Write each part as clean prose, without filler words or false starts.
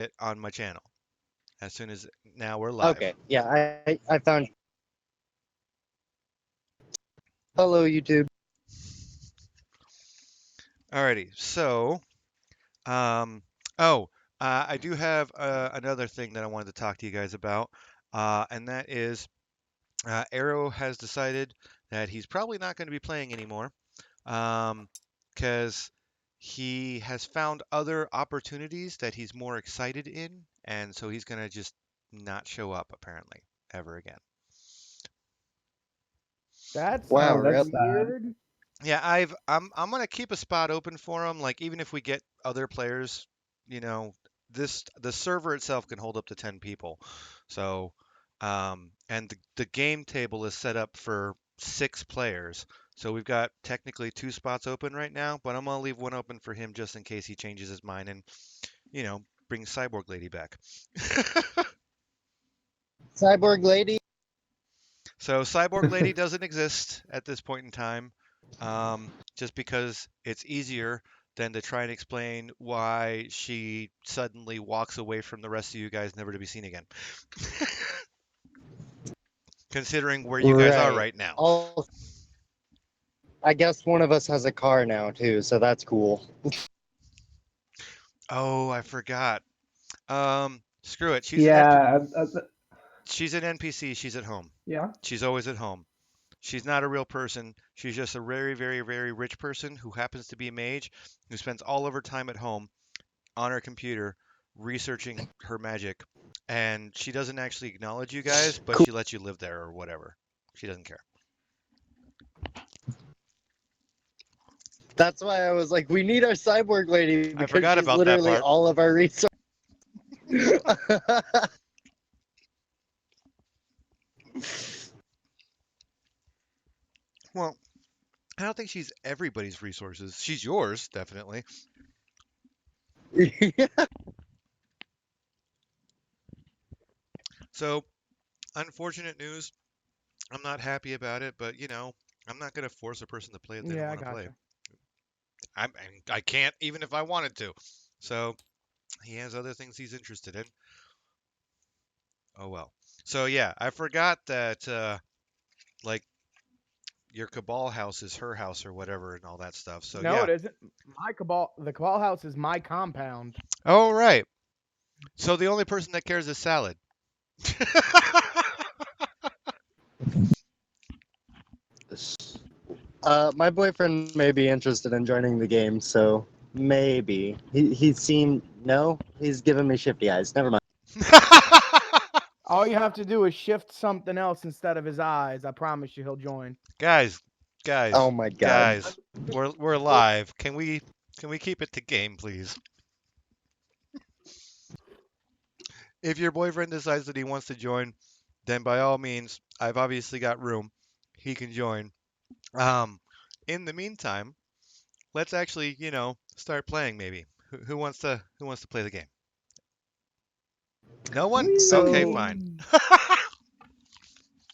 it on my channel as soon as now we're live. Okay, yeah, I found. Hello, YouTube. Alrighty, so um, oh, I do have another thing that I wanted to talk to you guys about, and that is Arrow has decided that he's probably not going to be playing anymore, because he has found other opportunities that he's more excited in, and so he's going to just not show up apparently ever again. That Wow, sounds really? That's sad. weird. Yeah, I'm gonna keep a spot open for him. Like even if we get other players, you know, the server itself can hold up to 10 people. So, and the game table is set up for 6 players. So we've got technically 2 spots open right now, but I'm gonna leave one open for him just in case he changes his mind and, bring Cyborg Lady back. Cyborg Lady? So Cyborg Lady doesn't exist at this point in time, just because it's easier than to try and explain why she suddenly walks away from the rest of you guys, never to be seen again. Considering where you guys are Right. right now. All. I guess one of us has a car now too, so that's cool. Oh, I forgot. Screw it. Yeah, She's an NPC. She's at home. yeah. She's always at home. She's not a real person. She's just a very, very, very rich person who happens to be a mage who spends all of her time at home on her computer researching her magic. And she doesn't actually acknowledge you guys, but Cool. she lets you live there or whatever. She doesn't care. That's why I was like, we need our Cyborg Lady I because forgot she's about that literally part. all of our resources. Well, I don't think she's everybody's resources. She's yours, definitely. So, unfortunate news. I'm not happy about it, but I'm not going to force a person to play if they don't Yeah, I want to play. gotcha. I can't even if I wanted to. So, he has other things he's interested in. Oh well. So yeah, I forgot that like your Cabal house is her house or whatever and all that stuff. So No, yeah. it isn't. The Cabal House is my compound. Oh right. So the only person that cares is Salad. My boyfriend may be interested in joining the game, so maybe. He's seen. No? He's giving me shifty eyes. Never mind. All you have to do is shift something else instead of his eyes. I promise you, he'll join. guys, guys, Oh my god. guys. We're live. Can we keep it to game, please? If your boyfriend decides that he wants to join, then by all means, I've obviously got room. He can join. Um, in the meantime, let's actually, start playing maybe. Who wants to play the game? No one? Okay, So, fine.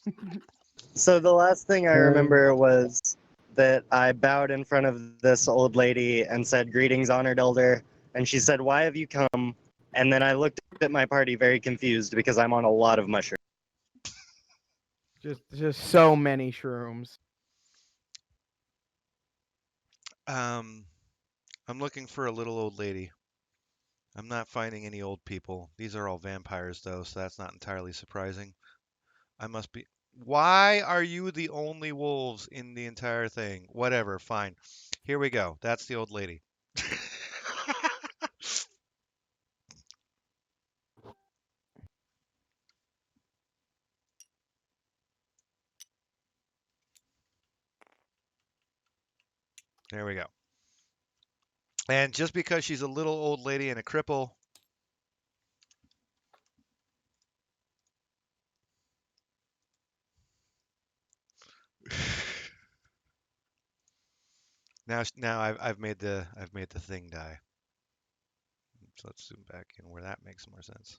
Whee! so the last thing I Okay. remember was that I bowed in front of this old lady and said, "Greetings, honored elder." And she said, "Why have you come?" And then I looked at my party very confused because I'm on a lot of mushrooms. Just so many shrooms. Um, I'm looking for a little old lady. I'm not finding any old people. These are all vampires though, so that's not entirely surprising. I must be. Why are you the only wolves in the entire thing? Whatever, fine. Here we go. That's the old lady. There we go. And just because she's a little old lady and a cripple, now I've made the thing die. So let's zoom back in where that makes more sense.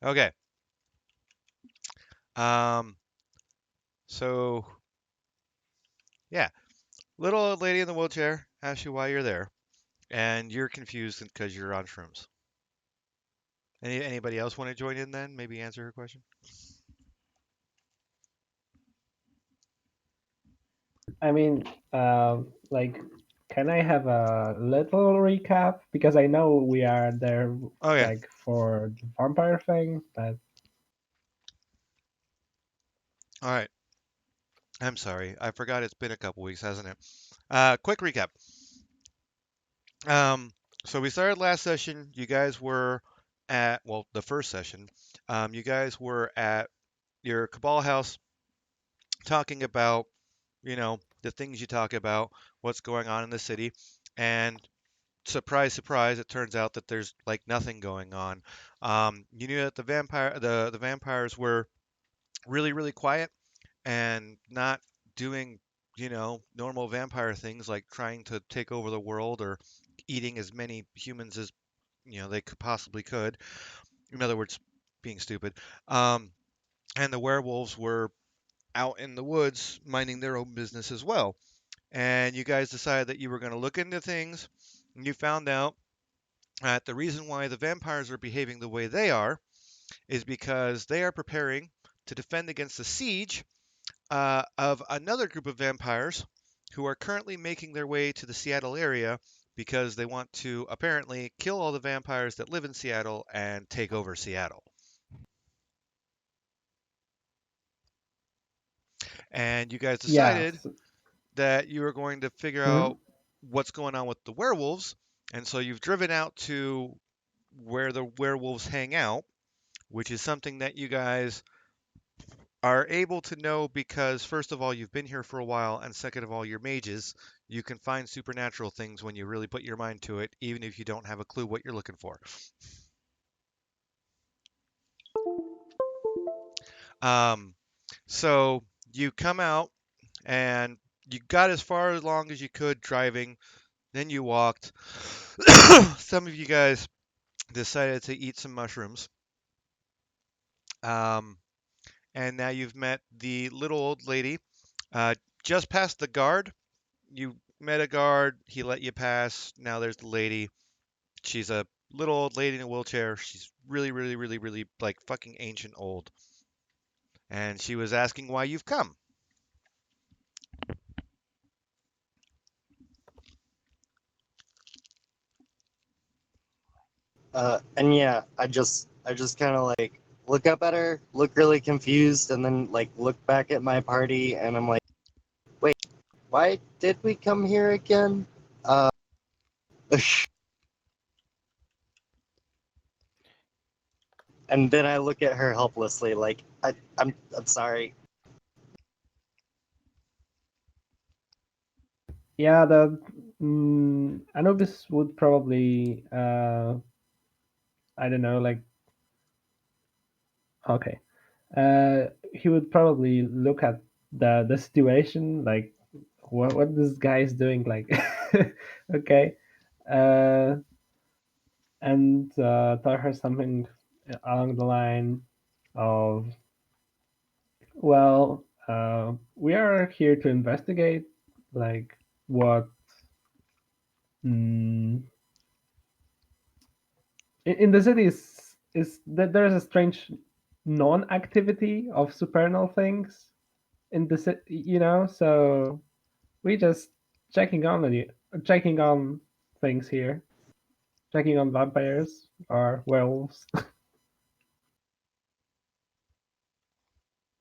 Okay. Um. So yeah, little old lady in the wheelchair asks you why you're there, and you're confused because you're on shrooms. Anybody else want to join in then? Maybe answer her question. I mean, like, can I have a little recap? Because I know we are there Okay. like for the vampire thing, but All right. I'm sorry. I forgot it's been a couple weeks, hasn't it? Quick recap. Um, so we started last session. You guys were at, well, the first session. You guys were at your Cabal house talking about, the things you talk about, what's going on in the city, and surprise, surprise, it turns out that there's like nothing going on. You knew that the vampires were really, really quiet and not doing, normal vampire things like trying to take over the world or eating as many humans as they could possibly could. In other words, being stupid. Um, and the werewolves were out in the woods minding their own business as well. And you guys decided that you were going to look into things. And you found out that the reason why the vampires are behaving the way they are is because they are preparing to defend against the siege of another group of vampires who are currently making their way to the Seattle area because they want to apparently kill all the vampires that live in Seattle and take over Seattle. And you guys yeah. decided that you were going to figure Mhm. out what's going on with the werewolves. And so you've driven out to where the werewolves hang out, which is something that you guys are able to know because, first of all, you've been here for a while, and second of all, you're mages. You can find supernatural things when you really put your mind to it, even if you don't have a clue what you're looking for. Um, so you come out and you got as far along as you could driving, then you walked. Some of you guys decided to eat some mushrooms. Um, and now you've met the little old lady. Uh, just past the guard, you met a guard. He let you pass. Now there's the lady. She's a little old lady in a wheelchair. She's really, really, really, really like fucking ancient old. And she was asking why you've come. And yeah, I just kind of like look up at her, look really confused, and then like look back at my party, and I'm like, wait, why did we come here again? Uh, and then I look at her helplessly, like, I'm sorry. Yeah, the Anubis would probably I don't know, like, okay. He would probably look at the situation, like, what this guy is doing, like, okay, uh, and tell her something along the line of, well, we are here to investigate, like, what. Mm, in the city is that there's a strange non-activity of supernal things in the city, so we just checking on you, checking on things here, checking on vampires or werewolves.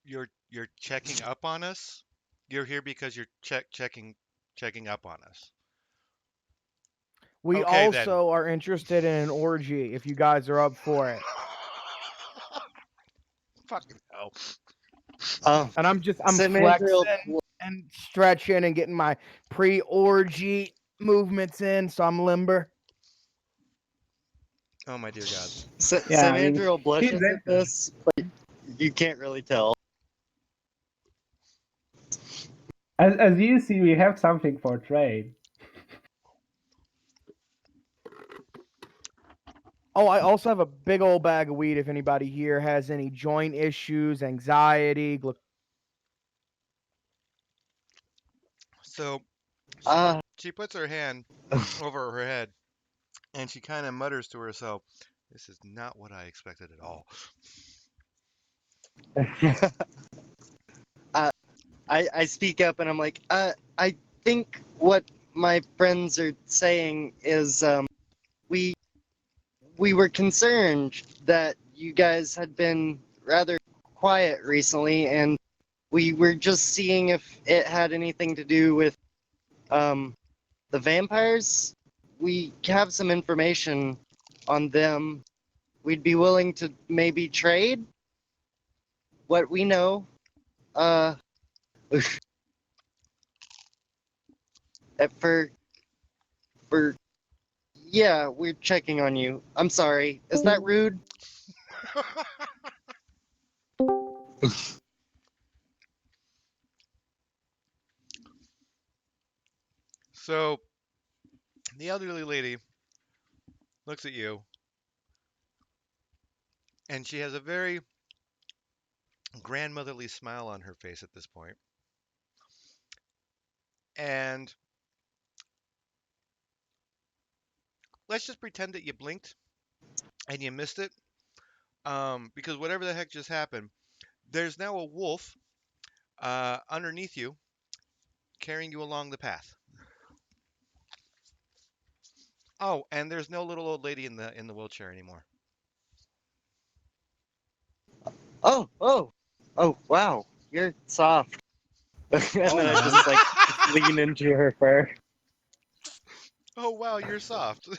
You're checking up on us. You're here because you're checking up on us. We Okay then. also are interested in an orgy if you guys are up for it. Fucking hell. And I'm St. Andrew, flexing and stretching and getting my pre-orgy movements in, so I'm limber. Oh my dear God. Yeah, St. I mean, Andrew he's blushes at into it. this, but you can't really tell. As you see, we have something for trade. Oh, I also have a big old bag of weed if anybody here has any joint issues, anxiety. So Uh, she puts her hand over her head And she kind of mutters to herself, "This is not what I expected at all." I speak up and I'm like, I think what my friends are saying is we we were concerned that you guys had been rather quiet recently, and we were just seeing if it had anything to do with um, the vampires. We have some information on them. We'd be willing to maybe trade what we know. Uh, for for yeah, we're checking on you. I'm sorry. Is that rude? So the elderly lady looks at you, and she has a very grandmotherly smile on her face at this point. And let's just pretend that you blinked and you missed it, because whatever the heck just happened, there's now a wolf underneath you, carrying you along the path. Oh, and there's no little old lady in the wheelchair anymore. Oh, wow. You're soft. And Oh then I my. just like lean into her fur. Oh wow, you're soft.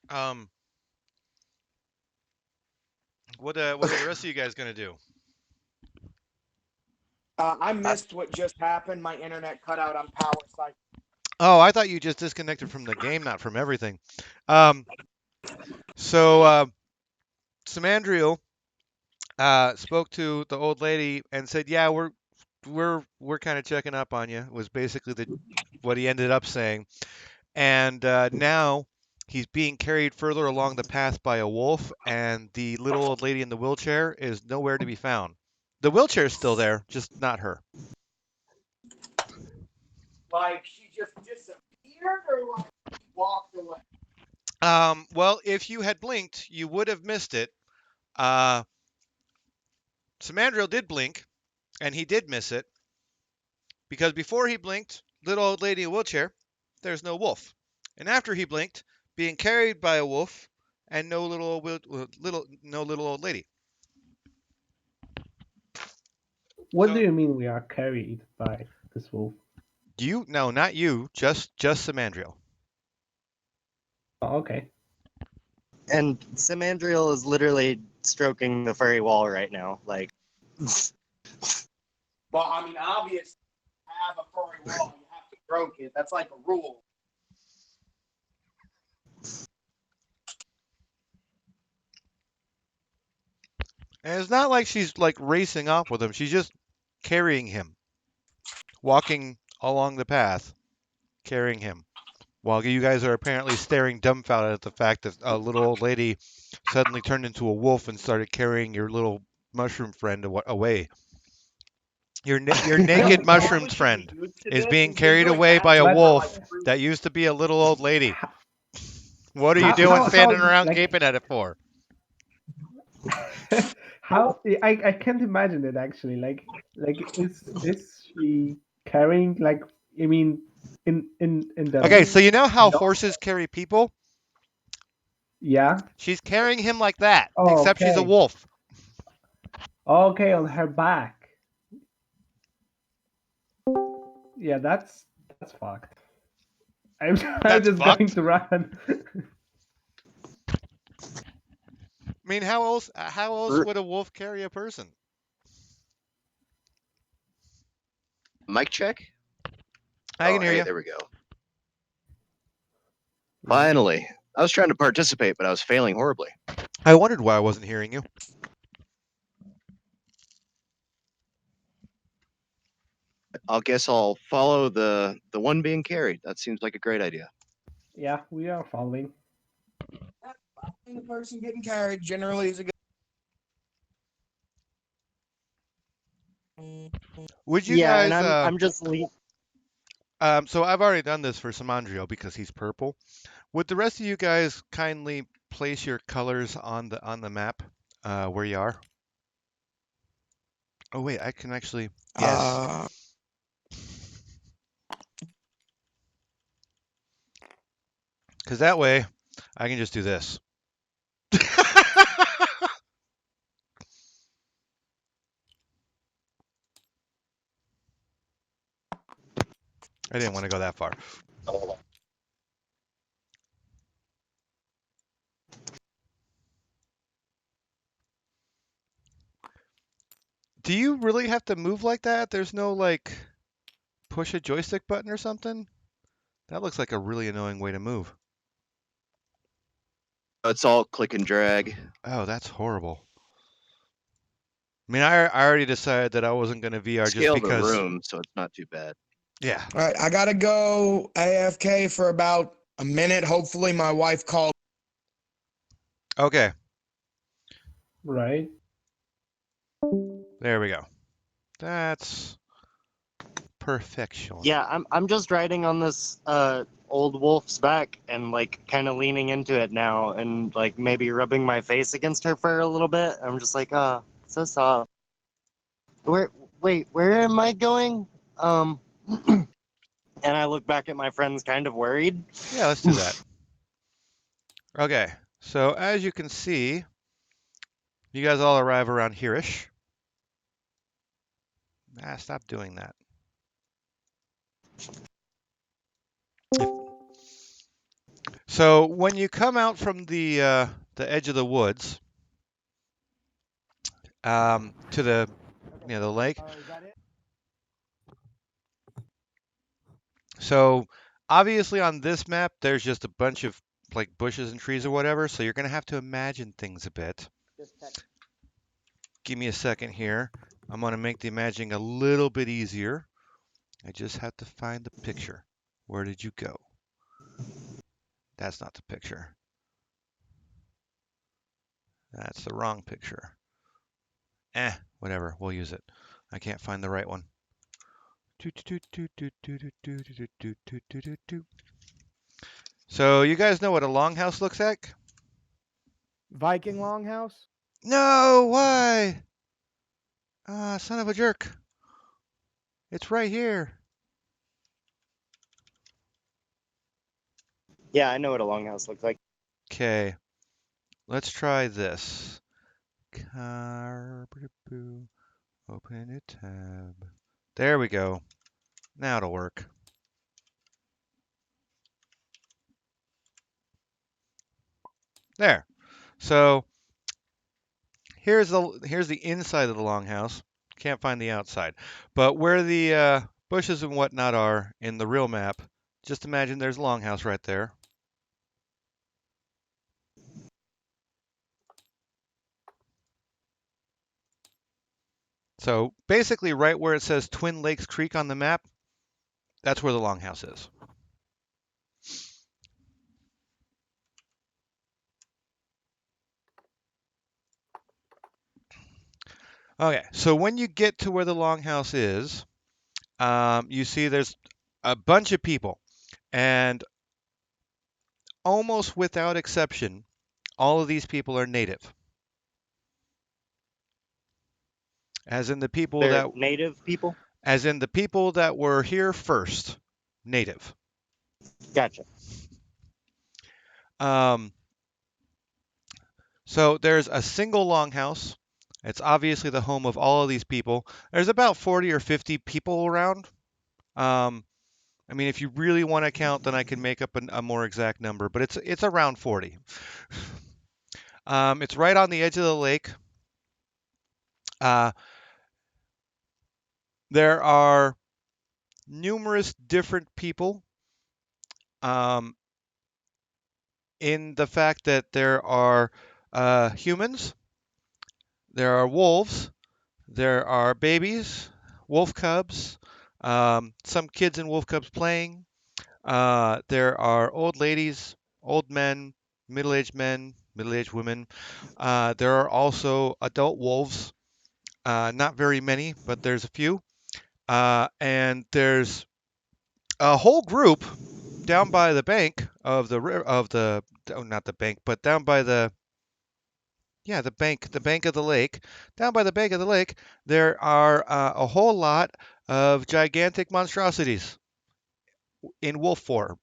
um, what are the rest of you guys gonna do? I missed what just happened. My internet cut out on power cycle. Oh, I thought you just disconnected from the game, not from everything. Um, so Samandriel spoke to the old lady and said, "Yeah, we're kind of checking up on you." Was basically the what he ended up saying. And now he's being carried further along the path by a wolf, and the little old lady in the wheelchair is nowhere to be found. The wheelchair is still there, just not her. Like she just disappeared, or like she walked away. Well, if you had blinked, you would have missed it. Uh, Samandriel did blink, and he did miss it because before he blinked, little old lady in wheelchair, there's no wolf, and after he blinked, being carried by a wolf, and no little old lady. What do So you mean we are carried by this wolf? no, not you, just Samandriel. Oh, okay. And Simandriel is literally stroking the furry wall right now. Like, Well, I mean, obviously, have a furry wall, you have to stroke it. That's like a rule. And it's not like she's like racing off with him. She's just carrying him, walking along the path, carrying him. While you guys are apparently staring dumbfounded at the fact that a little old lady suddenly turned into a wolf and started carrying your little mushroom friend away. Your naked No, what mushroomed we should be friend used to is this being is we carried doing away by a actions But for like wolf 3 that used to be a little old lady. What are you how doing how standing how around like gaping at it for? how I can't imagine it actually. Like is she carrying like I mean in the Okay, so you know how no horses carry people? yeah She's carrying him like that, oh, except she's a okay wolf. okay on her back yeah that's fucked. I'm That's just going fucked. to run. I mean, how else would a wolf carry a person? Mic check. I can Oh, hear hey, you. there we go. Finally. I was trying to participate, but I was failing horribly. I wondered why I wasn't hearing you. I'll guess I'll follow the one being carried. That seems like a great idea. Yeah, we are following. the person getting carried generally is a good. Would you yeah, and guys? I'm just So I've already done this for Samandrio because he's purple. Would the rest of you guys kindly place your colors on the map where you are? Oh wait, I can actually. Yes. Because that way, I can just do this. I didn't want to go that far. Do you really have to move like that? There's no like push a joystick button or something? That looks like a really annoying way to move. It's all click and drag. Oh, that's horrible. I mean, I already decided that I wasn't going to VR just Scale the because. room, so it's not too bad. Yeah. All right, I gotta go AFK for about a minute. Hopefully, my wife called. Okay. Right. There we go. That's perfection. Yeah, I'm just riding on this old wolf's back and like kind of leaning into it now and like maybe rubbing my face against her fur a little bit. I'm just like, so soft. Where am I going? And I look back at my friends kind of worried. Yeah, let's do that. Okay. So as you can see, you guys all arrive around here-ish. Stop doing that. So when you come out from the edge of the woods to the the lake. Is that it? So obviously on this map there's just a bunch of like bushes and trees or whatever. So you're gonna have to imagine things a bit. Give me a second here. I'm gonna make the imagining a little bit easier. I just have to find the picture. Where did you go? That's not the picture. That's the wrong picture. Whatever, we'll use it. I can't find the right one. So you guys know what a longhouse looks like? Viking Longhouse? No, why? Ah, son of a jerk. It's right here. Yeah, I know what a longhouse looks like. Okay, let's try this. Open a tab. There we go. Now it'll work. There. So here's the inside of the longhouse. Can't find the outside. But where the bushes and whatnot are in the real map, just imagine there's a longhouse right there. So basically right where it says Twin Lakes Creek on the map, that's where the longhouse is. Okay, so when you get to where the longhouse is, you see there's a bunch of people, and almost without exception, all of these people are native. As in the people They're that native people? as in the people that were here first, native. Gotcha. So there's a single longhouse. It's obviously the home of all of these people. There's about 40 or 50 people around. I mean, if you really want to count, then I can make up a more exact number, but it's around 40. It's right on the edge of the lake. There are numerous different people in the fact that there are humans, there are wolves, there are babies, wolf cubs, some kids and wolf cubs playing. There are old ladies, old men, middle-aged men, middle-aged women. There are also adult wolves. Not very many, but there's a few. And there's a whole group down by the bank of the oh, not the bank, but down by the the bank of the lake. Down by the bank of the lake, there are a whole lot of gigantic monstrosities in wolf form.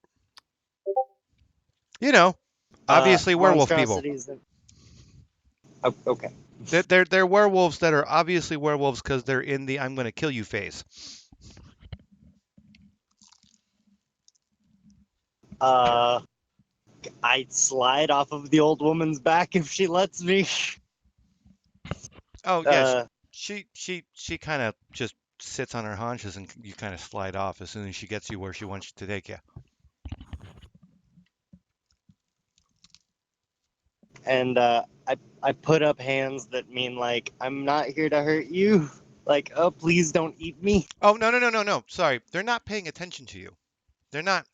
You know, obviously werewolf people. Monstrosities. Oh, okay. They're werewolves that are obviously werewolves because they're in the I'm going to kill you phase. I'd slide off of the old woman's back if she lets me. Oh yeah, Uh, she kind of just sits on her haunches and you kind of slide off as soon as she gets you where she wants you to take you. and I put up hands that mean like I'm not here to hurt you. Like, oh, please don't eat me. Oh no. Sorry, they're not paying attention to you. They're not.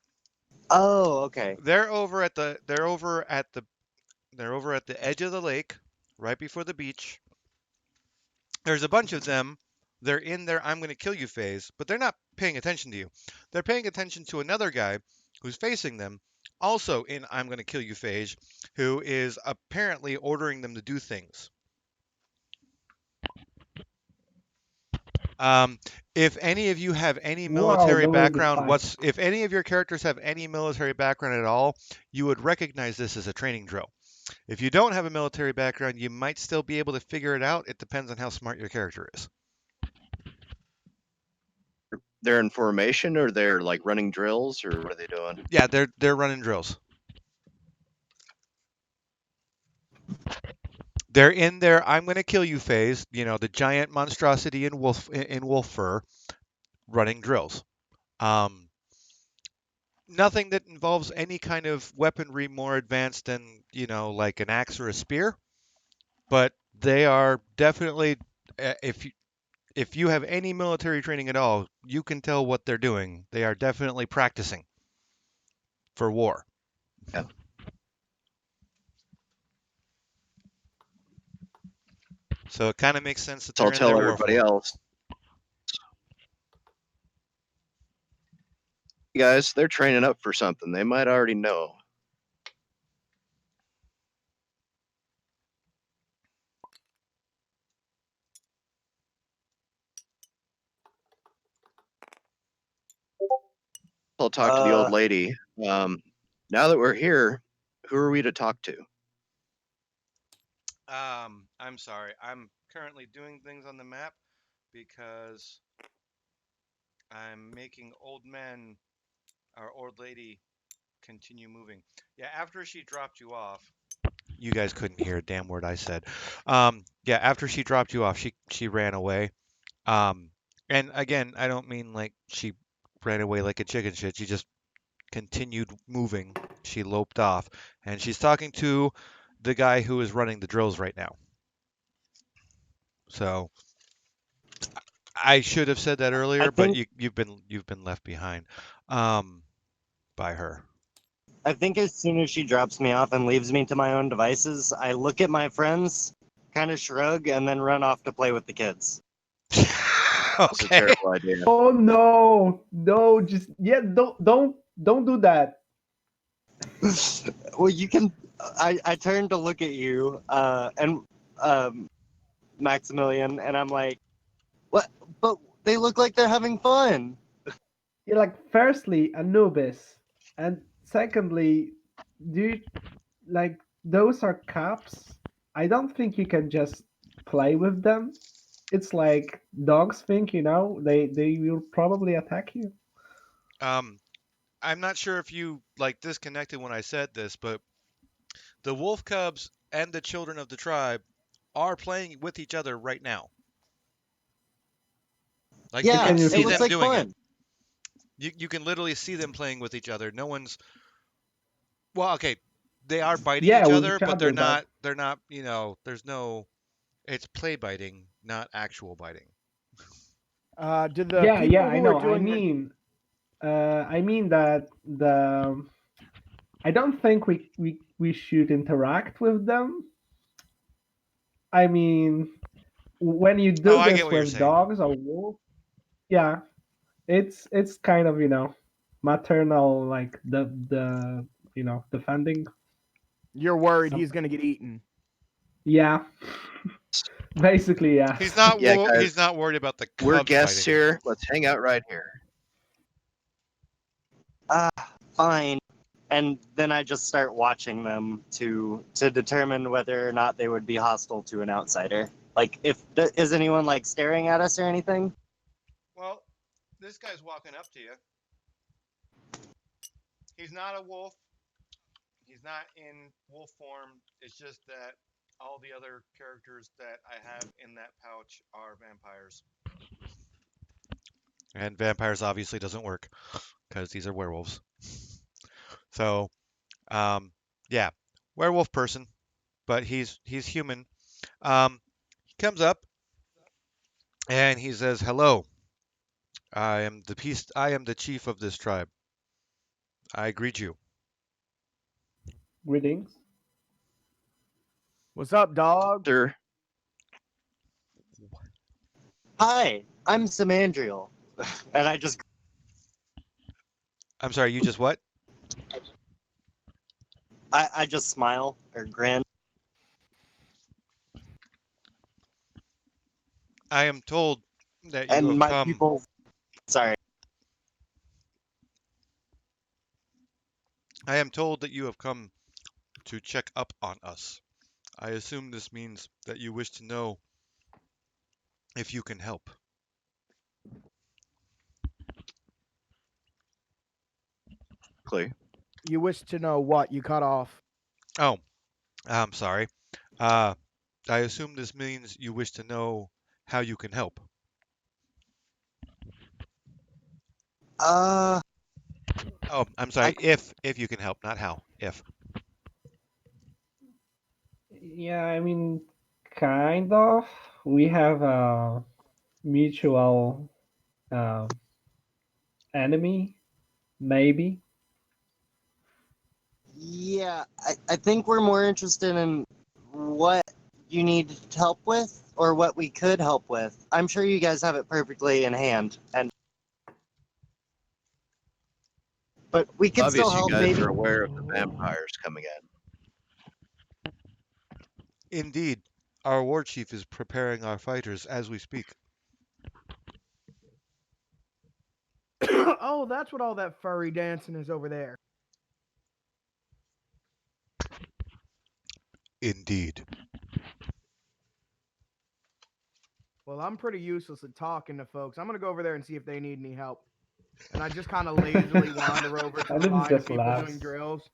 Oh, okay. They're over at the they're over at the edge of the lake, right before the beach. There's a bunch of them. They're in their I'm going to kill you phase, but they're not paying attention to you. They're paying attention to another guy who's facing them, also in I'm going to kill you phase, who is apparently ordering them to do things. Um, if any of you have any Wow, military that was a good background, fight. if any of your characters have any military background at all, you would recognize this as a training drill. If you don't have a military background, you might still be able to figure it out. It depends on how smart your character is. They're in formation, or they're like running drills, or what are they doing? Yeah, they're running drills. They're in their I'm going to kill you phase, you know, the giant monstrosity in wolf fur running drills. Um, nothing that involves any kind of weaponry more advanced than, you know, like an axe or a spear, but they are definitely if you have any military training at all, you can tell what they're doing. They are definitely practicing for war. Yeah. So it kind of makes sense that So I'll they're in their tell war everybody form. else. You guys, they're training up for something. They might already know. I'll talk to the old lady. Now that we're here, who are we to talk to? I'm sorry. I'm currently doing things on the map because I'm making old men or old lady continue moving. Yeah, after she dropped you off, you guys couldn't hear a damn word I said. Yeah, after she dropped you off, she ran away. Um, and again, I don't mean like she ran away like a chicken shit. She just continued moving. She loped off, and she's talking to the guy who is running the drills right now. So I should have said that I earlier, but think you've been left behind um, by her. I think as soon as she drops me off and leaves me to my own devices, I look at my friends, kind of shrug, and then run off to play with the kids. It's a Okay. terrible idea. Oh no, just yeah, don't do that. Well, you can. I turn to look at you, and Maximilian, and I'm like, what? But they look like they're having fun. You're like, firstly, Anubis, and secondly, do you, like, those are cops? I don't think you can just play with them. It's like dogs think, they will probably attack you. Um, I'm not sure if you like disconnected when I said this, but the wolf cubs and the children of the tribe are playing with each other right now. Like you Yeah, can Can you it see repeat looks them that? like doing it. fun. You can literally see them playing with each other. No one's well, okay, they are biting Yeah, each with other, each but other, but they're not, you know, there's no it's play biting, not actual biting. Did the yeah, people I who are know. doing the I mean that I don't think we should interact with them. I mean, when you Oh, do I get this what you're with saying. dogs or wolves, yeah, it's kind of. maternal, like the defending. You're worried Some- he's gonna get eaten. Yeah, basically, yeah. Yeah, guys, He's not worried about the we're cubs guests fighting. here. Let's hang out right here. Fine. And then I just start watching them to determine whether or not they would be hostile to an outsider. Like, is anyone like staring at us or anything? Well, this guy's walking up to you. He's not a wolf. He's not in wolf form. It's just that all the other characters that I have in that pouch are vampires. And vampires obviously doesn't work because these are werewolves. So, yeah, werewolf person, but he's human. He comes up and he says, "Hello, I am the chief of this tribe. I greet you." Greetings. What's up, dog? Sir, Hi, I'm Samandriel. And I'm sorry, you just what? I just smile or grin. I am told that you And have my come. people, sorry. I am told that you have come to check up on us. I assume this means that you wish to know if you can help. Clay. You wish to know what? You cut off. Oh, I'm sorry. Uh, I assume this means you wish to know how you can help. Uh, Oh, I'm I sorry. If you can help, not how. If. Yeah, I mean, kind of. We have a mutual uh, enemy, maybe. yeah, I think we're more interested in what you need help with or what we could help with. I'm sure you guys have it perfectly in hand, but we could still Obvious you help guys maybe. are aware of the vampires coming in. Indeed, our war chief is preparing our fighters as we speak. Oh, that's what all that furry dancing is over there. Indeed. Well, I'm pretty useless at talking to folks. I'm gonna go over there and see if they need any help. And I just kind of lazily wander over to the Adam line of just people laughs. doing drills.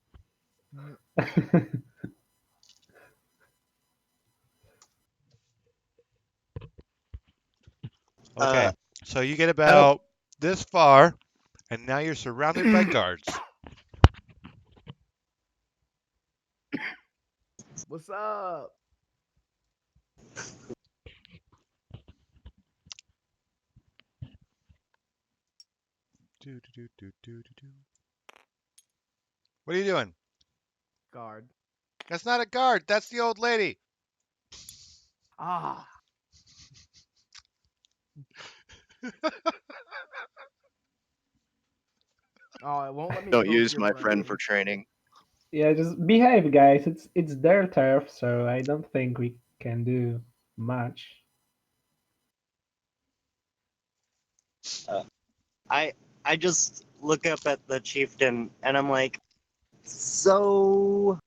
Okay. So you get Help. about this far, and now you're surrounded by guards. What's up? What are you doing? Guard. That's not a guard. That's the old lady. Ah. Oh, it won't let me Don't poke use your my friend brain. for training. Yeah, just behave, guys. It's their turf, so I don't think we can do much. I just look up at the chieftain and I'm like, so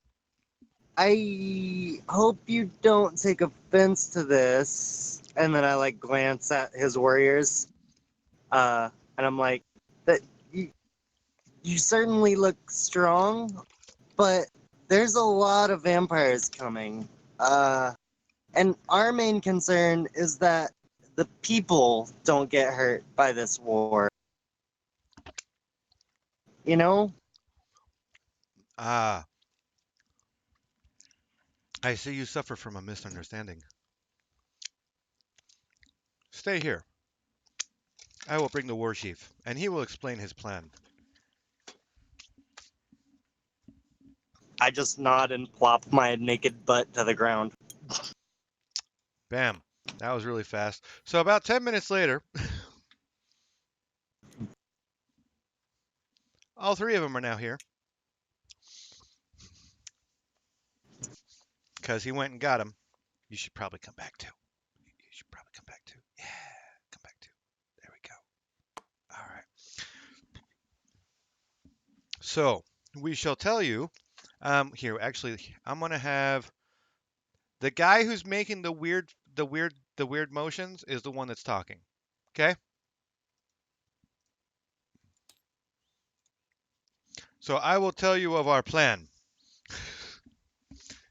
I hope you don't take offense to this. And then I like glance at his warriors, and I'm like, that you certainly look strong, but there's a lot of vampires coming. And our main concern is that the people don't get hurt by this war. You know? Ah, I see you suffer from a misunderstanding. Stay here. I will bring the war chief, and he will explain his plan. I just nod and plop my naked butt to the ground. Bam. That was really fast. So about 10 minutes later, All three of them are now here. Because he went and got him. You should probably come back too. You should probably come back too. Yeah, come back too. There we go. All right. So we shall tell you. Here, actually, I'm gonna have the guy who's making the weird motions is the one that's talking. Okay. So I will tell you of our plan.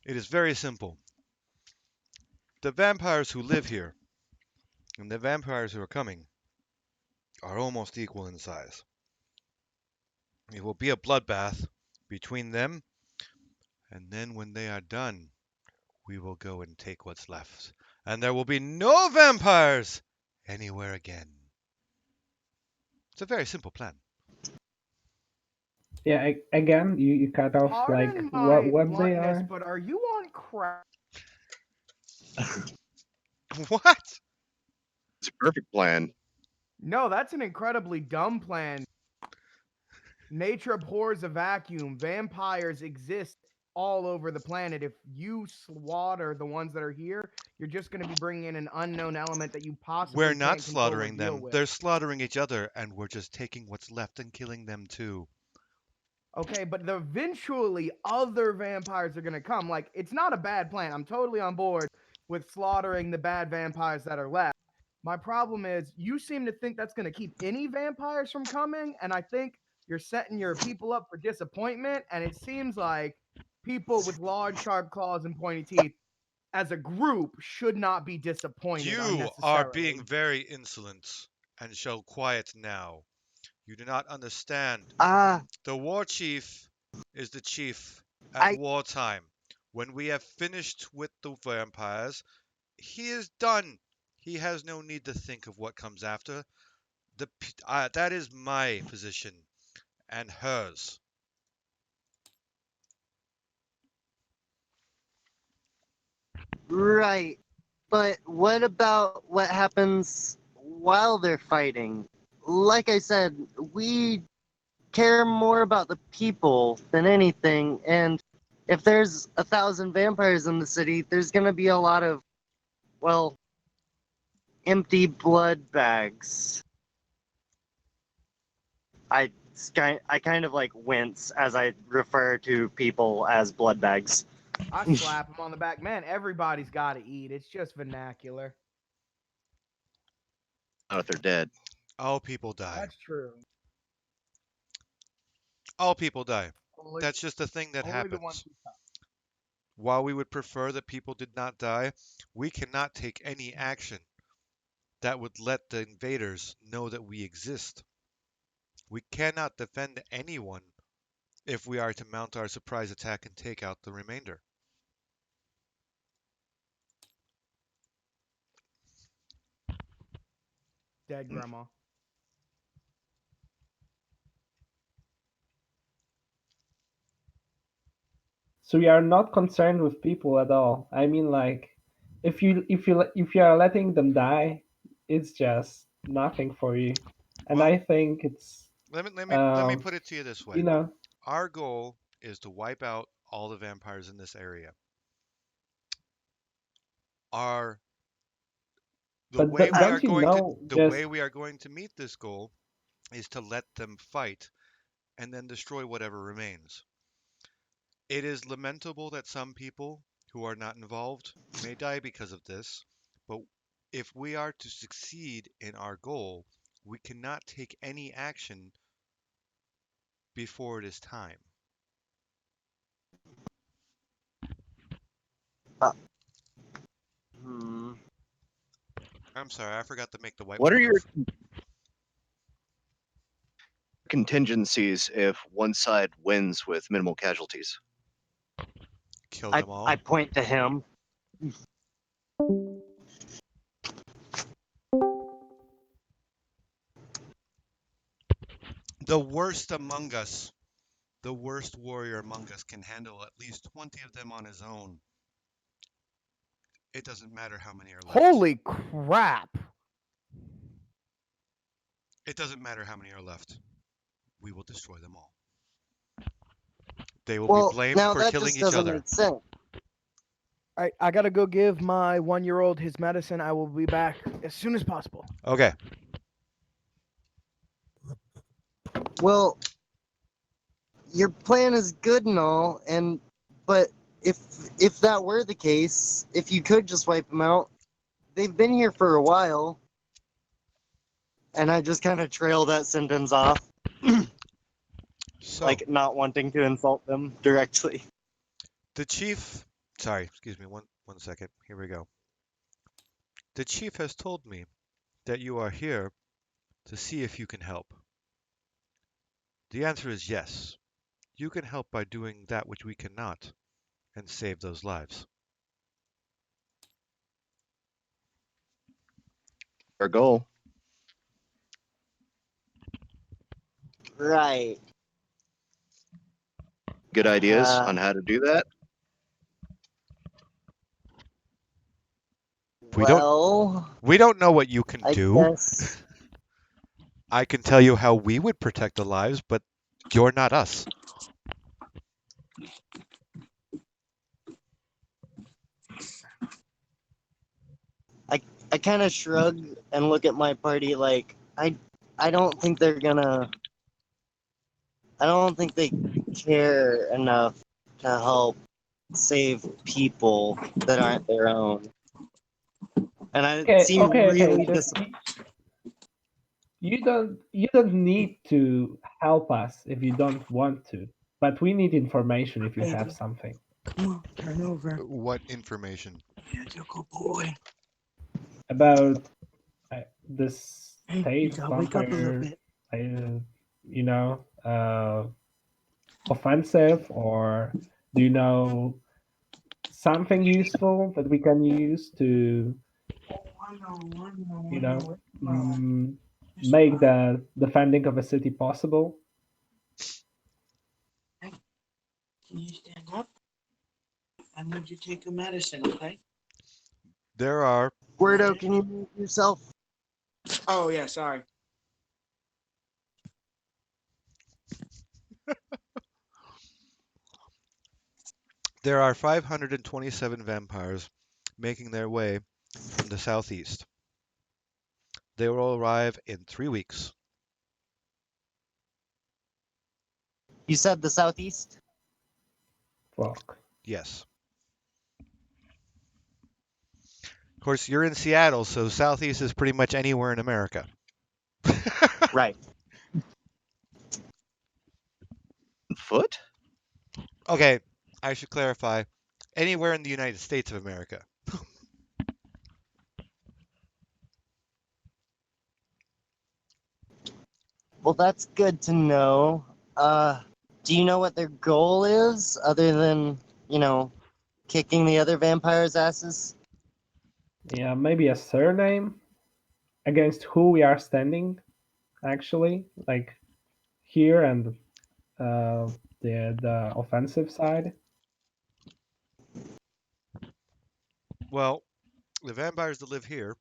It is very simple. The vampires who live here and the vampires who are coming are almost equal in size. It will be a bloodbath between them, and then when they are done, we will go and take what's left. And there will be no vampires anywhere again. It's a very simple plan. Yeah, again, you cut off like Pardon my what they bluntness, are. but are you on crack? What? It's a perfect plan. No, that's an incredibly dumb plan. Nature abhors a vacuum. Vampires exist all over the planet. If you slaughter the ones that are here, you're just going to be bringing in an unknown element that you We're possibly not can't control or slaughtering deal them. with. They're slaughtering each other, and we're just taking what's left and killing them too. Okay, but eventually other vampires are going to come. Like, it's not a bad plan. I'm totally on board with slaughtering the bad vampires that are left. My problem is you seem to think that's going to keep any vampires from coming, and I think you're setting your people up for disappointment, and it seems like people with large sharp claws and pointy teeth as a group should not be disappointed You are unnecessarily. being very insolent and shall quiet now. You do not understand. Ah, The war chief is the chief at I wartime. When we have finished with the vampires, he is done. He has no need to think of what comes after. That is my position and hers. right. But what about what happens while they're fighting? Like I said, we care more about the people than anything, and if there's 1,000 vampires in the city, there's gonna be a lot of, well, empty blood bags. I kind of like wince as I refer to people as blood bags. I slap him on the back. Man, everybody's got to eat. It's just vernacular. Not if they're dead. All people die. That's true. All people die. Only, That's just a thing that only the ones happens. who come. While we would prefer that people did not die, we cannot take any action that would let the invaders know that we exist. We cannot defend anyone if we are to mount our surprise attack and take out the remainder. Dead grandma. So we are not concerned with people at all. I mean, like, if you are letting them die, it's just nothing for you. And Well, I think it's let me put it to you this way. you know, Our goal is to wipe out all the vampires in this area. Our the but way we are don't you going to know the just way we are going to meet this goal is to let them fight and then destroy whatever remains. It is lamentable that some people who are not involved may die because of this, but if we are to succeed in our goal, we cannot take any action before it is time. Uh, hmm. I'm sorry, I forgot to make the What are whiteboard your move. contingencies if one side wins with minimal casualties? Kill I them I all. point to him. The worst among us, the worst warrior among us can handle at least 20 of them on his own. It doesn't matter how many are left. Holy crap. It doesn't matter how many are left. we will destroy them all. They will be Well, blamed now for that killing just each doesn't other. make sense. I gotta go give my 1-year-old his medicine. I will be back as soon as possible. Okay. Well, your plan is good and all, but if that were the case, if you could just wipe them out, they've been here for a while. And I just kind of trail that sentence off, So like not wanting to insult them directly. the chief. Sorry, excuse me. One second. Here we go. The chief has told me that you are here to see if you can help. The answer is yes. You can help by doing that which we cannot and save those lives. Our goal. Right. Good ideas Uh, on how to do that. Well, We don't know what you can I do. guess I can tell you how we would protect the lives, but you're not us. I kind of shrug and look at my party like I don't think they're gonna. I don't think they care enough to help save people that aren't their own. And I seem Okay, really Ethan. You don't need to help us if you don't want to, but we need information if you have something. Come on, turn over. What information? Yeah, you're a good boy. About the Hey, you state gotta wake up a little vampire, bit. you know, offensive, or do you know something useful that we can use to, I know. you know, Wow. make the defending of a city possible? Can you stand up? I need you to take a medicine, okay? There are Guido, can you mute yourself? Oh yeah, sorry. there are 527 vampires making their way from the southeast. They will arrive in 3 weeks. You said the southeast? Fuck. Yes. Of course, you're in Seattle, so southeast is pretty much anywhere in America. Right. Foot? Okay, I should clarify. Anywhere in the United States of America. Well, that's good to know. Do you know what their goal is, other than, kicking the other vampires' asses? Yeah, maybe a surname against who we are standing, actually, like here and the offensive side. Well, the vampires that live here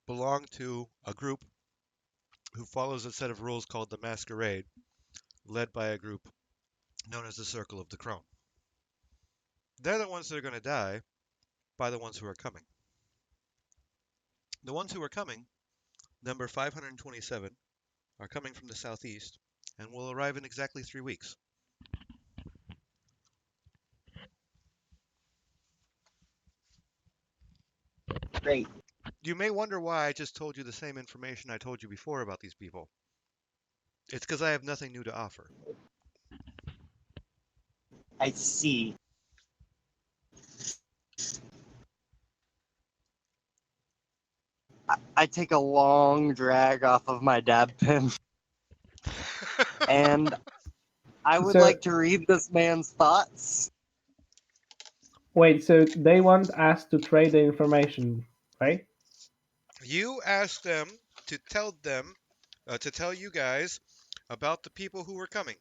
belong to a group who follows a set of rules called the Masquerade, led by a group known as the Circle of the Crone. They're the ones that are going to die by the ones who are coming. The ones who are coming, number 527, are coming from the southeast and will arrive in exactly 3 weeks. Great. You may wonder why I just told you the same information I told you before about these people. It's because I have nothing new to offer. I see. I take a long drag off of my dab pen, and I would So like to read this man's thoughts. wait, so they want us to trade the information, right? You asked them to tell you guys about the people who were coming.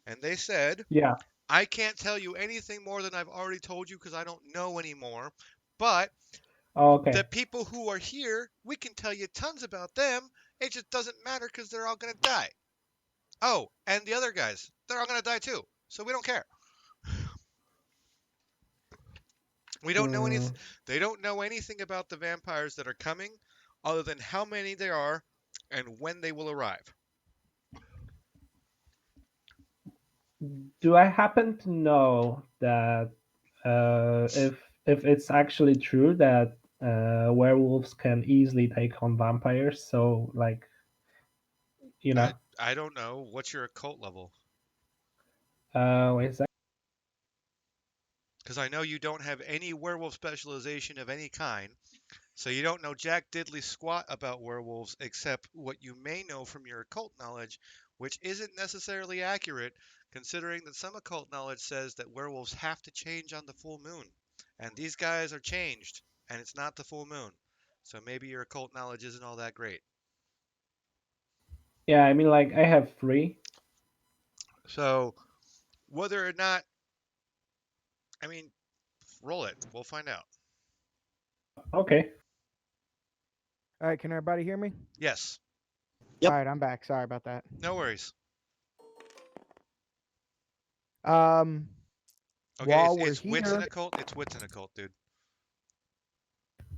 And they said, Yeah. I can't tell you anything more than I've already told you because I don't know anymore. But Okay. the people who are here, we can tell you tons about them. It just doesn't matter because they're all gonna die. Oh, and the other guys, they're all gonna die too. So we don't care. We don't know any. Hmm. They don't know anything about the vampires that are coming, other than how many there are and when they will arrive. Do I happen to know that if it's actually true that werewolves can easily take on vampires? So like you know, I don't know. What's your occult level? wait a sec. Because I know you don't have any werewolf specialization of any kind, so you don't know jack diddly squat about werewolves except what you may know from your occult knowledge, which isn't necessarily accurate, considering that some occult knowledge says that werewolves have to change on the full moon. And these guys are changed, and it's not the full moon. So maybe your occult knowledge isn't all that great. Yeah, I mean, like I have three. So whether or not, I mean, roll it. We'll find out. Okay. All right, can everybody hear me? Yes. Yep. All right, I'm back. Sorry about that. No worries. Um, Okay, while we're it's wits and here, occult. It's wits and occult, dude.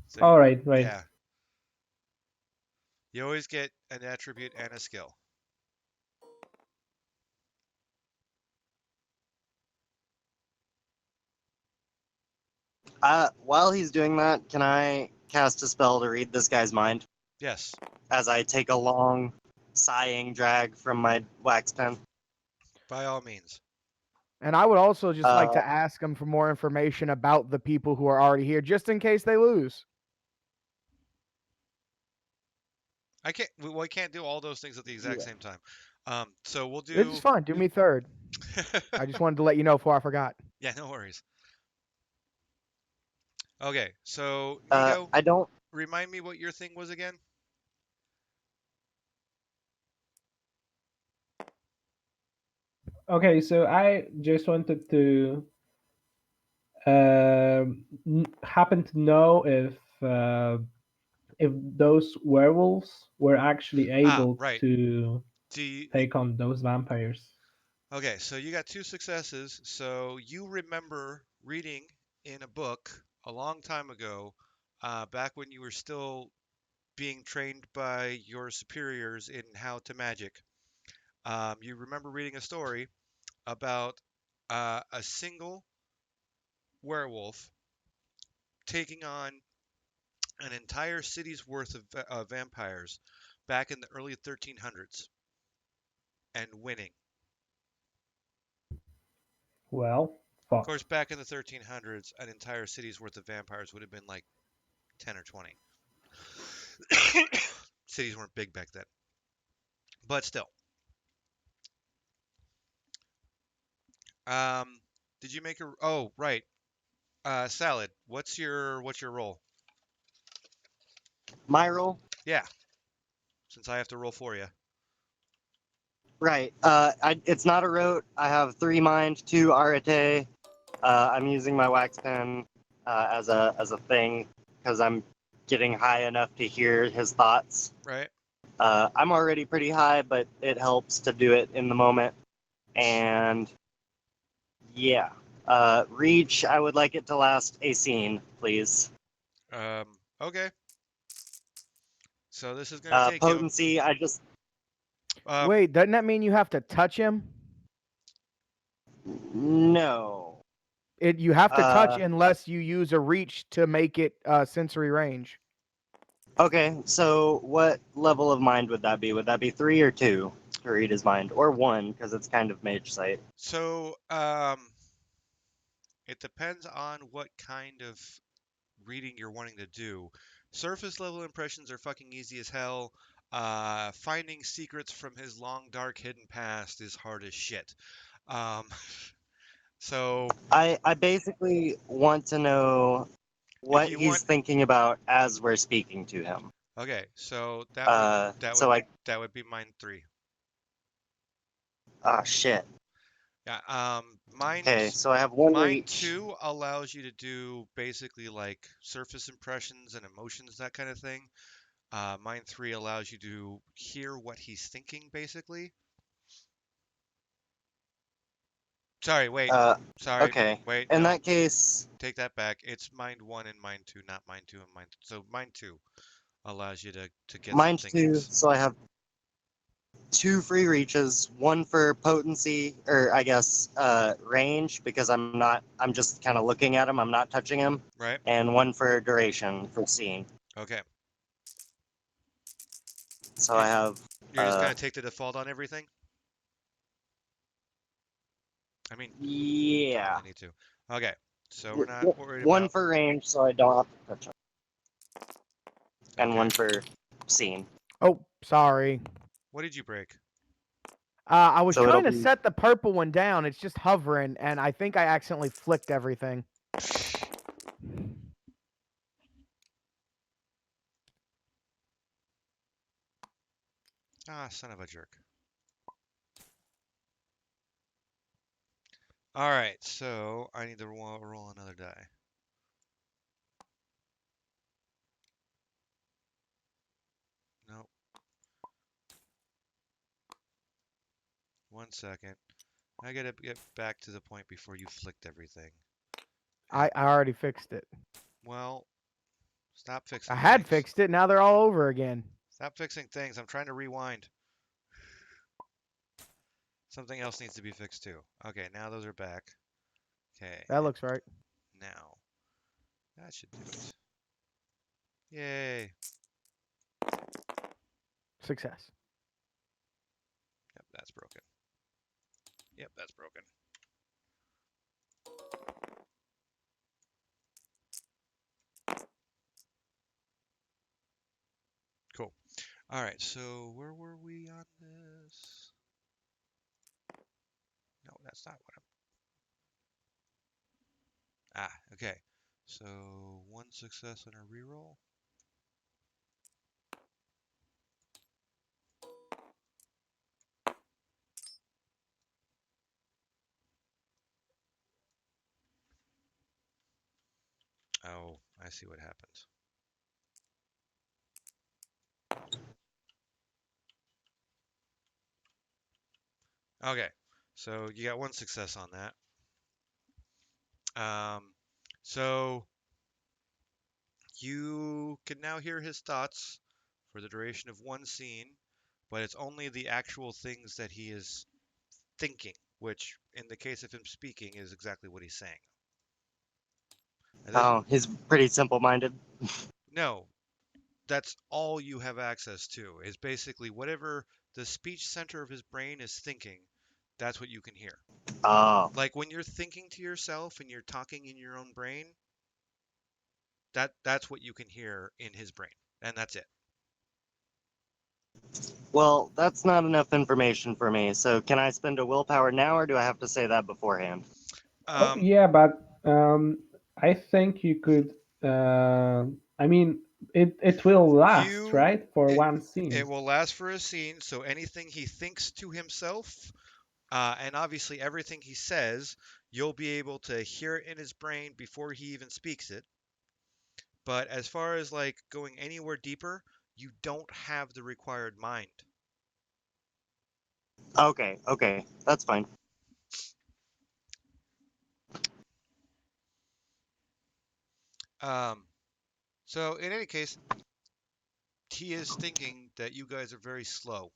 So All right. Right. yeah, you always get an attribute and a skill. While he's doing that, can I cast a spell to read this guy's mind Yes. as I take a long, sighing drag from my wax pen? By all means. and I would also just like Uh, to ask them for more information about the people who are already here, just in case they lose. I can't. Well, I can't do all those things at the exact Yeah. same time. So we'll It's do. fine. Do me third. I just wanted to let you know before I forgot. Yeah, no worries. Okay, so Nico, I don't. remind me what your thing was again. Okay. So I just wanted to happen to know if those werewolves were actually Ah, able right. to Do you, take on those vampires. okay, so you got two successes. So you remember reading in a book a long time ago, back when you were still being trained by your superiors in how to magic. You remember reading a story about a single werewolf taking on an entire city's worth of vampires back in the early 1300s and winning. Well, Of fuck. course, back in the 1300s, an entire city's worth of vampires would have been like 10 or 20. Cities weren't big back then, but still. Um, did you make a? Oh, right. Salad. What's your role? My roll? Yeah, since I have to roll for you. Right. It's not a rote. I have 3 mind, 2 arete. I'm using my wax pen as a thing because I'm getting high enough to hear his thoughts. Right. I'm already pretty high, but it helps to do it in the moment. And yeah, reach. I would like it to last a scene, please. Um. Okay. So this is gonna take you. Potency. I just Um. Wait, doesn't that mean you have to touch him? no. You have to touch Uh, unless you use a reach to make it sensory range. okay, so what level of mind would that be? Would that be 3 or 2 to read his mind, or 1 because it's kind of mage sight? So it depends on what kind of reading you're wanting to do. Surface level impressions are fucking easy as hell. Finding secrets from his long dark hidden past is hard as shit. Um, so I basically want to know if what you he's want, thinking about as we're speaking to him. okay, so that would that would So I that would be mine three. shit. Yeah. Okay, so I have 1 Mine reach. two allows you to do basically like surface impressions and emotions, that kind of thing. Mind 3 allows you to hear what he's thinking, basically. Sorry, wait. Uh, Sorry, okay. wait. In No, that case, take that back. It's Mind 1 and Mind 2, not Mind 2 and Mind. So Mind 2 allows you to get some mind two. thinkings. So I have 2 free reaches, one for potency, or I guess range, because I'm just kind of looking at him, I'm not touching him, Right? and one for duration for seeing. Okay. So You, I have, you're just uh, gonna take the default on everything? I mean, you don't yeah, really need to. Okay. So we're not worried one about. for range, so I don't have to touch him, and Okay. one for seeing. Oh, sorry. What did you break? I was So it'll trying to be set the purple one down. It's just hovering, and I think I accidentally flicked everything. Ah, son of a jerk. All right. So I need to roll another die. Nope. 1 second. I gotta get back to the point before you flicked everything. I already fixed it. Well, stop I fixing had things. fixed it. Now they're all over again. Stop fixing things. I'm trying to rewind. Something else needs to be fixed too. Okay, now those are back. Okay, That looks right. now that should do it. Yay. Success. Yep, that's broken. Yep, that's broken. Cool. All right, so where were we on this? No, that's not what I'm. Ah, okay. So 1 success on a reroll. Oh, I see what happened. Okay, so you got 1 success on that. So you can now hear his thoughts for the duration of 1 scene, but it's only the actual things that he is thinking, which in the case of him speaking is exactly what he's saying. oh, he's pretty simple-minded. No, that's all you have access to is basically whatever the speech center of his brain is thinking, that's what you can hear. Oh, Like when you're thinking to yourself and you're talking in your own brain, that's what you can hear in his brain, and that's it. well, that's not enough information for me. So can I spend a willpower now, or do I have to say that beforehand? Oh, Um, yeah, but I think you could. I mean, it will last, you right, for it, one scene. it will last for a scene, so anything he thinks to himself, and obviously everything he says, you'll be able to hear it in his brain before he even speaks it. But as far as like going anywhere deeper, you don't have the required mind. Okay, okay, that's fine. Um, so in any case, he is thinking that you guys are very slow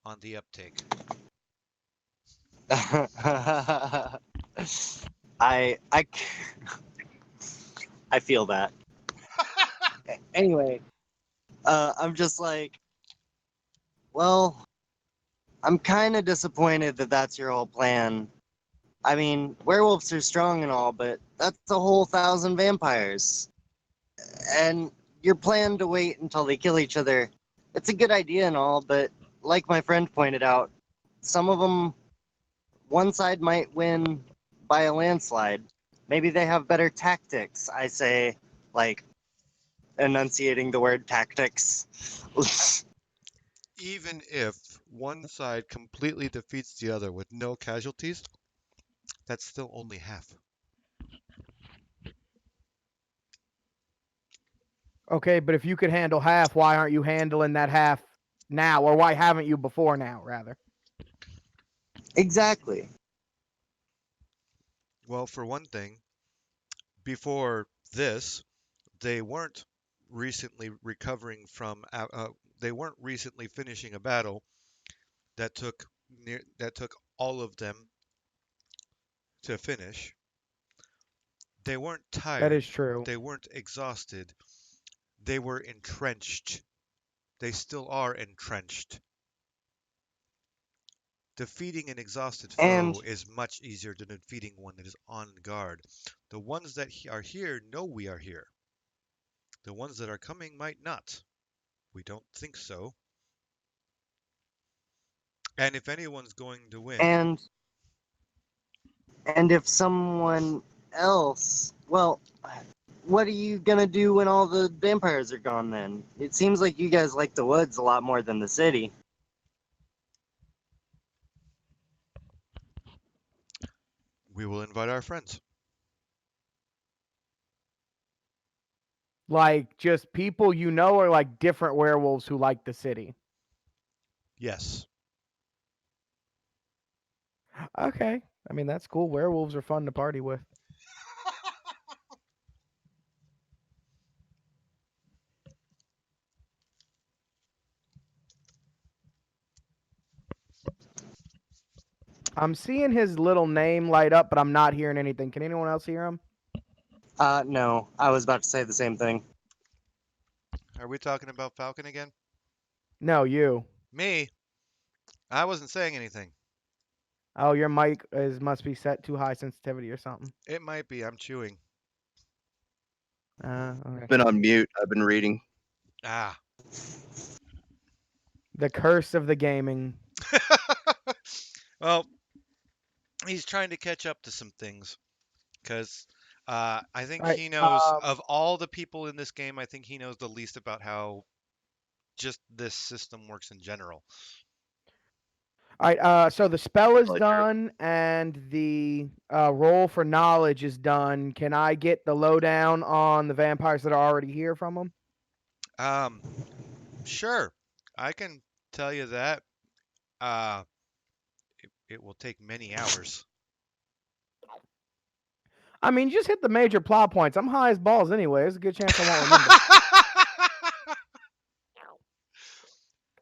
on the uptake. I I I feel that. Anyway, I'm just like, well, I'm kind of disappointed that that's your whole plan. I mean, werewolves are strong and all, but that's a whole 1,000 vampires. And your plan to wait until they kill each other, it's a good idea and all, but like my friend pointed out, some of them, one side might win by a landslide. Maybe they have better tactics, I say, like enunciating the word tactics. Even if one side completely defeats the other with no casualties, that's still only half. Okay, but if you could handle half, why aren't you handling that half now? Or why haven't you before now, rather? Exactly. Well, for one thing, before this, they weren't recently recovering from. They weren't recently finishing a battle that took all of them to finish. They weren't That tired. is true. They weren't exhausted. They were entrenched. They still are entrenched. Defeating an exhausted And foe is much easier than defeating one that is on guard. The ones that are here know we are here. The ones that are coming might not. We don't think so. And if anyone's going to win, and and if someone else, well, what are you gonna do when all the vampires are gone then? It seems like you guys like the woods a lot more than the city. we will invite our friends. Like, just people you know, or like different werewolves who like the city? Yes. Okay. I mean, that's cool. Werewolves are fun to party with. I'm seeing his little name light up, but I'm not hearing anything. Can anyone else hear him? No, I was about to say the same thing. Are we talking about Falcon again? No, you. Me? I wasn't saying anything. Oh, your mic must be set too high sensitivity or something. It might be. I'm chewing. Okay. Been on mute. I've been reading. Ah. The curse of the gaming. Well, he's trying to catch up to some things because I think All right. he knows of all the people in this game. I think he knows the least about how just this system works in general. All right. So the spell is Probably true. done, and the roll for knowledge is done. Can I get the lowdown on the vampires that are already here from them? Um, sure, I can tell you that. Uh, it will take many hours. I mean, just hit the major plot points. I'm high as balls anyway. There's a good chance I won't remember.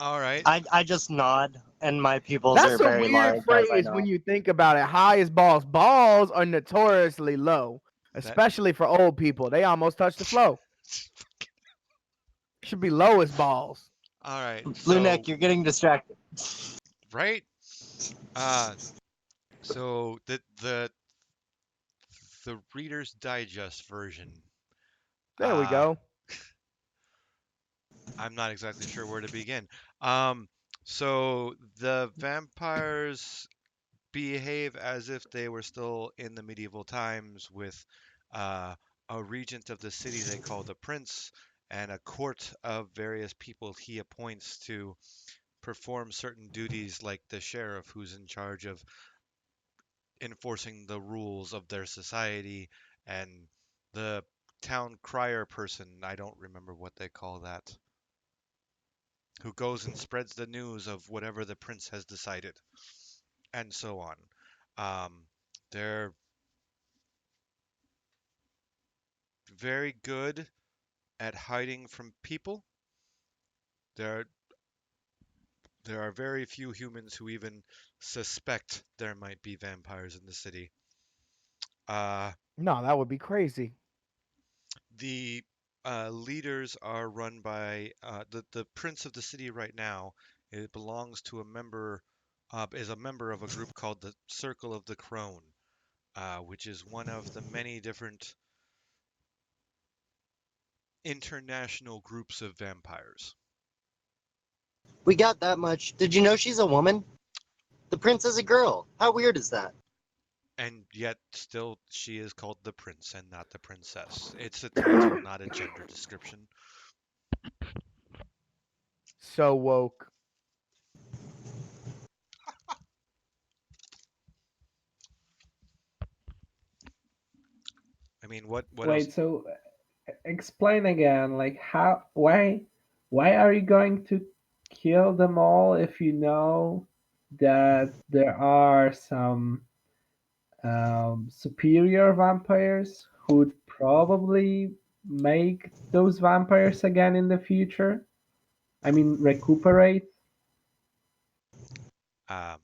All right. I just nod, and my pupils are That's a very weird large, as I phrase when know. you think about it. High as balls. Balls are notoriously low, That especially for old people. They almost touch the flow. Should be low as balls. all right. Lunek, So you're getting distracted. right. Uh, so the Reader's Digest version. There we go. I'm not exactly sure where to begin. Um, so the vampires behave as if they were still in the medieval times with uh, a regent of the city they call the prince and a court of various people he appoints to perform certain duties like the sheriff who's in charge of enforcing the rules of their society and the town crier person, I don't remember what they call that, who goes and spreads the news of whatever the prince has decided, and so on. They're very good at hiding from people. There, there are very few humans who even suspect there might be vampires in the city. Uh, No, that would be crazy. the leaders are run by the prince of the city right now. It belongs to a member, is a member of a group called the Circle of the Crone, which is one of the many different international groups of vampires. We got that much. Did you know she's a woman? The prince is a girl. How weird is that? And yet, still, she is called the prince and not the princess. It's a title, not a gender description. So woke. I mean, what else? Wait, so explain again, like why are you going to kill them all if you know that there are some superior vampires who'd probably make those vampires again in the future? I mean, recuperate. Um,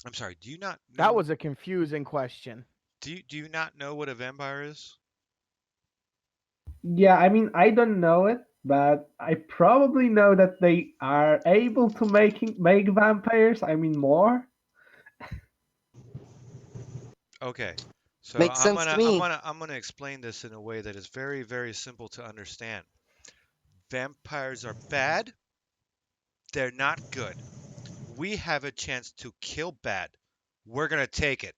I'm sorry. Do you not That know? was a confusing question. Do you not know what a vampire is? Yeah, I mean, I don't know it, but I probably know that they are able to make vampires. I mean, more. Okay. So Makes sense to me. I'm gonna explain this in a way that is very, very simple to understand. Vampires are bad. They're not good. We have a chance to kill bad. We're gonna take it.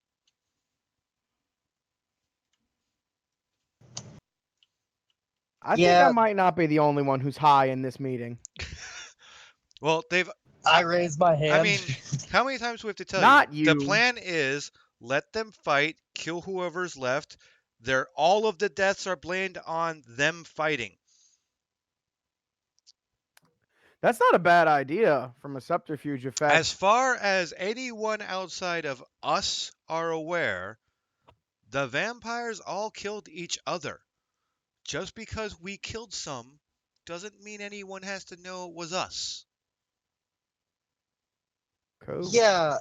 I think I Yeah, might not be the only one who's high in this meeting. Well, they've I raised my I hand. mean, how many times do we have to tell you? Not The you. plan is let them fight, kill whoever's left. All of the deaths are blamed on them fighting. That's not a bad idea from a subterfuge effect. As far as anyone outside of us are aware, the vampires all killed each other. Just because we killed some doesn't mean anyone has to know it was us. Cool. Yeah,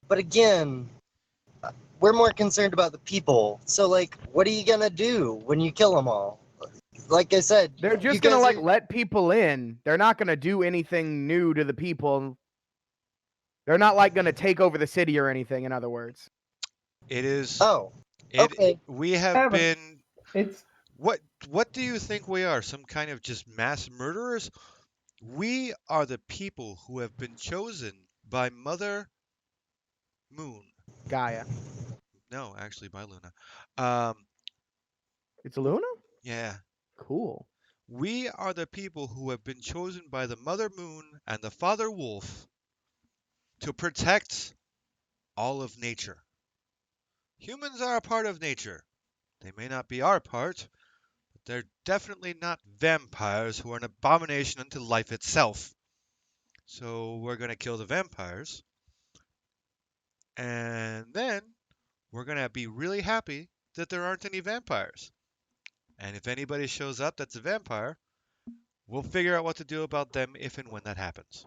but again, we're more concerned about the people. So, like, what are you gonna do when you kill them all? Like I said, They're you just gonna guys like are. let people in. They're not gonna do anything new to the people. They're not like gonna take over the city or anything. In other words, It is Oh, it okay. we have Yeah, but been it's what what do you think we are? Some kind of just mass murderers? We are the people who have been chosen by Mother Moon. Gaia. No, actually by Luna. Um It's Luna. yeah. Cool. We are the people who have been chosen by the Mother Moon and the Father Wolf to protect all of nature. Humans are a part of nature. They may not be our part, but they're definitely not vampires who are an abomination unto life itself. So we're going to kill the vampires, and then we're going to be really happy that there aren't any vampires. And if anybody shows up that's a vampire, we'll figure out what to do about them if and when that happens.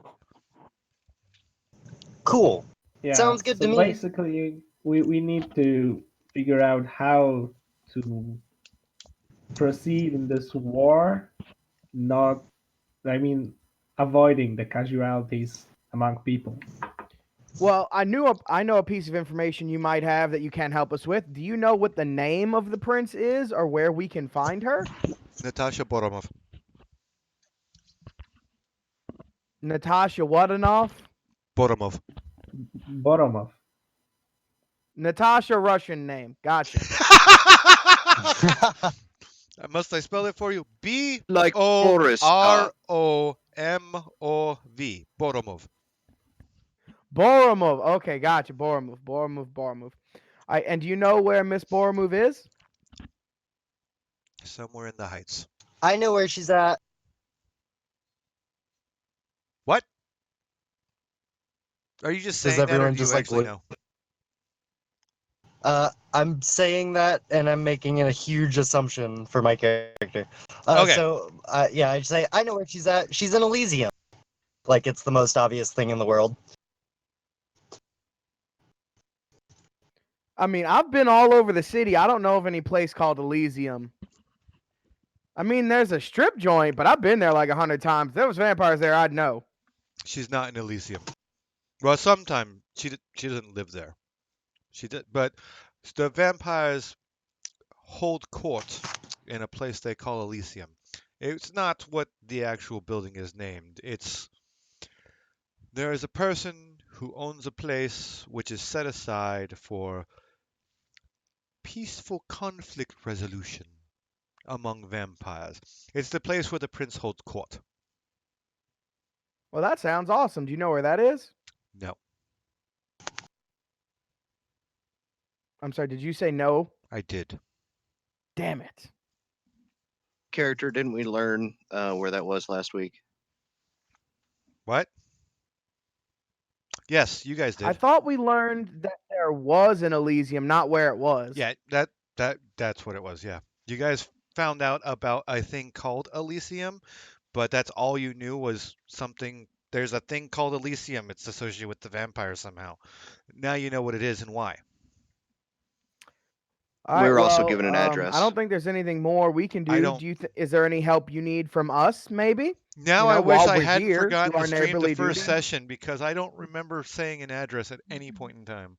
Cool. yeah. Sounds good So to me. basically, we need to figure out how to proceed in this war, not, I mean, avoiding the casualties among people. Well, I know a piece of information you might have that you can help us with. Do you know what the name of the prince is or where we can find her? Natasha Boromov. Natasha Wadanoff? Boromov. Boromov. Natasha Russian name. Gotcha. Must I spell it for you? B Like O Boris. R O M O V. Boromov. Boromov. Okay, gotcha. Boromov. And do you know where Miss Boromov is? Somewhere in the heights. I know where she's at. What? Are you just Does saying that, or everyone do you just like actually look? know? I'm saying that, and I'm making a huge assumption for my character. Okay. Yeah, I'd say I know where she's at. She's in Elysium. Like it's the most obvious thing in the world. I mean, I've been all over the city. I don't know of any place called Elysium. I mean, there's a strip joint, but I've been there like 100 times. If there was vampires there, I'd know. She's not in Elysium. Well, sometime she doesn't live there. She did, but the vampires hold court in a place they call Elysium. It's not what the actual building is named. There is a person who owns a place which is set aside for peaceful conflict resolution among vampires. It's the place where the prince holds court. Well, that sounds awesome. Do you know where that is? No, I'm sorry, did you say no? I did. Damn it. Character, didn't we learn where that was last week? What? Yes, you guys I did. thought we learned that there was an Elysium, not where it was. Yeah, that's what it was. Yeah, you guys found out about a thing called Elysium, but that's all you knew was something. There's a thing called Elysium. It's associated with the vampire somehow. Now you know what it is and why. All We right. were also Well, given an I address. don't think there's anything more we can I do. don't. Is there any help you need from us? Maybe. Now I wish While I we're hadn't here, do forgotten to our stream the neighborly first duty. session because I don't remember saying an address at any point in time.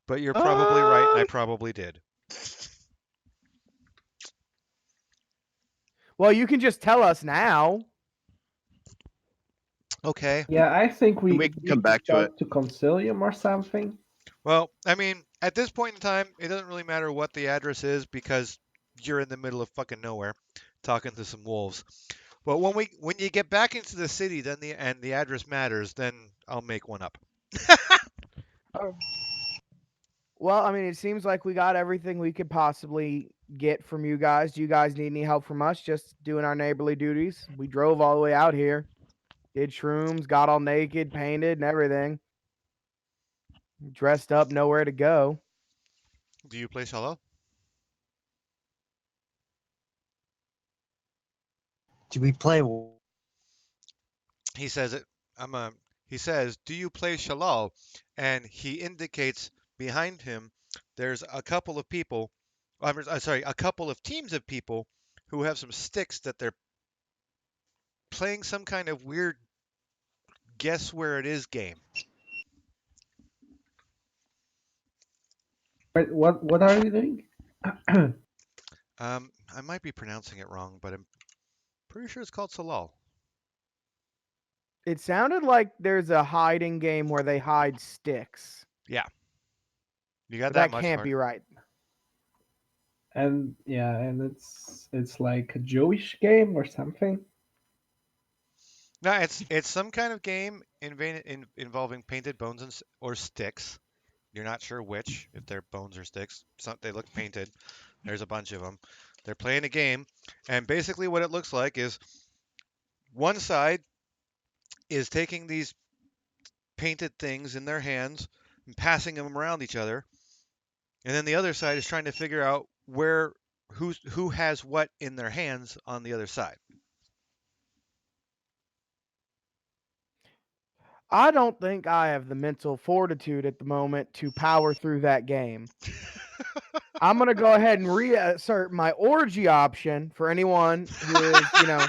But you're probably right, and I probably did. Well, you can just tell us now. Okay. Yeah, I think And we we can need come to back to it. talk to Consilium or something. Well, I mean, at this point in time, it doesn't really matter what the address is because you're in the middle of fucking nowhere talking to some wolves. But when you get back into the city, then the address matters, then I'll make one up. Well, I mean, it seems like we got everything we could possibly get from you guys. Do you guys need any help from us? Just doing our neighborly duties. We drove all the way out here, did shrooms, got all naked, painted, and everything. Dressed up, nowhere to go. Do you play solo? Do we play? He says it. He says, "Do you play Shalal?" And he indicates behind him there's a couple of people. Sorry, a couple of teams of people who have some sticks that they're playing some kind of weird guess where it is game. Wait, what are you doing? I might be pronouncing it wrong, but I'm pretty sure it's called Salal. It sounded like there's a hiding game where they hide sticks. Yeah, you got But that that much. can't Mark. be right. And yeah, and it's like a Jewish game or something. No, it's some kind of game involving painted bones or sticks. You're not sure which, if they're bones or sticks. They look painted. There's a bunch of them. They're playing a game, and basically what it looks like is one side is taking these painted things in their hands and passing them around each other, and then the other side is trying to figure out who has what in their hands on the other side. I don't think I have the mental fortitude at the moment to power through that game. I'm going to go ahead and reassert my orgy option for anyone who is,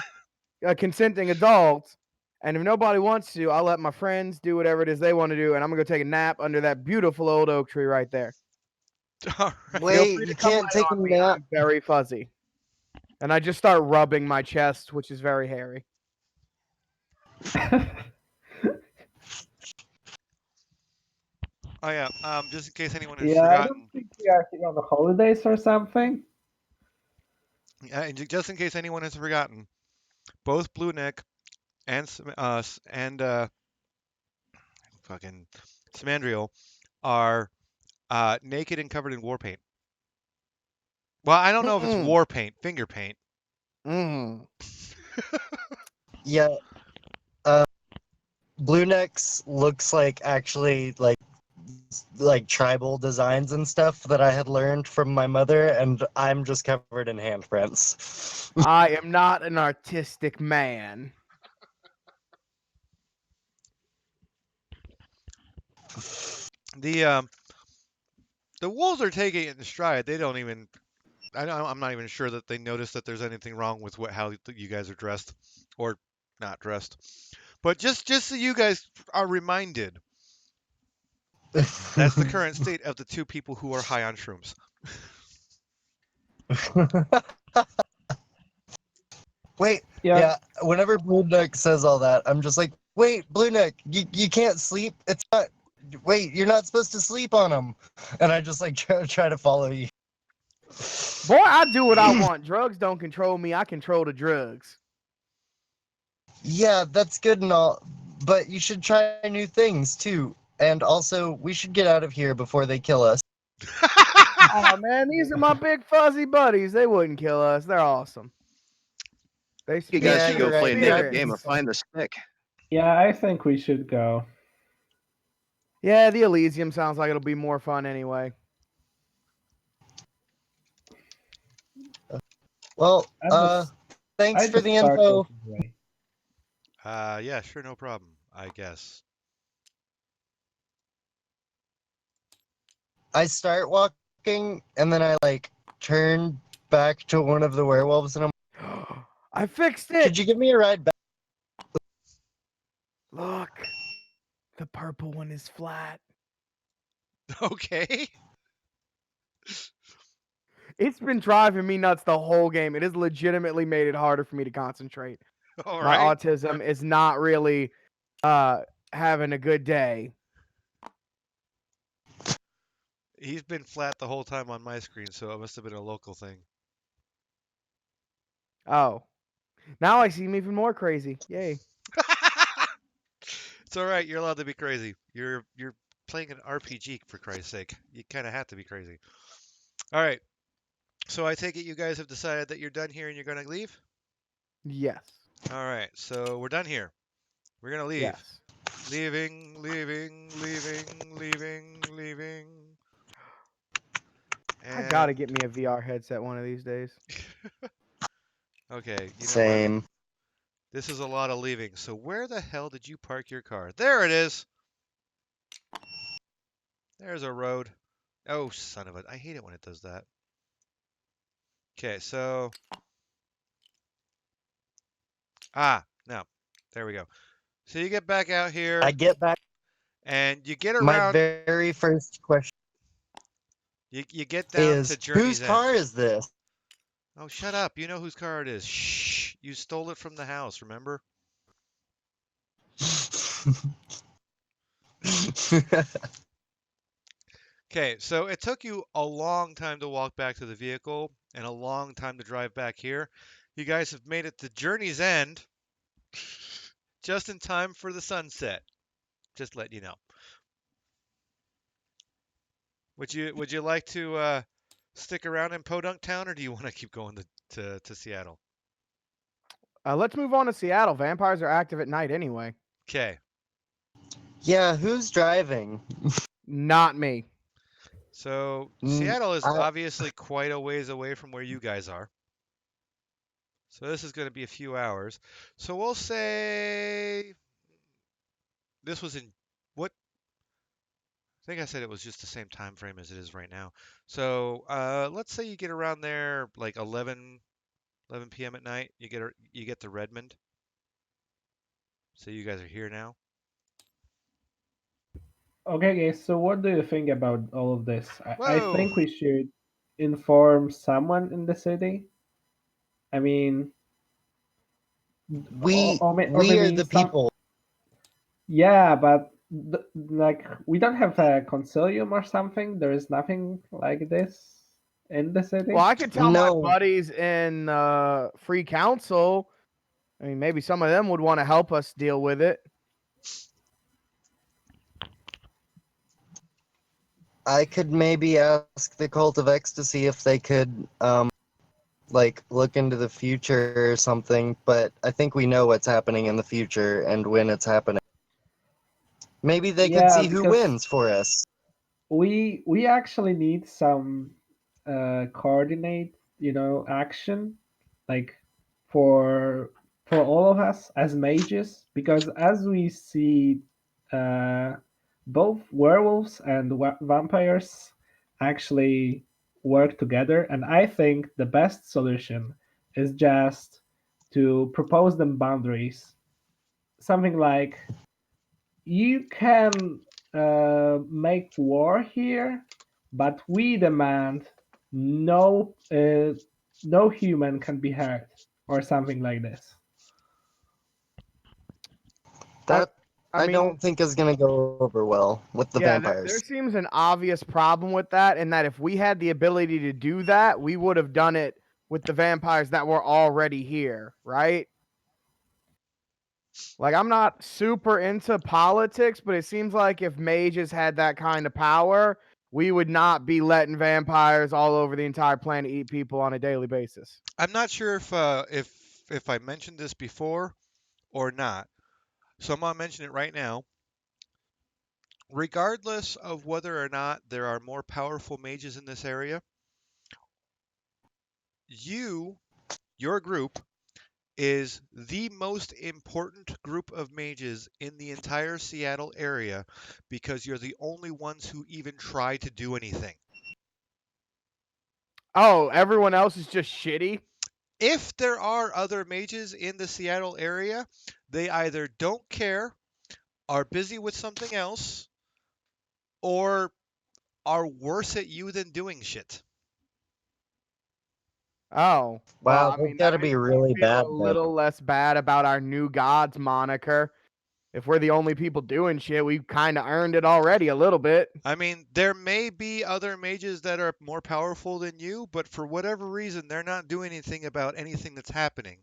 a consenting adult. And if nobody wants to, I'll let my friends do whatever it is they want to do. And I'm going to go take a nap under that beautiful old oak tree right there. All right. Feel Wait, free to you come can't lay take a on me. nap. I'm very fuzzy. And I just start rubbing my chest, which is very hairy. Oh yeah. Just in case anyone has Yeah, I don't forgotten. think we are here on the holidays or something. Just in case anyone has forgotten, both Blue Neck and fucking Samandriel are naked and covered in war paint. Well, I don't know if it's Mm-mm. war paint, finger paint. Yeah. Blue Necks looks like actually like tribal designs and stuff that I had learned from my mother, and I'm just covered in handprints. I am not an artistic man. The wolves are taking it in stride. They don't even. I'm not even sure that they notice that there's anything wrong with how you guys are dressed, or not dressed. But just so you guys are reminded, that's the current state of the two people who are high on shrooms. Wait, Yeah. yeah. Whenever Blue Neck says all that, I'm just like, wait, Blue Neck, you can't sleep. It's not. Wait, you're not supposed to sleep on them. And I just like try to follow you. Boy, I do what I want. Drugs don't control me. I control the drugs. Yeah, that's good and all, but you should try new things too. And also, we should get out of here before they kill us. Oh man, these are my big fuzzy buddies. They wouldn't kill us. They're awesome. They You speak guys Yeah, should you're go play right. a They are naked spirits. game of find the stick. Yeah, I think we should go. Yeah, the Elysium sounds like it'll be more fun anyway. Well, I thanks for just the start info. walking away. Yeah, sure, no problem. I guess. I start walking, and then I like turn back to one of the werewolves, and I'm. I fixed it. Could you give me a ride back? Look, the purple one is flat. Okay. It's been driving me nuts the whole game. It has legitimately made it harder for me to concentrate. All My right. autism is not really having a good day. He's been flat the whole time on my screen, so it must have been a local thing. Oh. Now I seem even more crazy. Yay. It's all right. You're allowed to be crazy. You're playing an RPG for Christ's sake. You kind of have to be crazy. All right. So I take it you guys have decided that you're done here and you're gonna leave. Yes. All right. So we're done here. We're gonna leave. Yes. Leaving, leaving, leaving, leaving, leaving. I And gotta get me a VR headset one of these days. okay, you know what? Same. This is a lot of leaving. So where the hell did you park your car? There it is. There's a road. Oh, son of a... I hate it when it does that. Okay, so... Ah, no. There we go. So you get back out here, I get back. and you get My around... very first question You get down to is, Journey's whose car End. is this? Oh, shut up. You know whose car it is. Shh. You stole it from the house, remember? Okay, so it took you a long time to walk back to the vehicle and a long time to drive back here. You guys have made it to Journey's End just in time for the sunset. Just let you know. Would you like to stick around in Podunk Town, or do you want to keep going to Seattle? Let's move on to Seattle. Vampires are active at night anyway. Okay, Yeah, who's driving? Not me. so Mm, Seattle is I- obviously quite a ways away from where you guys are. So this is going to be a few hours. So we'll say this was in what? I think I said it was just the same time frame as it is right now. So let's say you get around there like 11 p.m. at night. You get to Redmond. So you guys are here now. Okay, guys. So what do you think about all of this? I Whoa! think we should inform someone in the city. I mean, or we are maybe the some. people. Yeah, but like we don't have a consilium or something. There is nothing like this in the city. Well, I could tell No. my buddies in Free Council. I mean, maybe some of them would want to help us deal with it. I could maybe ask the Cult of Ecstasy if they could, like, look into the future or something, but I think we know what's happening in the future and when it's happening. Maybe they could Yeah, see who because wins for us. we actually need some coordinate, action, like for all of us as mages, because as we see, uh, both werewolves and vampires actually work together, and I think the best solution is just to propose them boundaries, something like you can make war here, but we demand no human can be hurt, or something like this. That I I mean, don't think is going to go over well with the yeah, there vampires. seems an obvious problem with that, in that if we had the ability to do that, we would have done it with the vampires that were already here, right? Like, I'm not super into politics, but it seems like if mages had that kind of power, we would not be letting vampires all over the entire planet eat people on a daily basis. I'm not sure if I mentioned this before or not, so I'm gonna mention it right now. Regardless of whether or not there are more powerful mages in this area, your group, is the most important group of mages in the entire Seattle area because you're the only ones who even try to do anything. Oh, everyone else is just shitty? If there are other mages in the Seattle area, they either don't care, are busy with something else, or are worse at you than doing shit. Oh, well, Wow, I they've mean, got that to be makes me really feel bad a then. little less bad about our new gods moniker. If we're the only people doing shit, we've kind of earned it already a little bit. I mean, there may be other mages that are more powerful than you, but for whatever reason, they're not doing anything about anything that's happening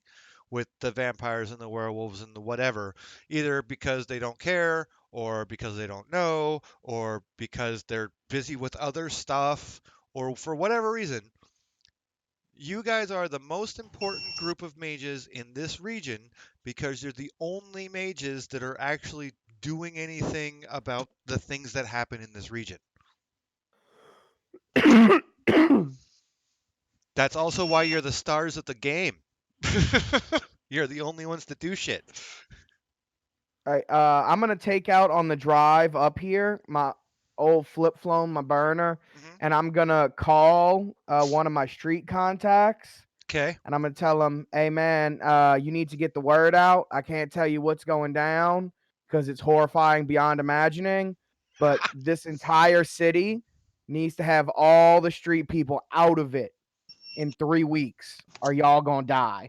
with the vampires and the werewolves and the whatever, either because they don't care, or because they don't know, or because they're busy with other stuff, or for whatever reason. You guys are the most important group of mages in this region because you're the only mages that are actually doing anything about the things that happen in this region. That's also why you're the stars of the game. You're the only ones that do shit. All right, I'm gonna take out on the drive up here my old flip phone, my burner, Mhm. and I'm gonna call one of my street contacts, Okay. and I'm gonna tell him, "Hey man, you need to get the word out. I can't tell you what's going down because it's horrifying beyond imagining, but this entire city needs to have all the street people out of it in 3 weeks, or y'all gonna die."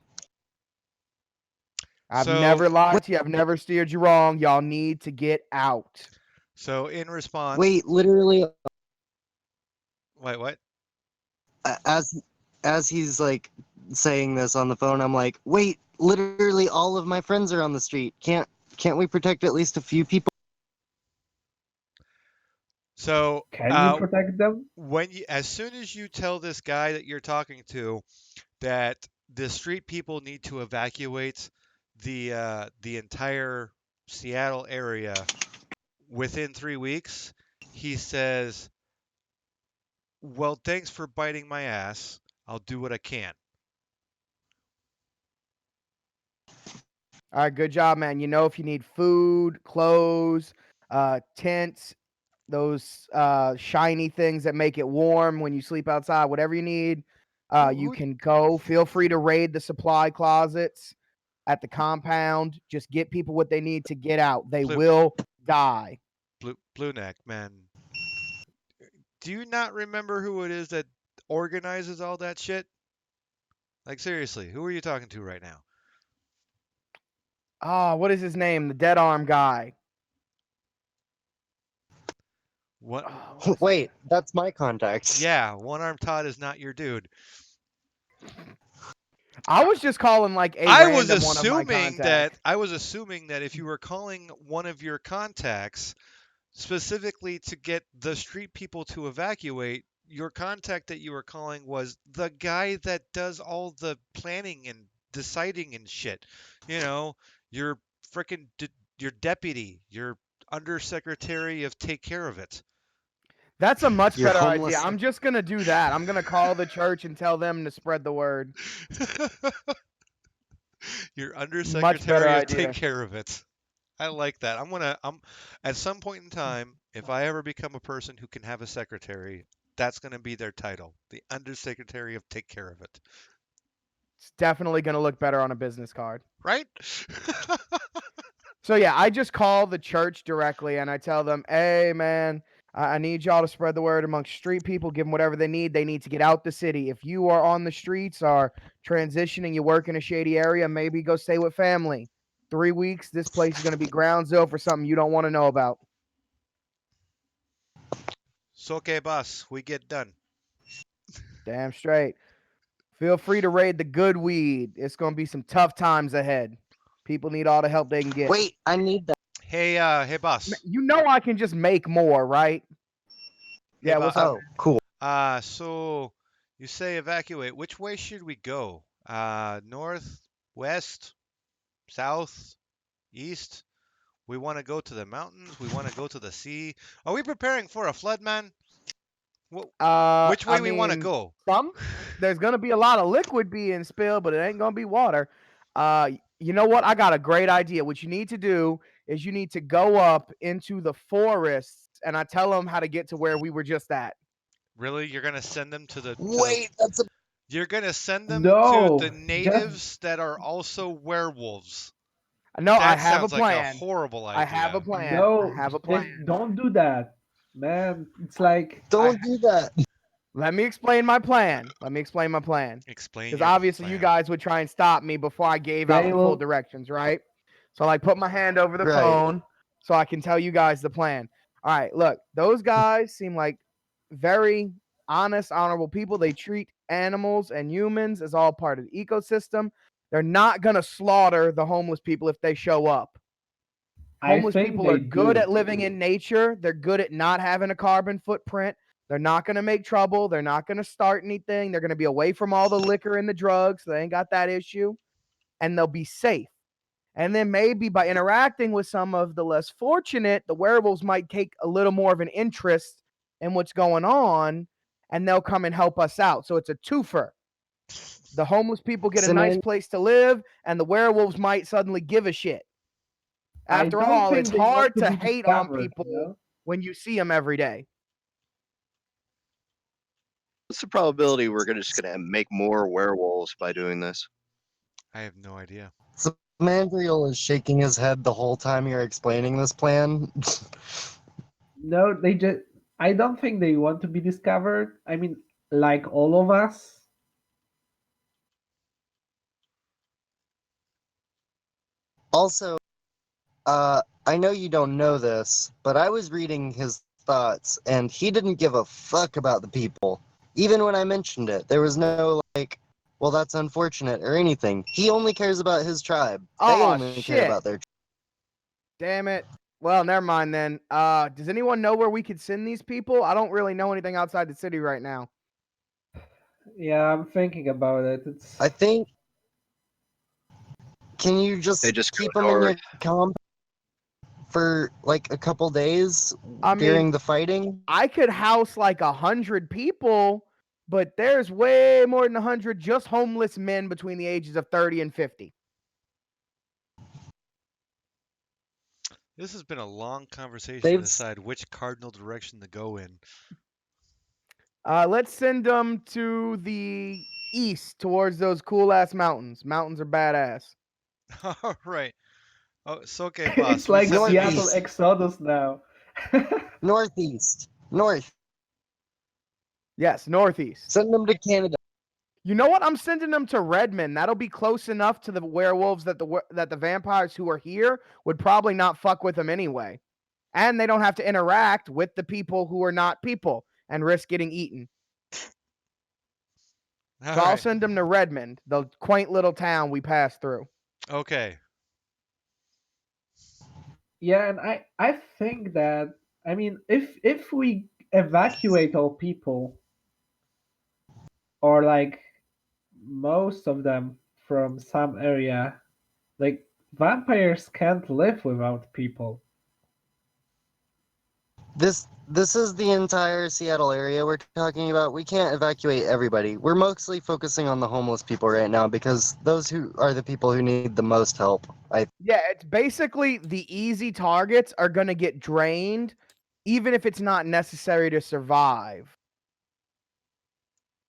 I've So, never lied to you. I've never steered you wrong. Y'all need to get out. so in response, Wait, literally, wait, what? as he's like saying this on the phone, I'm like, wait, literally all of my friends are on the street. Can't we protect at least a few people? So, Can you protect them? as soon as you tell this guy that you're talking to that the street people need to evacuate the entire Seattle area within 3 weeks, he says, "Well, thanks for biting my ass. I'll do what I can." All right, good job, man. You know, if you need food, clothes, tents, those shiny things that make it warm when you sleep outside, whatever you need, Who, you who, can go. Feel free to raid the supply closets at the compound. Just get people what they need to get out. They blue, will die. blue neck, man? Do you not remember who it is that organizes all that shit? Like seriously, who are you talking to right now? Ah, what is his name? The dead arm guy. What? Oh, what is his Wait, name? that's my contact. Yeah, one arm Todd is not your dude. I was just calling like a I was random one of my assuming that contacts. if you were calling one of your contacts specifically to get the street people to evacuate, your contact that you were calling was the guy that does all the planning and deciding and shit. You know, your freaking your deputy, your undersecretary of take care of it. That's a much You're better idea. homeless. I'm just gonna do that. I'm gonna call the church and tell them to spread the word. Your Much better undersecretary of take idea. care of it. I like that. I'm at some point in time, if I ever become a person who can have a secretary, that's going to be their title, the undersecretary of take care of it. It's definitely gonna look better on a business card. Right? So yeah, I just call the church directly and I tell them, "Hey man, I need y'all to spread the word amongst street people. Give them whatever they need. They need to get out the city. If you are on the streets or transitioning, you work in a shady area, maybe go stay with family. 3 weeks, this place is gonna be ground zero for something you don't want to know about." So okay, boss, we get done. Damn straight. Feel free to raid the good weed. It's gonna be some tough times ahead. People need all the help they can get. Wait, I need that. Hey, hey, boss. You know I can just make more, right? Yeah, Bob. what's up? Oh, cool. So you say evacuate. Which way should we go? North, west, south, east? We want to go to the mountains. We want to go to the sea. Are we preparing for a flood, man? Which I way we want to mean, go? there's gonna be a lot of liquid being spilled, but it ain't gonna be water. You know what? I got a great idea. What you need to do is you need to go up into the forests, and I tell them how to get to where we were just at. Really? You're gonna send them to the Wait, that's a You're gonna send them to No, the just natives that are also werewolves. No, I That have a sounds like a plan. horrible I have a idea. plan. I no, have a just plan. don't do that, man. It's like don't do that. Let me explain my plan. Explain Because your obviously you plan. guys would try and stop me before I gave out they the full will. directions, right? So like put my hand over the Right. phone so I can tell you guys the plan. All right, look, those guys seem like very honest, honorable people. They treat animals and humans as all part of the ecosystem. They're not gonna slaughter the homeless people if they show up. I Homeless think people are they good do. at living in nature. They're good at not having a carbon footprint. They're not going to make trouble. They're not going to start anything. They're going to be away from all the liquor and the drugs. So they ain't got that issue. And they'll be safe. And then maybe by interacting with some of the less fortunate, the werewolves might take a little more of an interest in what's going on and they'll come and help us out. So it's a twofer. The homeless people get a nice Cement, place to live, and the werewolves might suddenly give a shit. I After don't all, it's think they want hard to to be hate on discovered. people when you see them every day. What's the probability we're just gonna make more werewolves by doing this? I have no idea. Mandriel is shaking his head the whole time you're explaining this plan. No, they just. I don't think they want to be discovered. I mean, like all of us. Also, I know you don't know this, but I was reading his thoughts, and he didn't give a fuck about the people. Even when I mentioned it, there was no like, well, that's unfortunate or anything. He only cares about his tribe. They Oh only care shit. about their. Damn it. Well, never mind then. Does anyone know where we could send these people? I don't really know anything outside the city right now. Yeah, I'm thinking about it. It's. I think. Can you They just just keep go them in north. your comp for like a couple days I during mean, the fighting? I could house like 100 people, but there's way more than 100 just homeless men between the ages of 30 and 50. This has been a long conversation to They've decide which cardinal direction to go in. Let's send them to the east towards those cool ass mountains. Mountains are badass. All right. Oh, it's okay, boss. It's We like send them Seattle east. Northeast. Exodus now. Northeast. North. Yes, northeast. Send them to Canada. You know what? I'm sending them to Redmond. That'll be close enough to the werewolves that the vampires who are here would probably not fuck with them anyway. And they don't have to interact with the people who are not people and risk getting eaten. All So I'll right. send them to Redmond, the quaint little town we passed through. Okay. Yeah, and I think that, I mean, if we evacuate all people, or like most of them from some area, like vampires can't live without people. This is the entire Seattle area we're talking about. We can't evacuate everybody. We're mostly focusing on the homeless people right now because those who are the people who need the most help. Yeah, it's basically the easy targets are going to get drained, even if it's not necessary to survive.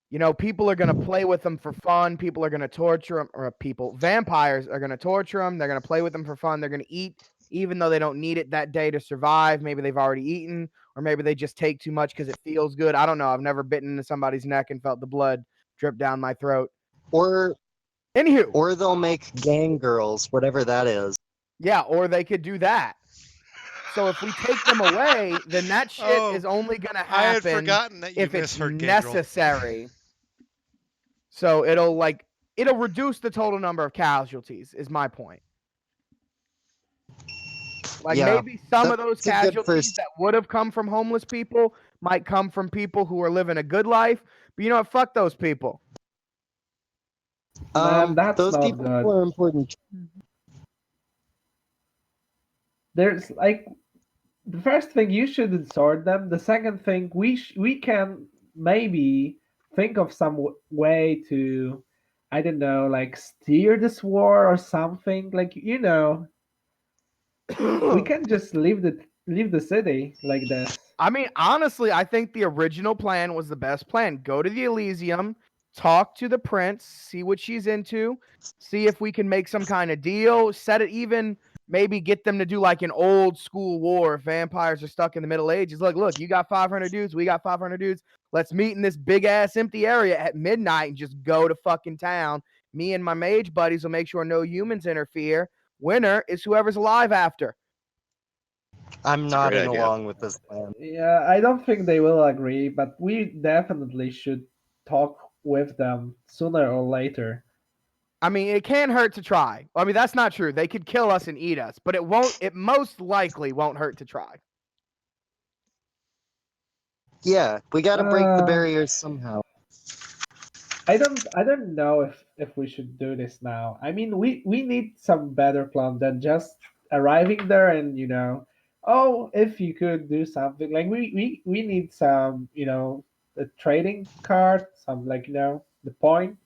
You know, people are going to play with them for fun. People are going to torture them, or vampires are going to torture them. They're going to play with them for fun. They're going to eat, even though they don't need it that day to survive. Maybe they've already eaten, or maybe they just take too much because it feels good. I don't know. I've never bitten into somebody's neck and felt the blood drip down my throat. Or Anywho, they'll make gang girls, whatever that is. yeah, or they could do that. So if we take them away, then that shit Oh, is only going to I had happen forgotten that you if it's misheard Gangrel. necessary. So it'll reduce the total number of casualties, is my point. Like Yeah, maybe some of those that's a good casualties first. that would have come from homeless people might come from people who are living a good life. But you know what? Fuck those people. Man, that's Those not people good. are important. There's like the first thing you shouldn't sort them. The second thing we can maybe think of some way to, I don't know, like steer this war or something. Like we can just leave the city like this. I mean, honestly, I think the original plan was the best plan. Go to the Elysium, talk to the prince, see what she's into, see if we can make some kind of deal, set it even, maybe get them to do like an old school war if vampires are stuck in the Middle Ages. Look, you got 500 dudes, we got 500 dudes. Let's meet in this big ass empty area at midnight and just go to fucking town. Me and my mage buddies will make sure no humans interfere. Winner is whoever's alive after. I'm It's a great nodding idea. along with this plan. Yeah, I don't think they will agree, but we definitely should talk with them sooner or later. I mean, it can't hurt to try. I mean, that's not true. They could kill us and eat us, but it won't. It most likely won't hurt to try. Yeah, we got to break the Uh, barriers somehow. I don't know if we should do this now. I mean, we need some better plan than just arriving there and oh, if you could do something like we need some the trading card, some like the point.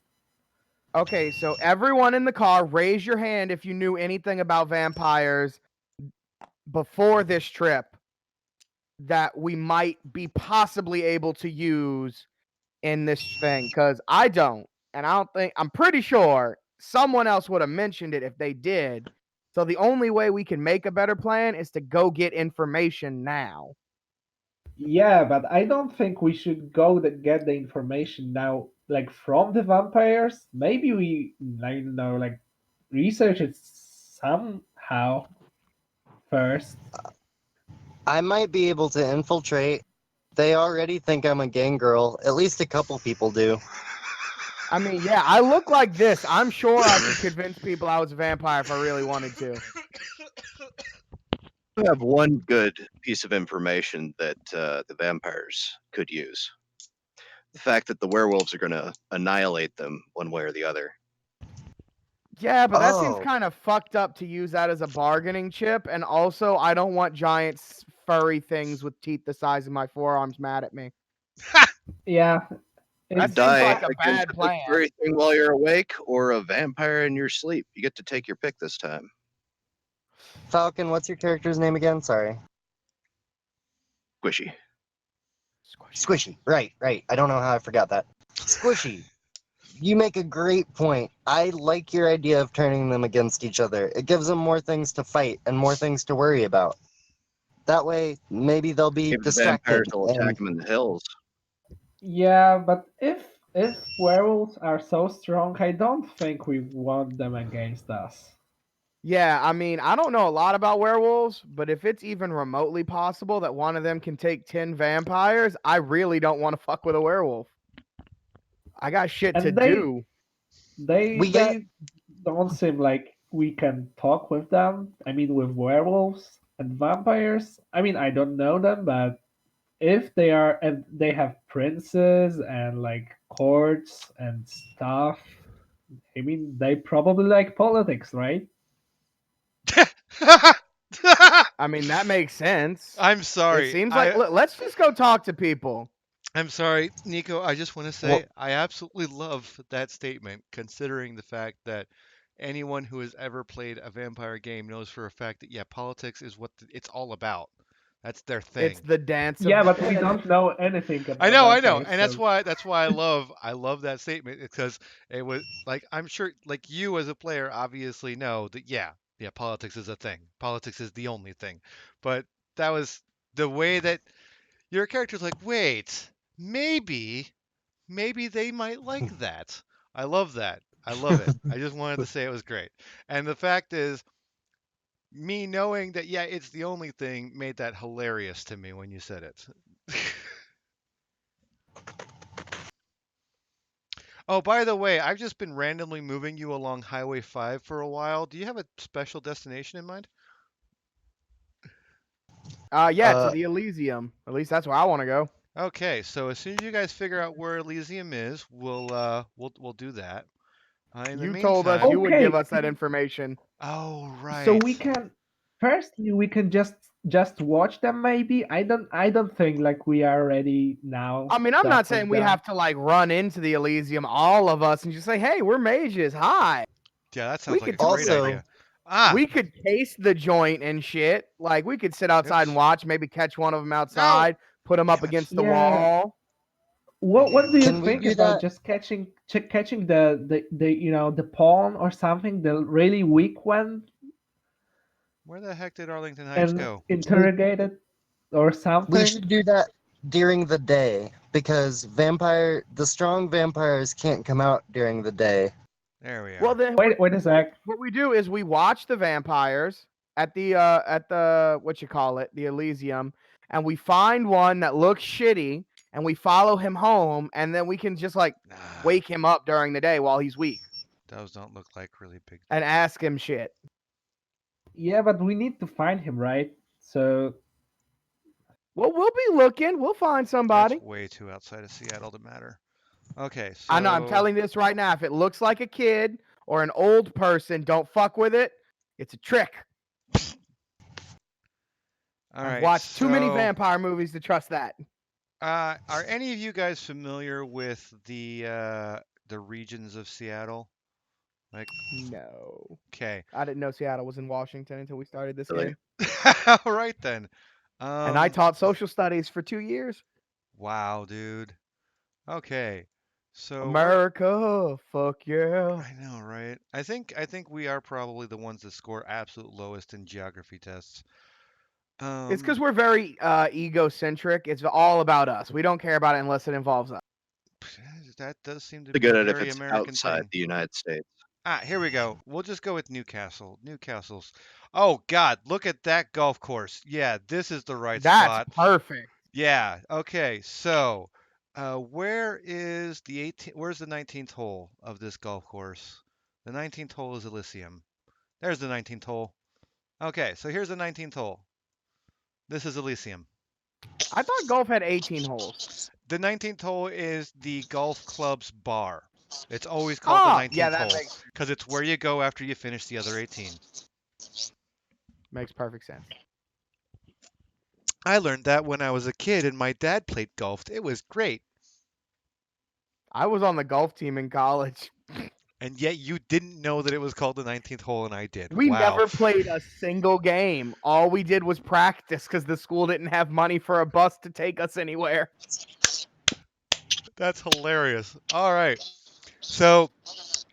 Okay, so everyone in the car, raise your hand if you knew anything about vampires before this trip that we might be possibly able to use in this thing. Because I don't, and I don't think I'm pretty sure someone else would have mentioned it if they did. So the only way we can make a better plan is to go get information now. Yeah, but I don't think we should go to get the information now, like from the vampires. Maybe we, I don't know, like research it somehow first. I might be able to infiltrate. They already think I'm a gang girl. At least a couple people do. I mean, yeah, I look like this. I'm sure I could convince people I was a vampire if I really wanted to. I have one good piece of information that the vampires could use. The fact that the werewolves are going to annihilate them one way or the other. Yeah, but that seems Oh, kind of fucked up to use that as a bargaining chip. And also, I don't want giant furry things with teeth the size of my forearms mad at me. Yeah, That You it's seems die like a against bad this plan. very thing while you're awake, or a vampire in your sleep. You get to take your pick this time. Falcon, what's your character's name again? Sorry. Squishy. Squishy. Right. I don't know how I forgot that. Squishy. You make a great point. I like your idea of turning them against each other. It gives them more things to fight and more things to worry about. That way, maybe they'll be Maybe the vampires distracted. will And attack them in the hills. yeah, but if werewolves are so strong, I don't think we want them against us. Yeah, I mean, I don't know a lot about werewolves, but if it's even remotely possible that one of them can take 10 vampires, I really don't want to fuck with a werewolf. I got shit to And they do. they we got they don't seem like we can talk with them. I mean, with werewolves and vampires. I mean, I don't know them, but if they are and they have princes and like courts and stuff, I mean, they probably like politics, right? I mean, that makes sense. I'm It sorry. seems like let's just go talk to people. I'm sorry, Nico. I just want to well, say I absolutely love that statement, considering the fact that anyone who has ever played a vampire game knows for a fact that yeah, politics is what it's all about. That's their It's thing. the dance of Yeah, the but we pit. don't know anything about I know, vampires, and that's so why I love that statement because it was like I'm sure like you as a player obviously know that yeah, politics is a thing. Politics is the only thing. But that was the way that your character's like, wait, maybe they might like that. I love that. I love it. I just wanted to say it was great. And the fact is, me knowing that, yeah, it's the only thing made that hilarious to me when you said it. Oh, by the way, I've just been randomly moving you along Highway 5 for a while. Do you have a special destination in mind? Yeah, to Uh, the Elysium. At least that's where I want to go. Okay, so as soon as you guys figure out where Elysium is, we'll do that. In the You told us you meantime, would give Okay, us that information. oh so right. we can firstly we can just watch them maybe. I don't think like we are ready now I mean, I'm not saying jumping we them. have to like run into the Elysium, all of us, and just say, "Hey, we're mages. Hi." Yeah, that We sounds like could a great totally. also, idea. Ah, We could taste the joint and shit. Like we could sit outside and oops. watch, maybe catch one of them No, outside, put them up damn it. against the Yeah. wall. What do you can we think do about that? just catching the the pawn or something, the really weak one, Where the heck did Arlington Heights and go? Can we? interrogate it or We something? should do that during the day because the strong vampires can't come out during the day. There we Well, are. then Wait a sec. what we do is we watch the vampires at the what you call it, the Elysium, and we find one that looks shitty, and we follow him home, and then we can just like Nah, wake him up during the day while he's weak those don't look like really big. and ask him shit. Yeah, but we need to find him, right? So Well, we'll be looking. We'll find That's somebody. way too outside of Seattle to matter. Okay, I know. I'm so telling you this right now. If it looks like a kid or an old person, don't fuck with it. It's a trick. all I've right, watched too many so vampire movies to trust that. are any of you guys familiar with the regions of Seattle? Like, No. okay. I didn't know Seattle was in Washington until we started this Really? game. All right then. And I taught social studies for 2 years. Wow, dude. Okay. So what America, fuck yeah. I know, right? I think we are probably the ones that score absolute lowest in geography tests. It's because Um, we're very egocentric. It's all about us. We don't care about it unless it involves us. that does seem to Really be a good at if very it's American outside thing. the United States. Ah, here we go. We'll just go with Newcastle. Newcastle's. Oh God, look at that golf course. Yeah, this is the right That's spot. perfect. Yeah. Okay. So, where is the 18? Where's the 19th hole of this golf course? The 19th hole is Elysium. There's the 19th hole. Okay. So here's the 19th hole. This is Elysium. I thought golf had 18 holes. The 19th hole is the golf club's bar. It's always called the Oh, yeah, 19th that hole because it's where you go after you finish the other 18. makes perfect sense. I learned that when I was a kid and my dad played golf. It was great. I was on the golf team in college. And yet you didn't know that it was called the 19th hole and I did. We Wow. never played a single game. All we did was practice because the school didn't have money for a bus to take us anywhere. That's hilarious. All right. So,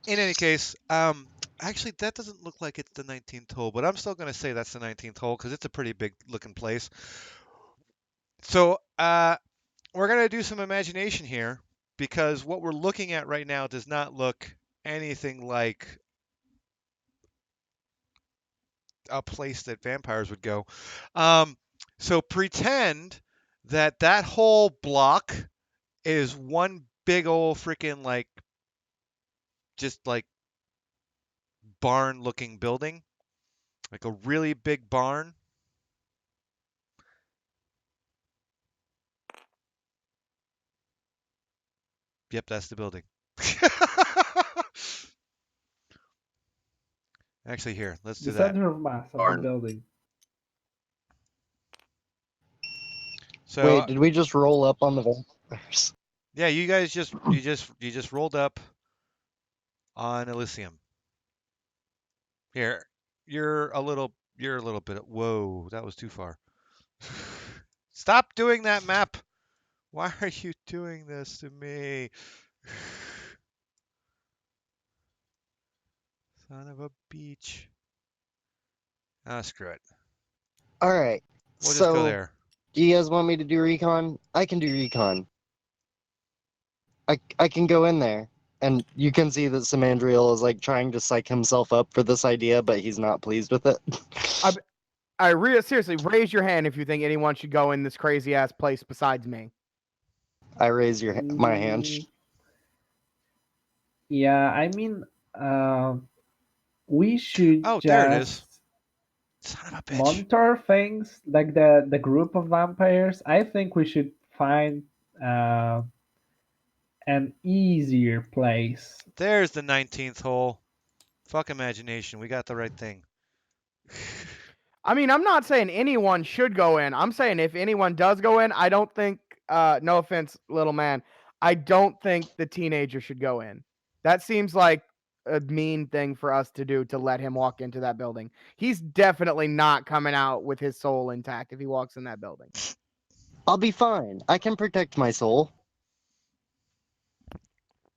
in any case, actually that doesn't look like it's the 19th hole, but I'm still going to say that's the 19th hole because it's a pretty big looking place. So, we're going to do some imagination here because what we're looking at right now does not look anything like a place that vampires would go. So pretend that that whole block is one big old freaking like just like barn looking building, like a really big barn. Yep, that's the building. Actually, here, let's the do that. center of mass of the Barn. building. So, Wait, did we just roll up on the vampires? yeah, you guys just rolled up on Elysium. Here, you're a little bit. Whoa, that was too far. Stop doing that map. Why are you doing this to me? Son of a beach. Ah, screw it. All right. We'll just go So, there. do you guys want me to do recon? I can do recon. I can go in there, and you can see that Samandriel is like trying to psych himself up for this idea, but he's not pleased with it. Seriously, raise your hand if you think anyone should go in this crazy ass place besides me. I raise my hand. Yeah, I mean, we should Oh, just there it is. Son of a bitch. monitor things like the group of vampires, I think we should find uh, an easier place. There's the 19th hole. Fuck imagination. We got the right thing. I mean, I'm not saying anyone should go in. I'm saying if anyone does go in, I don't think, no offense, little man, I don't think the teenager should go in. That seems like a mean thing for us to do to let him walk into that building. He's definitely not coming out with his soul intact if he walks in that building. I'll be fine. I can protect my soul.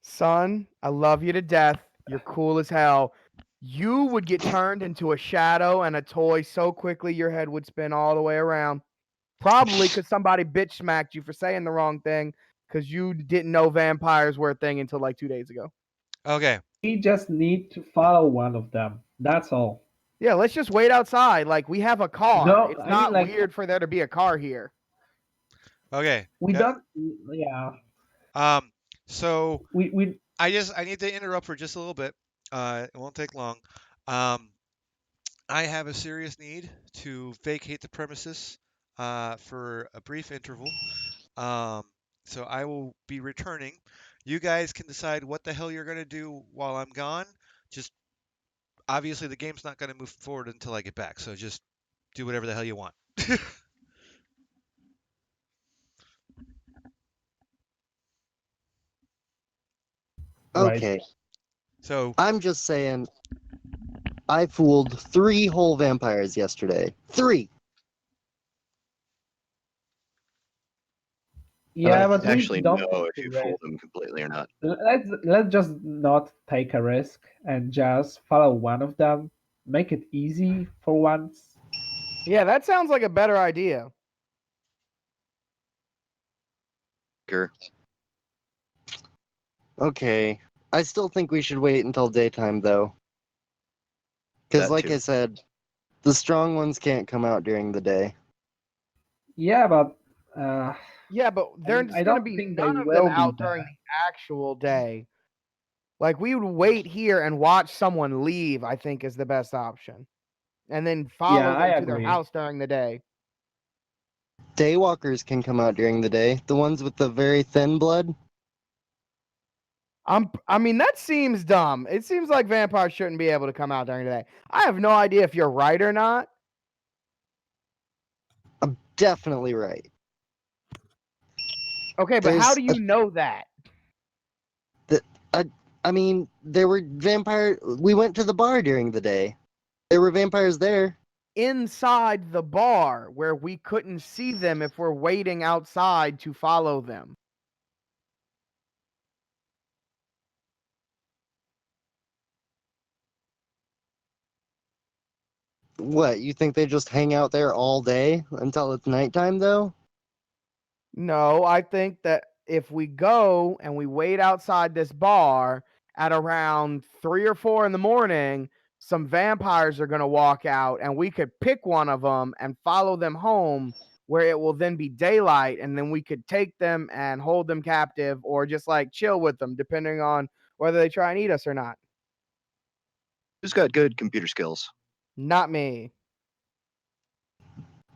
Son, I love you to death. You're cool as hell. You would get turned into a shadow and a toy so quickly your head would spin all the way around. Probably because somebody bitch smacked you for saying the wrong thing because you didn't know vampires were a thing until like 2 days ago. Okay. We just need to follow one of them. That's all. Yeah, let's just wait outside. Like, we have a car. No, It's I mean not like weird for there to be a car here. Okay. we Got- don't. Yeah, So we I need to interrupt for just a little bit. It won't take long. Um, I have a serious need to vacate the premises for a brief interval. Um, so I will be returning. You guys can decide what the hell you're gonna do while I'm gone. Just obviously the game's not gonna move forward until I get back. So just do whatever the hell you want. right. Okay. So I'm just saying, I fooled 3 whole vampires yesterday. 3! And Yeah, I but we Actually, don't know want if to you risk. fool them completely or not. Let's just not take a risk and just follow one of them. Make it easy for once. Yeah, that sounds like a better idea. Sure. Okay. I still think we should wait until daytime, though. Because, That like too. I said, the strong ones can't come out during the day. Yeah, but uh, Yeah, but I mean, there's I going to don't be think they none of them will be out there. during the actual day. Like, we would wait here and watch someone leave, I think is the best option. And then follow Yeah, I them to their agree. house during the day. Daywalkers can come out during the day. The ones with the very thin blood. I mean, that seems dumb. It seems like vampires shouldn't be able to come out during the day. I have no idea if you're right or not. I'm definitely right. Okay, but how do you know that? I mean, there were vampire. We went to the bar during the day. There were vampires there. Inside the bar where we couldn't see them if we're waiting outside to follow them. What, you think they just hang out there all day until it's nighttime, though? No, I think that if we go and we wait outside this bar at around 3 or 4 in the morning, some vampires are going to walk out and we could pick one of them and follow them home where it will then be daylight and then we could take them and hold them captive or just like chill with them depending on whether they try and eat us or not. Who's got good computer skills? Not me.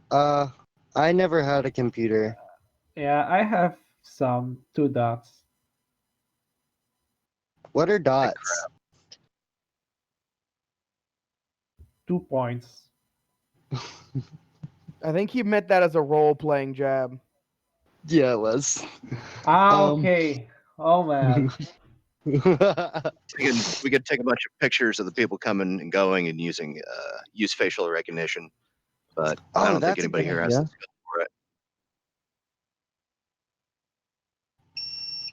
Uh, I never had a computer. Yeah, I have some 2 dots. What are dots? 2 points. I think he meant that as a role-playing jab. Yeah, it was. Ah, Um, okay. Oh man. We could take a bunch of pictures of the people coming and going and use facial recognition, but I Oh, don't think that's a anybody good here has idea. the skill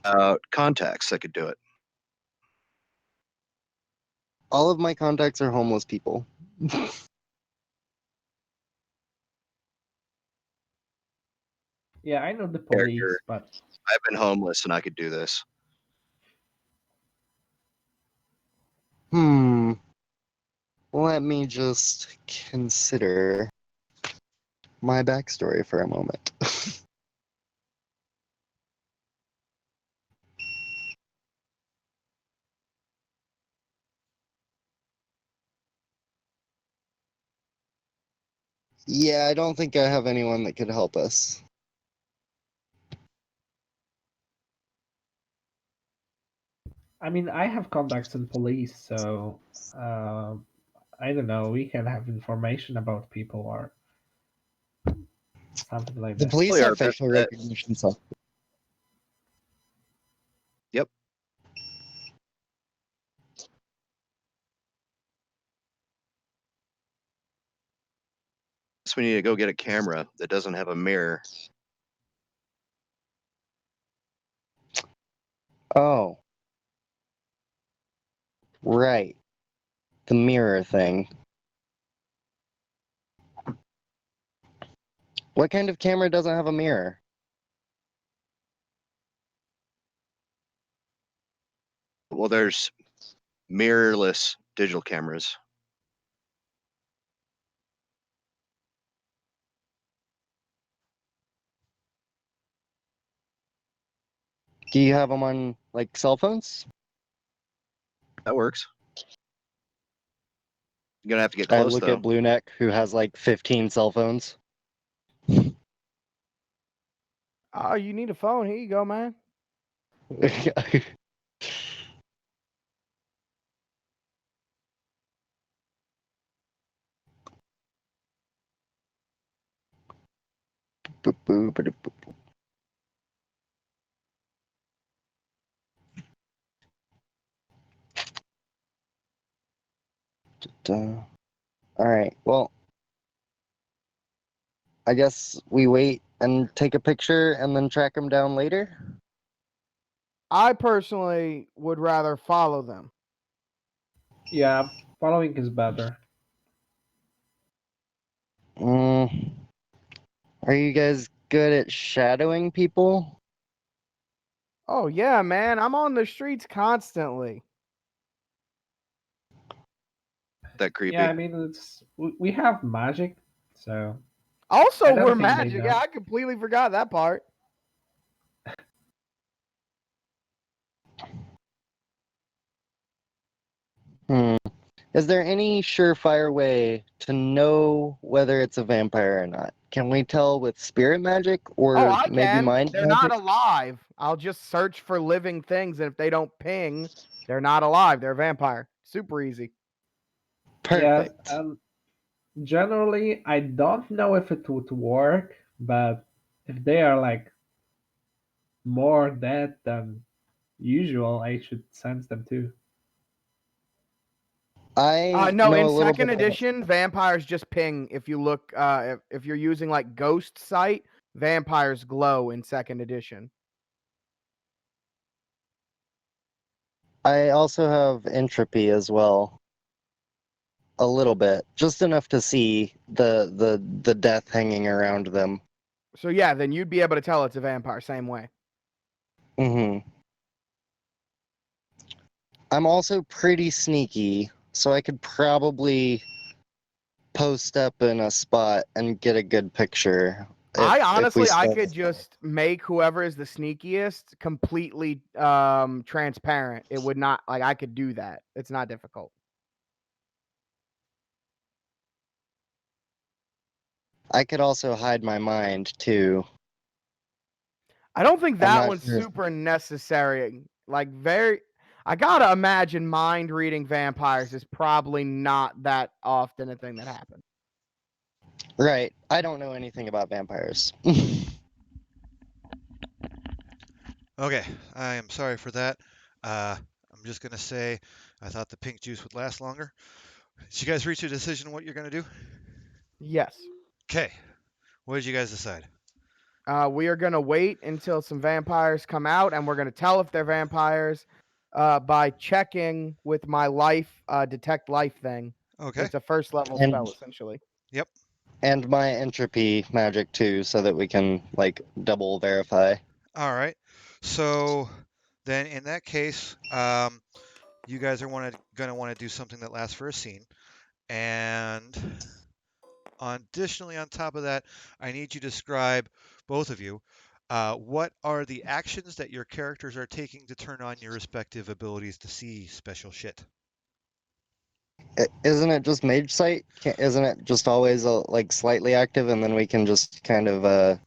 for it. Contacts that could do it. All of my contacts are homeless people. Yeah, I know the police, Character. but I've been homeless and I could do this. Let me just consider my backstory for a moment. I don't think I have anyone that could help us. I mean, I have contacts in police, so I don't know. We can have information about people or something like The that. police Probably our have best facial bet. recognition software. Yep. So we need to go get a camera that doesn't have a mirror. Oh, right. The mirror thing. What kind of camera doesn't have a mirror? Well, there's mirrorless digital cameras. Do you have them on, like, cell phones? That works. You're gonna have to get I close look at though. Blue Neck, who has like 15 cell phones. Oh, you need a phone? Here you go, man. Boop, boop, boop, boop. All right. Well, I guess we wait and take a picture and then track them down later. I personally would rather follow them. Yeah, following is better. Mm, are you guys good at shadowing people? Oh yeah, man. I'm on the streets constantly. That Yeah, creepy. I mean, we have magic, so I Also, don't we're think they magic. Yeah, know. I completely forgot that part. Hmm. Is there any surefire way to know whether it's a vampire or not? Can we tell with spirit magic Oh, or I maybe can. mind They're not magic? alive. I'll just search for living things, and if they don't ping, they're not alive. They're a vampire. Super easy. Yeah, Perfect. generally, I don't know if it would work, but if they are like more dead than usual, I should sense them too. I No, know in a little bit second about. edition, vampires just ping. If you look, if you're using like Ghost Sight, vampires glow in second edition. I also have entropy as well. A little bit, just enough to see the death hanging around them. So yeah, then you'd be able to tell it's a vampire same way. Hmm. I'm also pretty sneaky, so I could probably post up in a spot and get a good picture if we I start. could just make whoever is the sneakiest completely transparent. It would not like I could do that. It's not difficult. I could also hide my mind too. I don't think I'm that not one's sure. super necessary. Like very I gotta imagine mind reading vampires is probably not that often a thing that happens. Right. I don't know anything about vampires. Okay, I am sorry for that. I'm just gonna say I thought the pink juice would last longer. Did you guys reach a decision on what you're gonna do? Yes. Okay, what did you guys decide? We are gonna wait until some vampires come out, and we're gonna tell if they're vampires by checking with my life detect life thing. Okay. It's a first level and spell essentially. Yep. and my entropy magic too, so that we can like double verify. All right. So then, in that case, you guys are gonna want to do something that lasts for a scene, and additionally, on top of that, I need you to describe, both of you, what are the actions that your characters are taking to turn on your respective abilities to see special shit. Isn't it just Mage Sight? Isn't it just always like slightly active, and then we can just kind of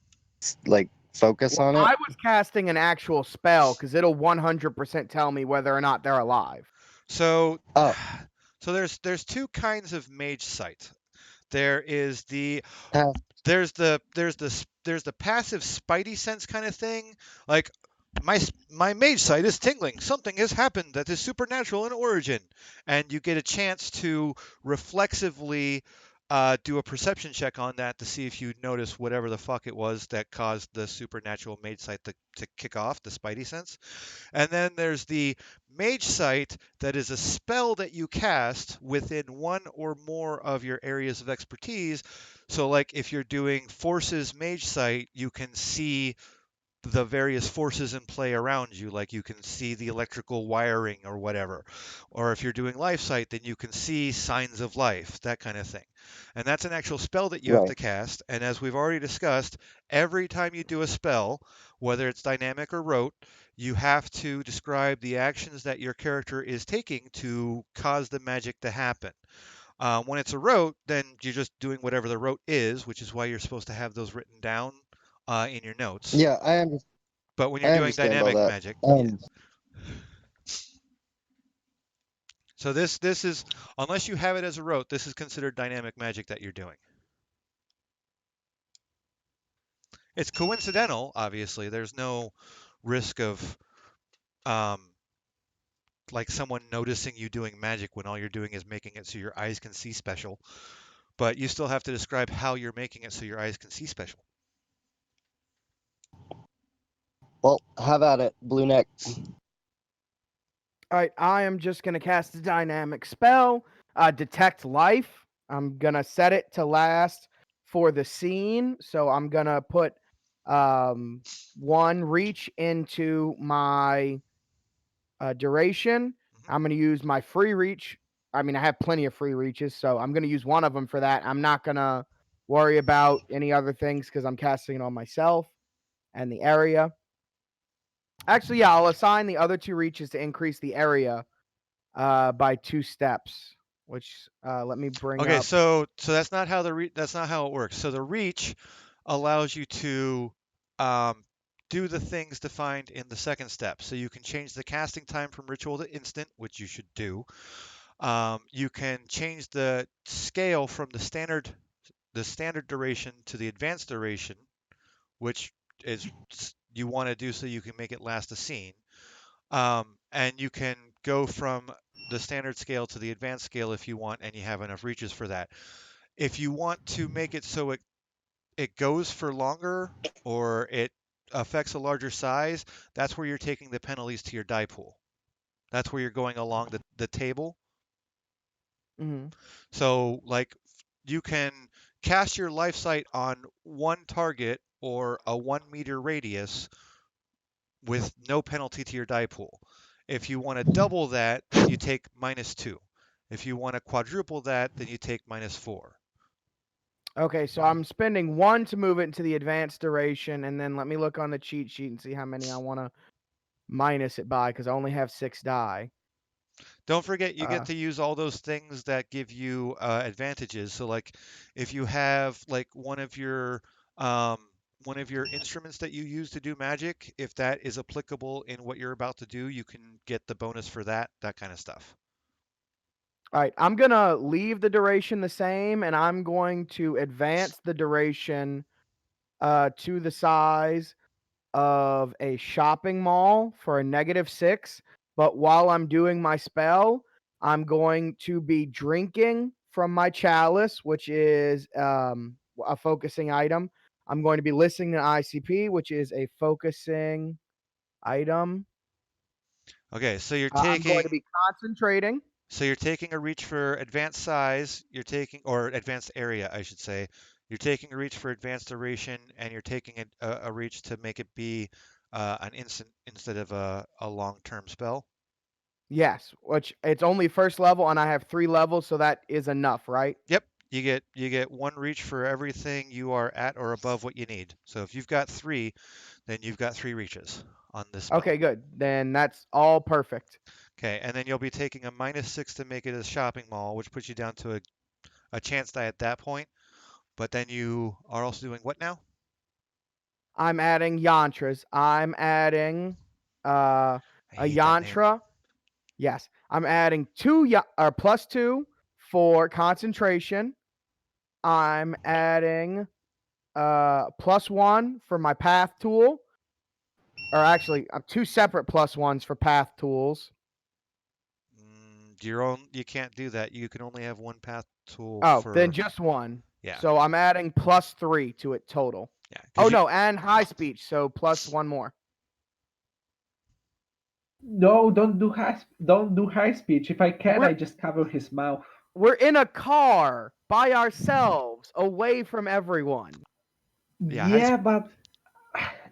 like focus Well, on it? I was casting an actual spell because it'll 100% tell me whether or not they're alive. So, Oh, so there's two kinds of mage sight. There is the uh, there's the passive spidey sense kind of thing. Like my mage sight is tingling. Something has happened that is supernatural in origin, and you get a chance to reflexively do a perception check on that to see if you notice whatever the fuck it was that caused the supernatural mage sight to kick off the spidey sense. And then there's the Mage Sight that is a spell that you cast within one or more of your areas of expertise. So, like if you're doing Forces Mage Sight, you can see the various forces in play around you, like you can see the electrical wiring or whatever. Or if you're doing life sight, then you can see signs of life, that kind of thing. And that's an actual spell that you have right. to cast. And as we've already discussed, every time you do a spell, whether it's dynamic or rote, you have to describe the actions that your character is taking to cause the magic to happen. When it's a rote, then you're just doing whatever the rote is, which is why you're supposed to have those written down in your notes. Yeah, But when you're I doing understand all dynamic that. magic, yeah. So this is, unless you have it as a rote, this is considered dynamic magic that you're doing. It's coincidental, obviously. There's no risk of um, like someone noticing you doing magic when all you're doing is making it so your eyes can see special. But you still have to describe how you're making it so your eyes can see special. Well, have at it, Blue Neck. All right, I am just going to cast a dynamic spell, Detect Life. I'm going to set it to last for the scene. So I'm going to put one reach into my duration. Mhm. I'm going to use my free reach. I mean, I have plenty of free reaches, so I'm going to use one of them for that. I'm not going to worry about any other things because I'm casting it on myself and the area. Actually, yeah, I'll assign the other two reaches to increase the area by 2 steps, which let me bring Okay, up. so that's not how that's not how it works. So the reach allows you to um, do the things defined in the second step. So you can change the casting time from ritual to instant, which you should do. You can change the scale from the standard duration to the advanced duration, which is you want to do so you can make it last a scene. And you can go from the standard scale to the advanced scale if you want, and you have enough reaches for that. If you want to make it so it goes for longer or it affects a larger size, that's where you're taking the penalties to your die pool. That's where you're going along the table. Mhm. So, like, you can cast your life sight on one target or a 1 meter radius with no penalty to your die pool. If you want to double that, then you take -2. If you want to quadruple that, then you take -4. Okay, so I'm spending 1 to move it into the advanced duration, and then let me look on the cheat sheet and see how many I want to minus it by because I only have 6 die. Don't forget, you get Uh, to use all those things that give you advantages. So, like, if you have like um, one of your instruments that you use to do magic, if that is applicable in what you're about to do, you can get the bonus for that kind of stuff. all right, I'm going to leave the duration the same, and I'm going to advance the duration to the size of a shopping mall for a -6. But while I'm doing my spell, I'm going to be drinking from my chalice, which is a focusing item. I'm going to be listening to ICP, which is a focusing item. Okay, I'm going to be concentrating. so you're taking a reach for advanced size, you're taking or advanced area, I should say. You're taking a reach for advanced duration, and you're taking a reach to make it be an instant instead of a long-term spell. Yes, which it's only first level, and I have 3 levels, so that is enough, right? Yep. You get one reach for everything you are at or above what you need. So if you've got 3, then you've got 3 reaches on this spell. Okay, good. Then that's all perfect. Okay, and then you'll be taking a -6 to make it a shopping mall, which puts you down to a chance die at that point. But then you are also doing what now? I'm adding yantras. I'm adding I a hate that name. yantra. Yes, I'm adding +2 for concentration. I'm adding +1 for my path tool. Or actually, 2 separate +1s for path tools. You can't do that. You can only have one path tool Oh, then for just one. yeah. So I'm adding +3 to it total. Yeah, Oh you no, and high speech, so +1 more. No, don't do high speech. If I can, We're I just cover his mouth. we're in a car by ourselves, away from everyone. yeah, high Yeah, but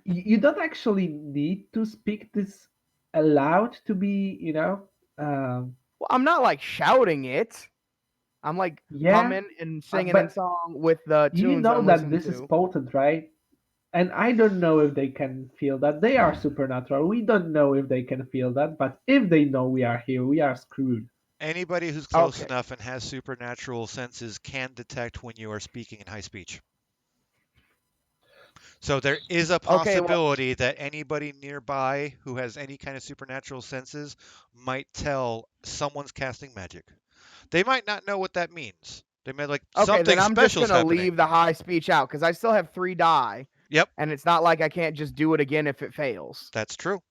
you don't actually need to speak this aloud to be, Well, I'm not like shouting it. I'm like yeah, humming and singing in but song with the you tunes that know I'm that listening this is to. potent, right? And I don't know if they can feel that. They are supernatural. We don't know if they can feel that, but if they know we are here, we are screwed. Anybody who's close Okay. enough and has supernatural senses can detect when you are speaking in high speech. So there is a Okay, well, possibility that anybody nearby who has any kind of supernatural senses might tell someone's casting magic. They might not know what that means. They might like okay, then something I'm just special's gonna happening. leave the high speech out because I still have 3 die, Yep, and it's not like I can't just do it again if it fails. that's true,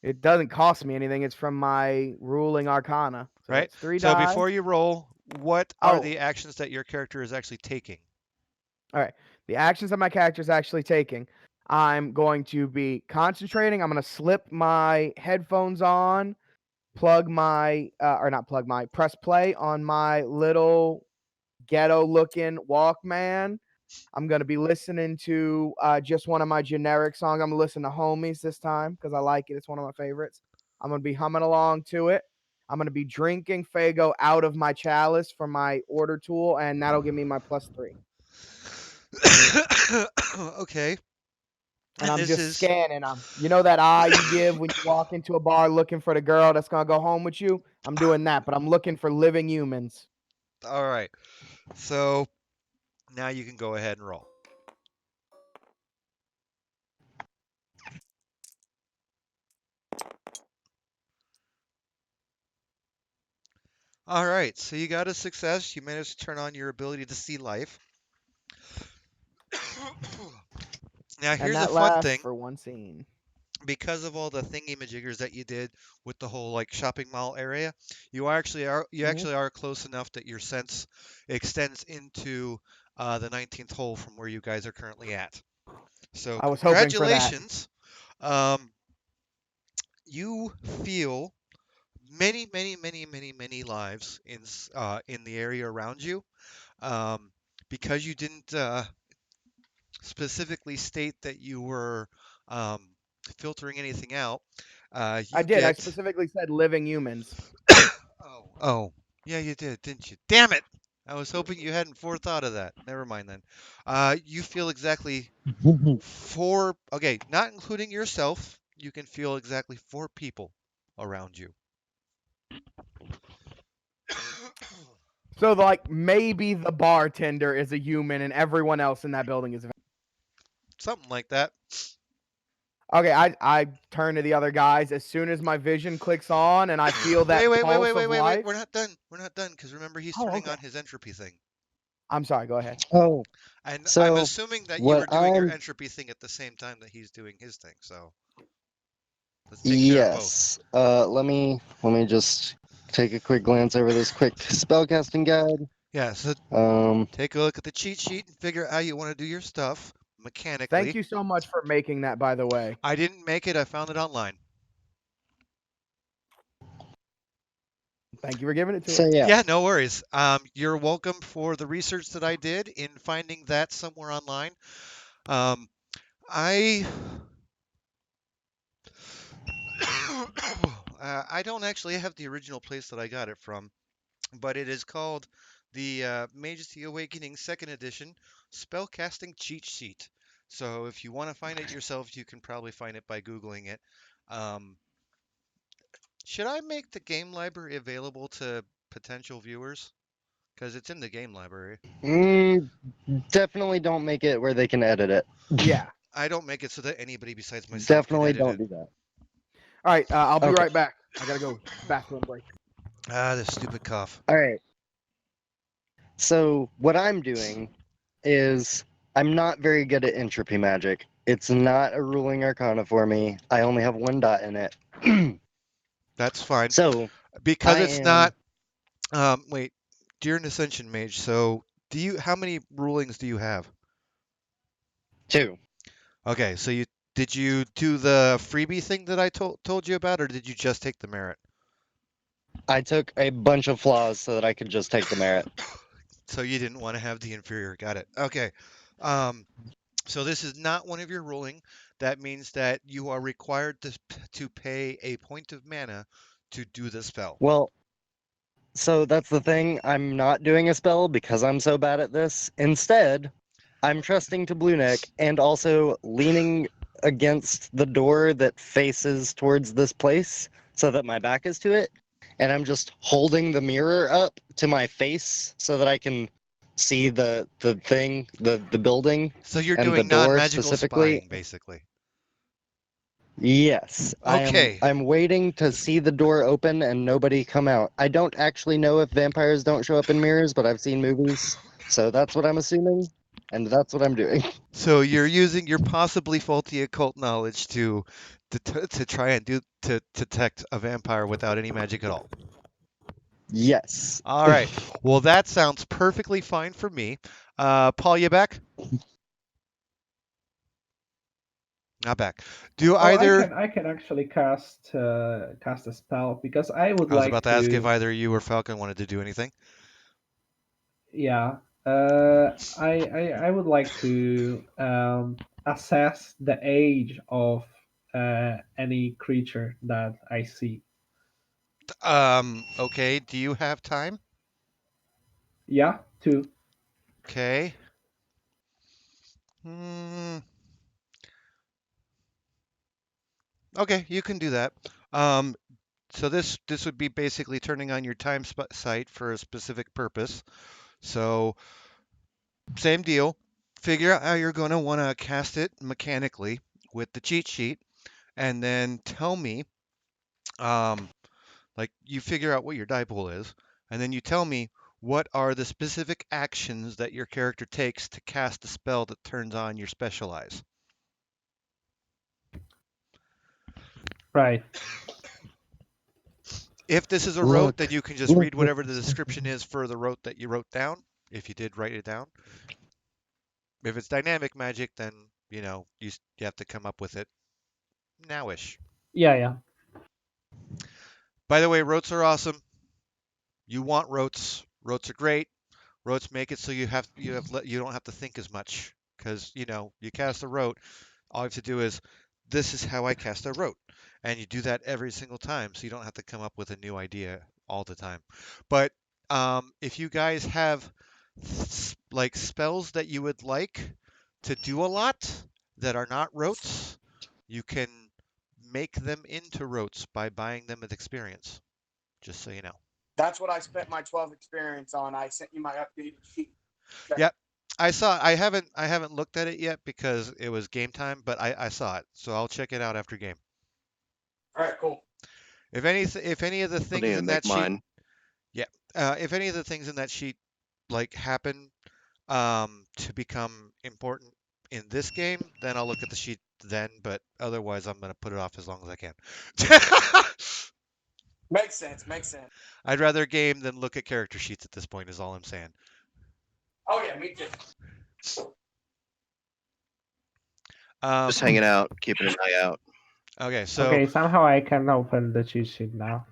It doesn't cost me anything. It's from my ruling arcana. So right? that's 3 So die. before you roll, what are Oh, the actions that your character is actually taking? all right. The actions that my character is actually taking. I'm going to be concentrating. I'm going to slip my headphones on, plug my, or not plug my, press play on my little ghetto looking Walkman. I'm going to be listening to just one of my generic songs. I'm going to listen to Homies this time because I like it. It's one of my favorites. I'm going to be humming along to it. I'm going to be drinking Fago out of my chalice from my order tool, and that'll give me my +3. Okay, And and I'm this just is scanning them. You know that eye you give when you walk into a bar looking for the girl that's gonna go home with you? I'm doing that, but I'm looking for living humans. all right. So now you can go ahead and roll. All right, so you got a success. You managed to turn on your ability to see life. Now, And here's a that fun lasts thing. for one scene. Because of all the thingy-majiggers that you did with the whole like shopping mall area, you actually are close enough that your sense extends into the 19th hole from where you guys are currently at. So I was hoping for that. congratulations. Um, you feel many, many, many, many, many lives in the area around you. Um, because you didn't specifically state that you were um, filtering anything out, I you did. I get. specifically said living humans. Oh, yeah, you did, didn't you? Damn it! I was hoping you hadn't forethought of that. Never mind then. You feel exactly 4. Okay, not including yourself. You can feel exactly 4 people around you. So like maybe the bartender is a human and everyone else in that building is a Something like that. Okay, I turn to the other guys as soon as my vision clicks on and I feel Wait, that wait, wait, wait, pulse wait, of wait, wait. life. We're not done. We're not done because remember he's Oh, turning okay. on his entropy thing. I'm sorry, go ahead. Oh, And I'm so assuming that you what were doing your I'm entropy thing at the same time that he's doing his thing. So let's take care of both. yes. Let me just take a quick glance over this quick spellcasting guide. Yeah, so Um, take a look at the cheat sheet and figure out how you want to do your stuff Thank mechanically. you so much for making that, by the way. I didn't make it. I found it online. Thank you for giving it to so us. yeah. Yeah, no worries. You're welcome for the research that I did in finding that somewhere online. Um, I I don't actually have the original place that I got it from, but it is called the Majesty Awakening Second Edition spellcasting cheat sheet. So if you want to find it yourself, you can probably find it by Googling it. Um, should I make the game library available to potential viewers? Because it's in the game library. Mm, definitely don't make it where they can edit it. Yeah. I don't make it so that anybody besides myself can Definitely edit don't it. do that. All right. I'll be Okay. right back. I gotta go bathroom break. Ah, this stupid cough. All right. So what I'm doing is I'm not very good at entropy magic. It's not a ruling arcana for me. I only have one dot in it. That's fine. So Because I it's am not. Wait. You're an Ascension mage, so do you? How many rulings do you have? two. Okay, so did you do the freebie thing that I told you about, or did you just take the merit? I took a bunch of flaws so that I could just take the merit. So you didn't want to have the inferior. Got it. Okay. Um, so this is not one of your ruling. That means that you are required to pay a point of mana to do the spell. Well, so that's the thing. I'm not doing a spell because I'm so bad at this. Instead, I'm trusting to Blue Neck and also leaning against the door that faces towards this place so that my back is to it. And I'm just holding the mirror up to my face so that I can see the thing, the building So you're and the doing door non-magical specifically. spying, basically. Yes, Okay. I'm waiting to see the door open and nobody come out. I don't actually know if vampires don't show up in mirrors, but I've seen movies, so that's what I'm assuming, and that's what I'm doing. So you're using your possibly faulty occult knowledge to try and to detect a vampire without any magic at all. Yes. All right. Well, that sounds perfectly fine for me. Paul, you back? Not back. Do Oh, either? I can actually cast a spell because I would I was about like to ask if to. either you or Falcon wanted to do anything. Yeah. I would like to assess the age of any creature that I see. Okay. Do you have time? Yeah, two. Okay. Hmm. Okay, you can do that. Um, so this would be basically turning on your time site for a specific purpose. So same deal. Figure out how you're going to want to cast it mechanically with the cheat sheet, and then tell me, um, like you figure out what your die pool is, and then you tell me what are the specific actions that your character takes to cast a spell that turns on your specialize. Right. If this is a rote, then Look, you can just look read what whatever the this description is for the rote that you wrote down, if you did write it down. If it's dynamic magic, then you have to come up with it nowish. Yeah, yeah. By the way, rotes are awesome. You want rotes. Rotes are great. Rotes make it so you don't have to think as much because you cast a rote. All you have to do is this is how I cast a rote, and you do that every single time, so you don't have to come up with a new idea all the time. But if you guys have like spells that you would like to do a lot that are not rotes, you can make them into rotes by buying them with experience. Just so you know. That's what I spent my 12 experience on. I sent you my updated sheet. Okay. Yep. I saw. I haven't looked at it yet because it was game time, but I saw it, so I'll check it out after game. All right, cool. If any of the I need things to in make that sheet, mine. yeah, if any of the things in that sheet like happen to become important in this game, then I'll look at the sheet then. But otherwise, I'm gonna put it off as long as I can. Makes sense. Makes sense. I'd rather game than look at character sheets at this point. Is all I'm saying. Oh yeah, me too. Just Um, hanging out, keeping an eye out. okay, so Okay, somehow I can open the cheat sheet now.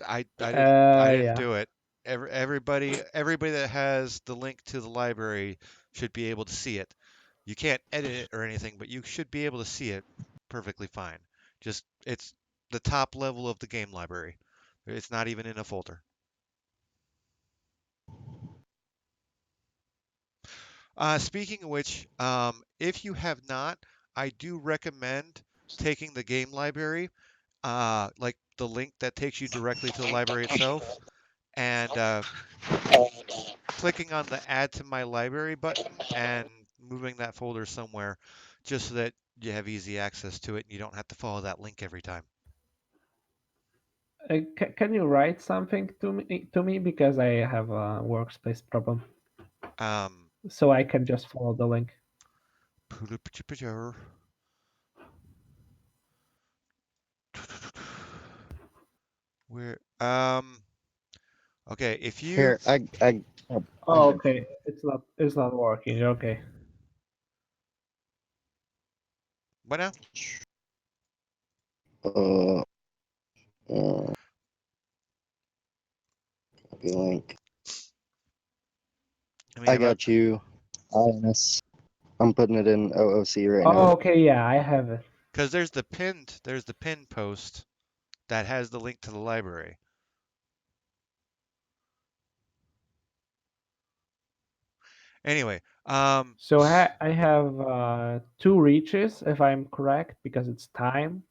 I didn't Yeah. do it. Everybody that has the link to the library should be able to see it. You can't edit it or anything, but you should be able to see it perfectly fine. Just it's the top level of the game library. It's not even in a folder. Speaking of which, if you have not, I do recommend taking the game library, like the link that takes you directly to the library itself, and clicking on the Add to My Library button and moving that folder somewhere, just so that you have easy access to it and you don't have to follow that link every time. Can you write something to me because I have a workspace problem, Um, so I can just follow the link. where okay, if you Here, I Oh, okay. It's not working. Okay. what now? uh, uh copy link. I mean, I got you. INS. I'm putting it in OOC right Oh, now. okay. Yeah, I have it. because there's the pinned post that has the link to the library. Anyway, So I have 2 reaches, if I'm correct, because it's time.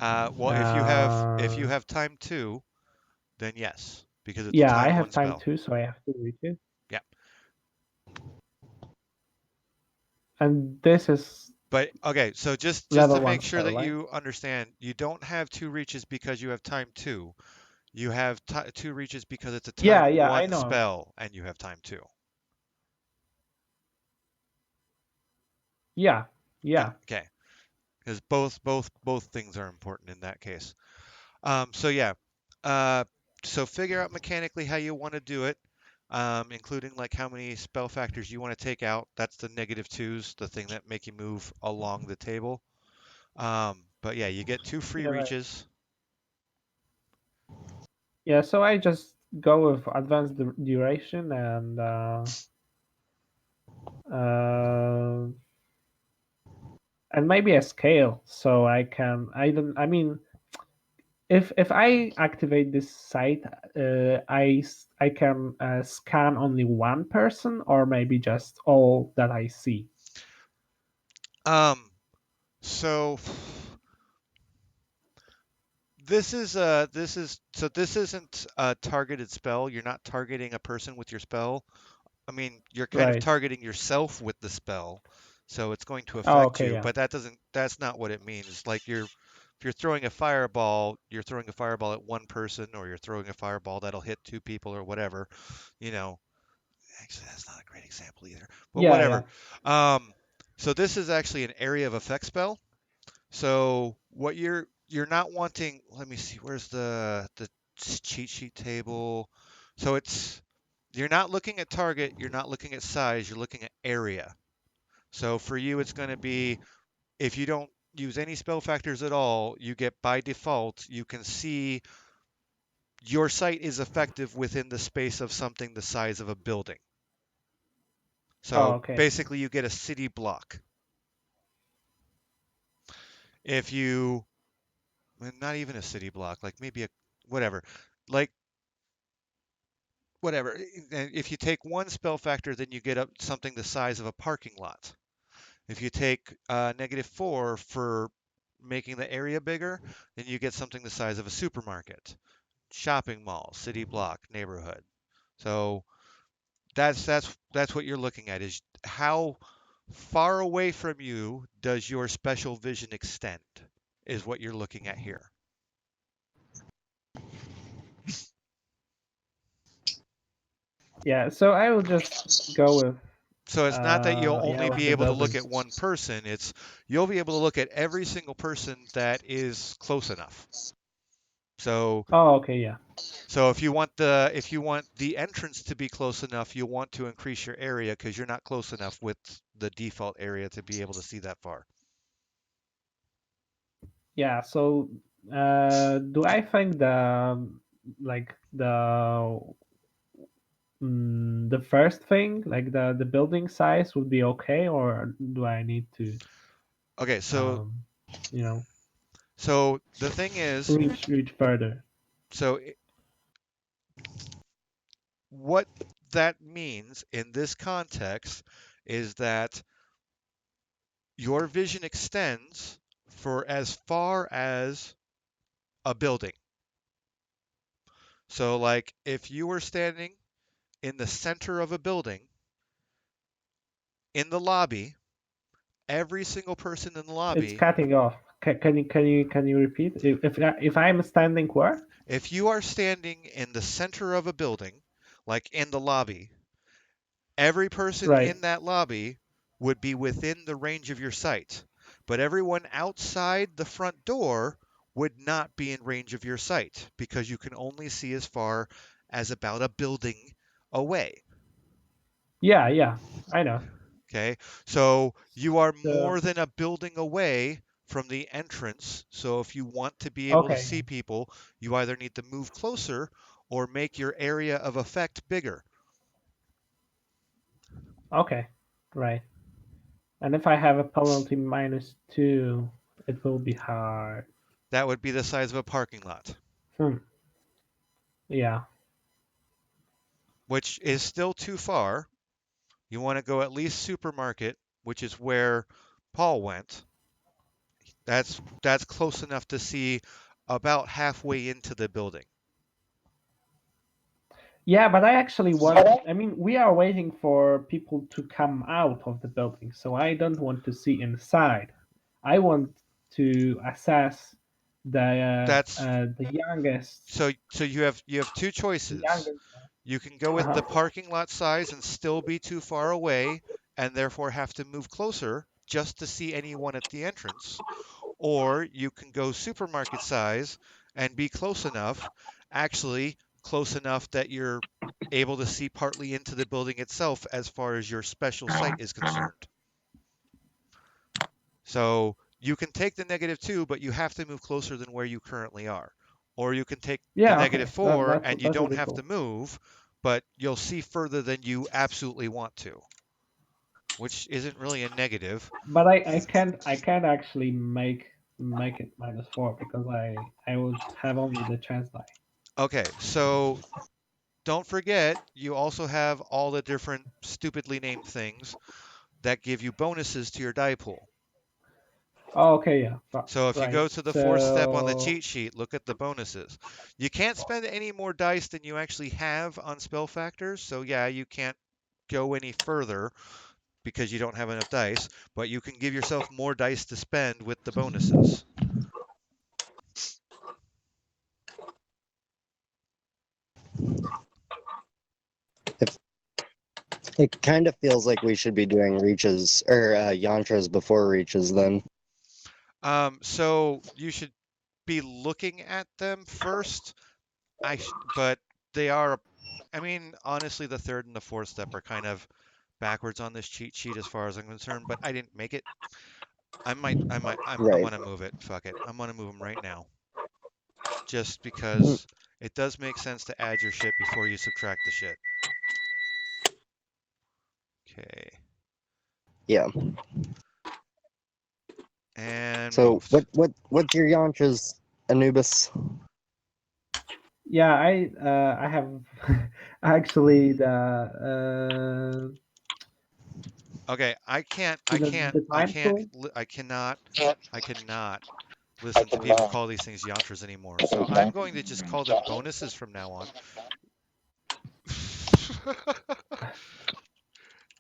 well, if you Uh, have time 2, then yes, because it's a yeah, I time 1 have time spell. too, so I have 2 reaches. Yeah. And this is But okay, so just level to one make sure spell, that right? you understand, you don't have 2 reaches because you have time 2. You have 2 reaches because it's a time Yeah, I 1 know. spell and you have time 2. Yeah, Yeah, yeah. okay. Because both things are important in that case. So yeah, uh, so figure out mechanically how you want to do it, including like how many spell factors you want to take out. That's the -2s, the thing that make you move along the table. But yeah, you get 2 free Yeah, right. reaches. Yeah, so I just go with advanced duration and uh, maybe a scale, so I can. I don't. I mean, if I activate this site, I can scan only one person, or maybe just all that I see. Um, so this isn't a targeted spell. You're not targeting a person with your spell. I mean, you're kind of Right. targeting yourself with the spell, so it's going to Oh, affect okay. you, Yeah. but that's not what it means. Like if you're throwing a fireball, you're throwing a fireball at one person, or you're throwing a fireball that'll hit 2 people or whatever, you know. Actually, that's not a great example either, but Yeah. Yeah. whatever. Um, so this is actually an area of effect spell. So what you're not wanting, let me see, where's the cheat sheet table? So you're not looking at target, you're not looking at size, you're looking at area. So for you, it's going to be if you don't use any spell factors at all, you get by default, you can see your site is effective within the space of something the size of a building. Oh, So okay. basically, you get a city block. If you, well, not even a city block, like maybe a whatever, like whatever. If you take one spell factor, then you get up something the size of a parking lot. If you take -4 for making the area bigger, then you get something the size of a supermarket, shopping mall, city block, neighborhood. So that's what you're looking at is how far away from you does your special vision extend is what you're looking at here. Yeah. So I will just go with So it's not that you'll only with be the able to look buildings. at one person, it's you'll be able to look at every single person that is close enough. So Oh, okay. Yeah. So if you want the entrance to be close enough, you'll want to increase your area because you're not close enough with the default area to be able to see that far. Yeah. So do I think like the first thing, like the building size, would be okay, or do I need to Okay, um you know so the thing is, reach further? so what that means in this context is that your vision extends for as far as a building. So, like, if you were standing in the center of a building in the lobby, every single person in the It's lobby, cutting off. Can you repeat? If I'm standing where? if you are standing in the center of a building, like in the lobby, every person Right. in that lobby would be within the range of your sight, but everyone outside the front door would not be in range of your sight because you can only see as far as about a building away. Yeah, I know. Okay, so you are So more than a building away from the entrance. So if you want to be able to okay, see people, you either need to move closer or make your area of effect bigger. okay, right. And if I have a penalty -2, it will be hard. That would be the size of a parking lot, Hmm. Yeah. which is still too far. You want to go at least supermarket, which is where Paul went. That's close enough to see about halfway into the building. Yeah, but I actually want. I mean, we are waiting for people to come out of the building, so I don't want to see inside. I want to assess That's the youngest. so you have two The choices. youngest. You can go with Uh-huh. the parking lot size and still be too far away and therefore have to move closer just to see anyone at the entrance, or you can go supermarket size and be close enough, actually close enough that you're able to see partly into the building itself as far as your special sight is concerned. So you can take the -2, but you have to move closer than where you currently are. Or you can take the Yeah. negative Okay. That 4 that and you that would don't be have to cool. move, but you'll see further than you absolutely want to, which isn't really a negative. But I can't actually make it -4 because I would have only the chance die. Okay, so don't forget, you also have all the different stupidly named things that give you bonuses to your die pool. Oh, okay. Yeah. So if you Right. go to the fourth step on the So cheat sheet, look at the bonuses. You can't spend any more dice than you actually have on spell factors. So yeah, you can't go any further because you don't have enough dice, but you can give yourself more dice to spend with the bonuses. It kind of feels like we should be doing reaches or yantras before reaches then. So you should be looking at them first. But they are. I mean, honestly, the third and the fourth step are kind of backwards on this cheat sheet as far as I'm concerned. But I didn't make it. I'm Right. gonna move it. Fuck it. I'm gonna move them right now, just Mhm. because it does make sense to add your shit before you subtract the shit. Okay, Yeah. and So moved. what's your yantras, Anubis? yeah, I have actually the Okay, the time tool. I cannot listen to people call these things yantras anymore. So I'm going to just call them bonuses from now on.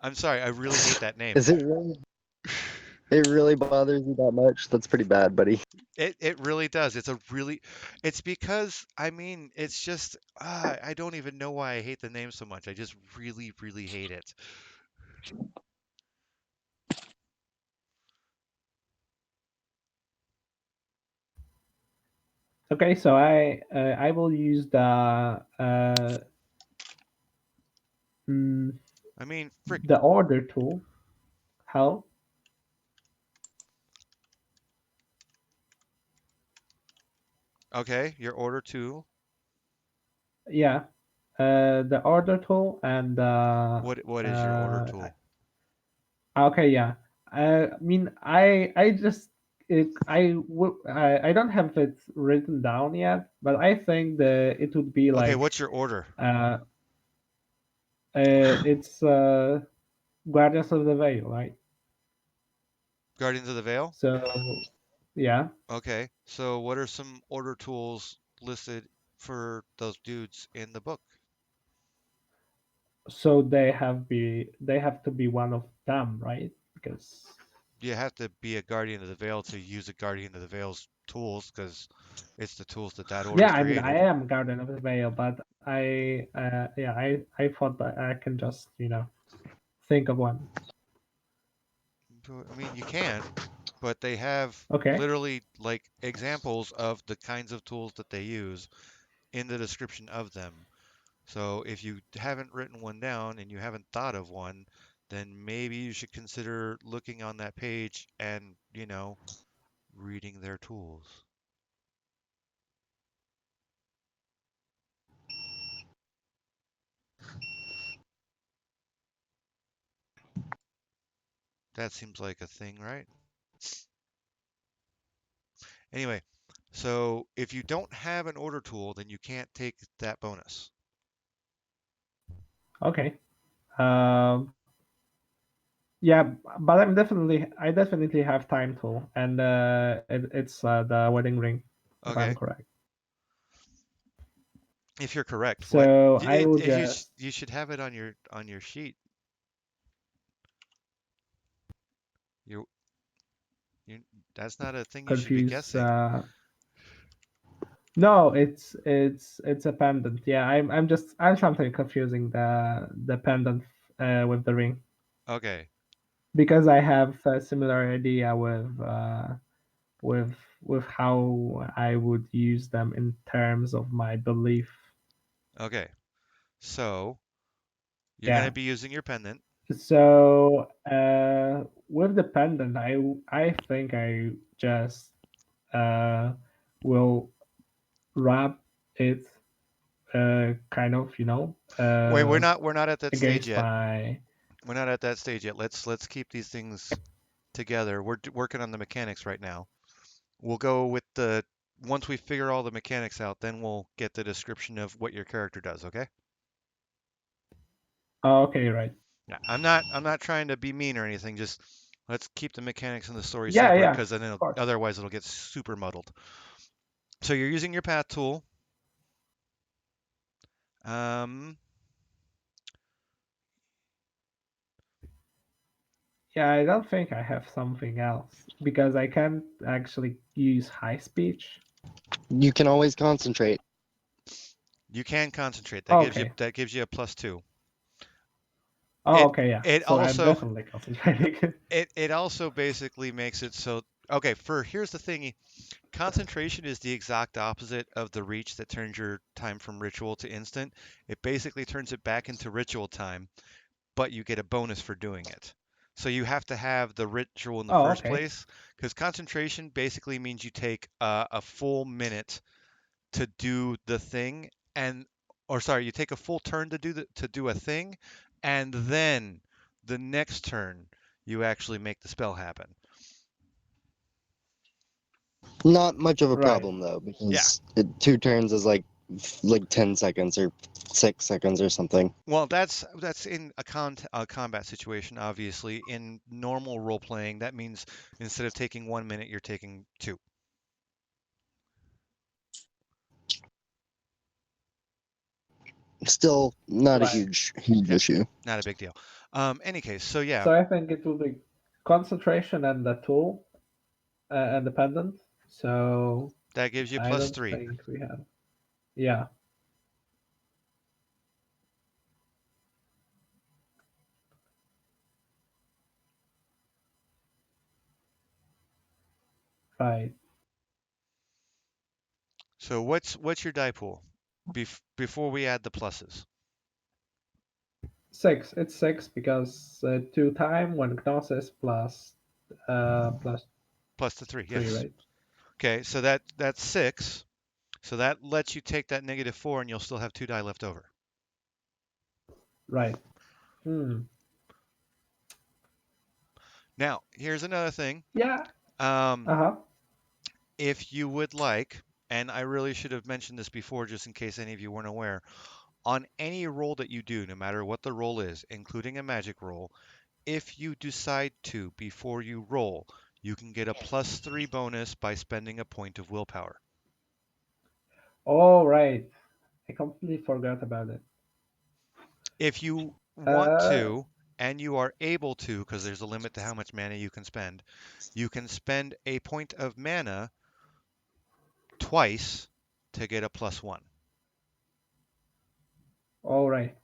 I'm sorry, I really hate that name. Is it really? It really bothers you that much? That's pretty bad, buddy. It really does. It's because I mean it's just I don't even know why I hate the name so much. I just really hate it. Okay, so I will use mm, I mean, frick. the order tool. How? Okay, your order tool. Yeah, the order tool and What is your order tool? okay, yeah. I mean, I just I don't have it written down yet, but I think it would be Okay, like what's your order? uh It's Guardians of the Veil, right? Guardians of the Veil? So, yeah. Okay. So what are some order tools listed for those dudes in the book? So they have to be one of them, right? Because You have to be a Guardian of the Veil to use a Guardian of the Veil's tools because it's the tools that that order yeah, I mean, I created. am Guardian of the Veil, but I thought that I can just think of one. I mean, you can, but they have Okay. literally like examples of the kinds of tools that they use in the description of them. So if you haven't written one down and you haven't thought of one, then maybe you should consider looking on that page and, reading their tools. That seems like a thing, right? Anyway, so if you don't have an order tool, then you can't take that bonus. Okay. Um, yeah, but I definitely have time tool, and it's the wedding ring, if I'm Okay, correct. if you're correct, what So I will you should have it on your sheet. You you that's not a thing you should be confuse. guessing. No, it's a pendant. Yeah, I'm something confusing the pendant with the ring Okay, because I have a similar idea with with how I would use them in terms of my belief. okay. So you're gonna Yeah. be using your pendant. So with the pendant, I think I just uh, will wrap it kind of Wait, we're not at that stage against yet. my. We're not at that stage yet. Let's keep these things together. We're working on the mechanics right now. We'll go with the once we figure all the mechanics out, then we'll get the description of what your character does, okay? Oh, okay, right. Yeah, I'm not trying to be mean or anything, just let's keep the mechanics and the story Yeah, separate yeah, because then of course. otherwise it'll get super muddled. So you're using your path tool. Um, Yeah, I don't think I have something else because I can't actually use high speech. You can always concentrate. you can concentrate. That Oh, gives you okay. that gives you a +2. Oh, It okay, yeah. it So I'm also definitely concentrating. it also basically makes it so okay, here's the thing. Concentration is the exact opposite of the reach that turns your time from ritual to instant. It basically turns it back into ritual time, but you get a bonus for doing it. So you have to have the ritual in the Oh, first okay. place because concentration basically means you take a full minute to do the thing and or sorry, you take a full turn to do a thing and then the next turn you actually make the spell happen. Not much of a Right. problem though, Yeah. because 2 turns is like 10 seconds or 6 seconds or something. Well, that's in a combat situation, obviously. In normal role playing, that means instead of taking 1 minute, you're taking two. Still not a Right. huge issue. Not a big deal. Any case, so yeah, So I think it will be concentration and the tool and the pendant. So that gives you I plus don't three. think we have. Yeah. Right. So what's your die pool before we add the pluses? Six. It's six because two time one gnosis plus Plus the three, three, yes. right? Okay, so that's six. So that lets you take that -4, and you'll still have two die left over. Right. Hmm. Now, here's another thing. Yeah. Um, Uh-huh. if you would like, and I really should have mentioned this before, just in case any of you weren't aware. On any roll that you do, no matter what the roll is, including a magic roll, if you decide to before you roll, you can get a +3 bonus by spending a point of willpower. All right. I completely forgot about it. If you want Uh, to, and you are able to, because there's a limit to how much mana you can spend a point of mana twice to get a +1. all right.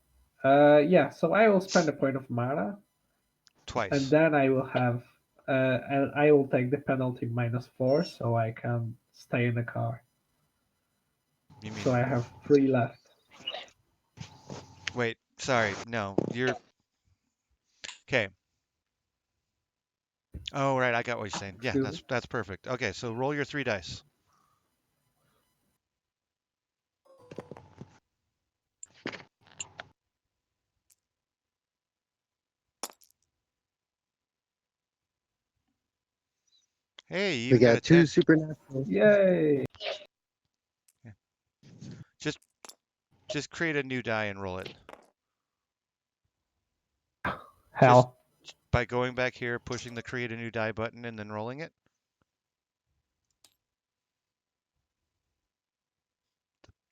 Yeah. So I will spend a point of mana, and Twice. then I will have, and I will take the penalty -4, so I can stay in the car. You So mean, I have 3 left. wait, sorry, no, you're, okay. Oh, right, I got what you're saying. Yeah, Excuse me. that's perfect. Okay, so roll your 3 dice. Hey, you We even got a got 2 10. supernatural. Yay! Yeah. Just create a new die and roll it. Just Hell. by going back here, pushing the create a new die button and then rolling it.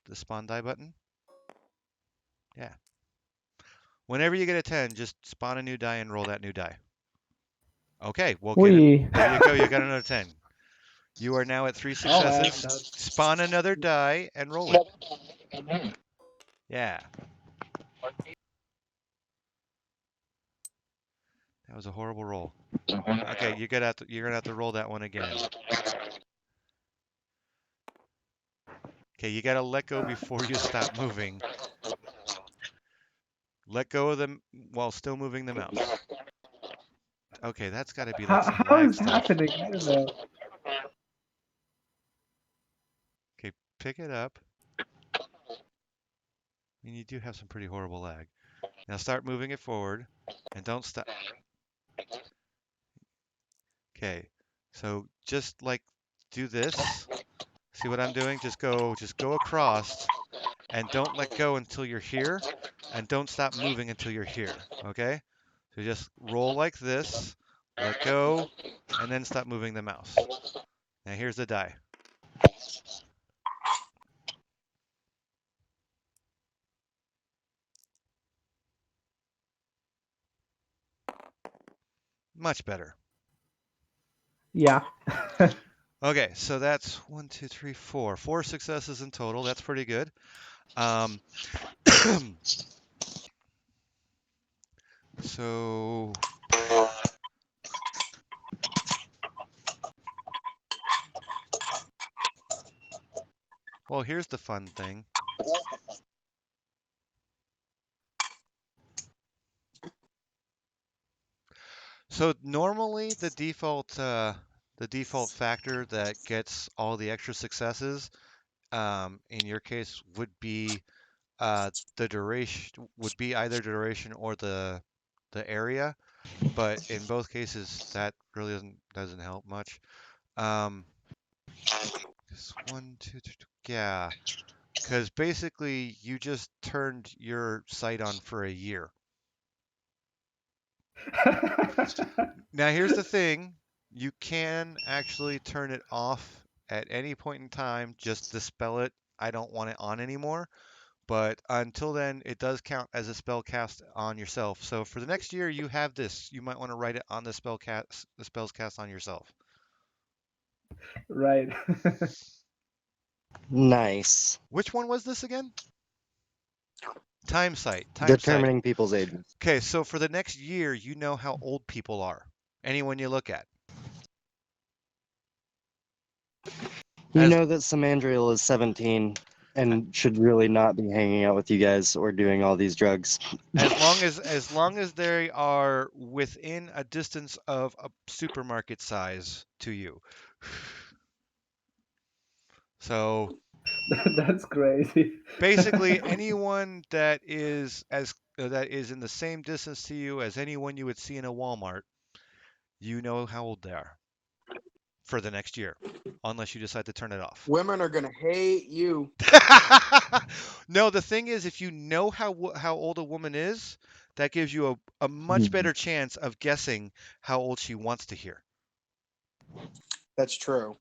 The spawn die button. Yeah. Whenever you get a 10, just spawn a new die and roll that new die. Okay, we'll get it. We. There you go. You got another 10. You are now at 3 All right. successes. Spawn another die and roll it. Yeah. That was a horrible roll. Okay, you're gonna have to roll that one again. Okay, you gotta let go before you stop moving. Let go of them while still moving the mouse. Okay, that's got to be like some How lag is it stuff. happening? I don't know. Okay, pick it up. And you do have some pretty horrible lag. Now start moving it forward and don't stop. Okay, so just like do this. See what I'm doing? Just go across and don't let go until you're here and don't stop moving until you're here. Okay? So just roll like this, let go, and then stop moving the mouse. Now here's the die. Much better. Yeah. Okay, so that's 1, 2, 3, 4. 4 successes in total. That's pretty good. Um, so, well, here's the fun thing. So normally the default factor that gets all the extra successes, in your case, would be the duration, would be either duration or the area. But in both cases, that really doesn't help much. Um, just 1, 2, 3, yeah, because basically you just turned your sight on for a year. Now here's the thing, you can actually turn it off at any point in time, just dispel it. I don't want it on anymore. But until then, it does count as a spell cast on yourself. So for the next year, you have this. You might want to write it on the spells cast on yourself. Right. Nice. Which one was this again? Time sight. Time sight. Determining people's ages. Okay, so for the next year, you know how old people are. Anyone you look at. You As know that Samandriel is 17 and should really not be hanging out with you guys or doing all these drugs. as long as they are within a distance of a supermarket size to you. So That's crazy. basically anyone that is that is in the same distance to you as anyone you would see in a Walmart, you know how old they are. for the next year, unless you decide to turn it off. Women are gonna hate you. No, the thing is, if you know how old a woman is, that gives you a much better chance of guessing how old she wants to hear. That's true.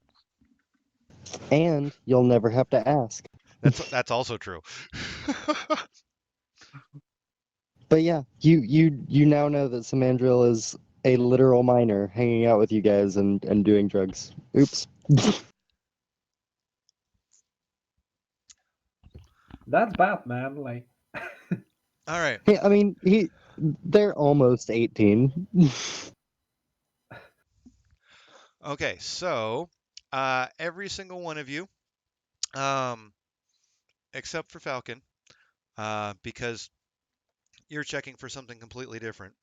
And you'll never have to ask. That's also true. But yeah, you now know that Samandril is a literal minor hanging out with you guys and doing drugs. Oops. That's bad, man. Like, All right. Yeah, I mean, they're almost 18. Okay. So, every single one of you, um, except for Falcon, because you're checking for something completely different.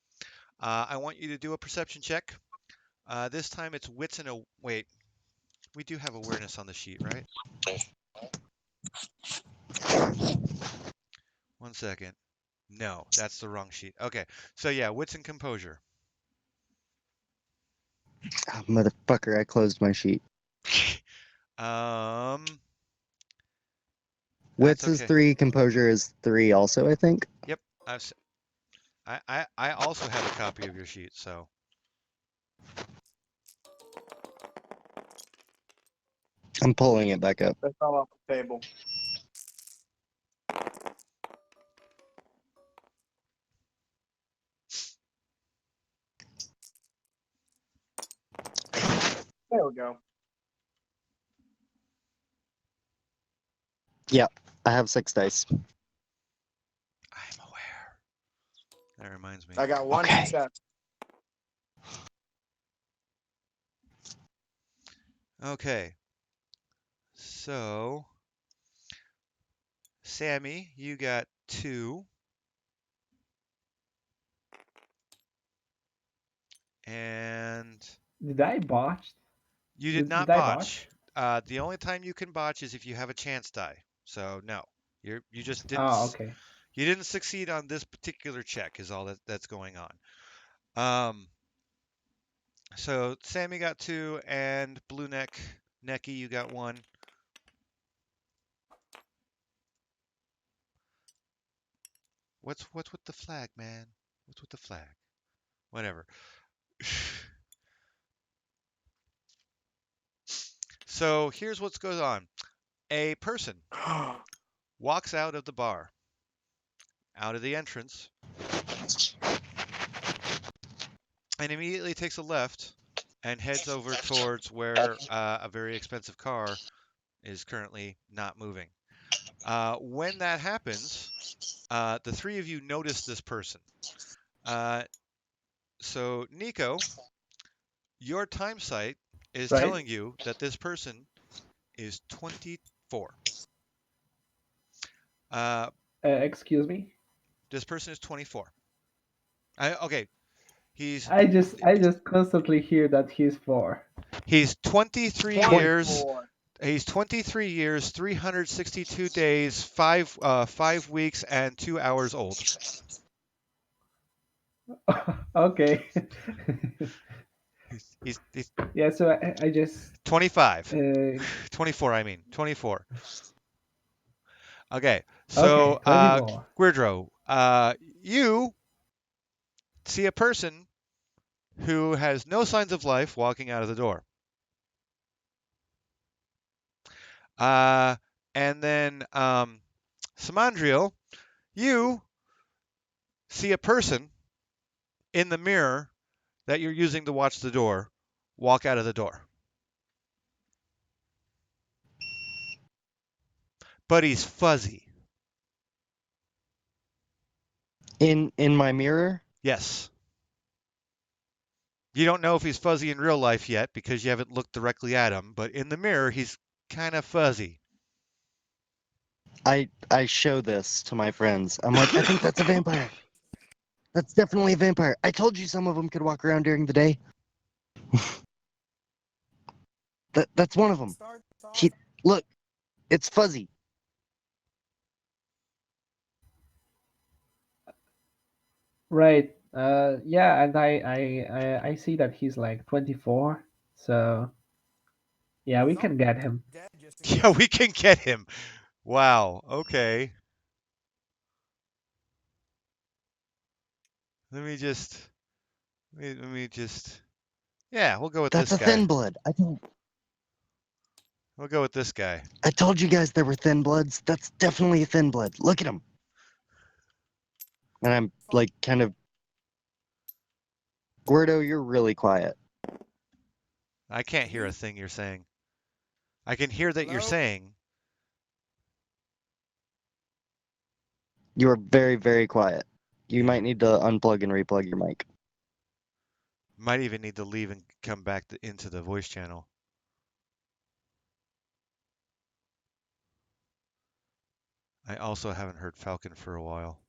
I want you to do a perception check. This time it's wits and a wait. We do have awareness on the sheet, right? 1 second. No, that's the wrong sheet. Okay, so yeah, wits and composure. Oh, motherfucker, I closed my sheet. That's Wits is okay. 3, composure is 3 also, I think. Yep, I also have a copy of your sheet, so I'm pulling it back up. That's all off the table. There we go. Yep, I have 6 dice. I'm aware. That reminds me. I got one Okay. success. Okay, so Sammy, you got 2, and did I botch? you did not Did I botch? botch. The only time you can botch is if you have a chance die. So no, you just didn't Oh, okay. you didn't succeed on this particular check is all that's going on. Um, so Sammy got 2, and Blue Necky, you got 1. What's with the flag, man? What's with the flag? Whatever. So here's what's goes on. A person walks out of the bar, out of the entrance, and immediately takes a left and heads over towards where a very expensive car is currently not moving. When that happens, the 3 of you notice this person. So Nico, your time site is Right. telling you that this person is 24. Excuse me. This person is 24. Okay, he's I just constantly hear that he's 4. he's 23 years. 24. He's 23 years, 362 days, 5 weeks, and 2 hours old. Okay. He's Yeah. So I just 25. 24, I mean 24. Okay, so okay. 24. Guirdro, you see a person who has no signs of life walking out of the door. And then Samandriel, you see a person in the mirror that you're using to watch the door walk out of the door. But he's fuzzy. In my mirror? Yes. You don't know if he's fuzzy in real life yet because you haven't looked directly at him, but in the mirror he's kind of fuzzy. I show this to my friends. I'm like, I think that's a vampire. That's definitely a vampire. I told you some of them could walk around during the day. That's one of them. Look, it's fuzzy. Right. Yeah, and I see that he's like 24. So Yeah, we can get him. Yeah, we can get him. Wow. Okay. Let me just. Let me just. Yeah, we'll go with That's this a thin guy. blood. We'll go with this guy. I told you guys there were thin bloods. That's definitely a thin blood. Look at him. And I'm like kind of Gordo, you're really quiet. I can't hear a thing you're saying. I can hear that you're saying. You are very, very quiet. You Yeah. might need to unplug and replug your mic. Might even need to leave and come back into the voice channel. I also haven't heard Falcon for a while.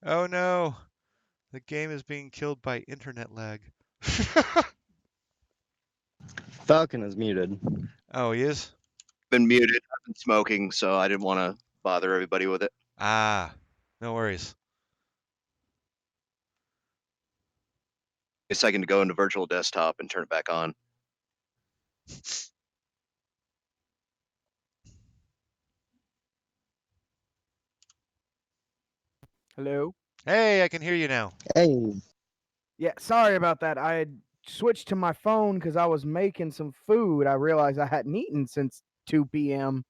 Oh no, the game is being killed by internet lag. Falcon is muted. Oh, he is? Been muted. I've been smoking, so I didn't want to bother everybody with it. Ah, no worries. A second to go into virtual desktop and turn it back on. Hello. Hey, I can hear you now. Hey, Yeah, sorry about that. I had switched to my phone because I was making some food. I realized I hadn't eaten since 2 p.m.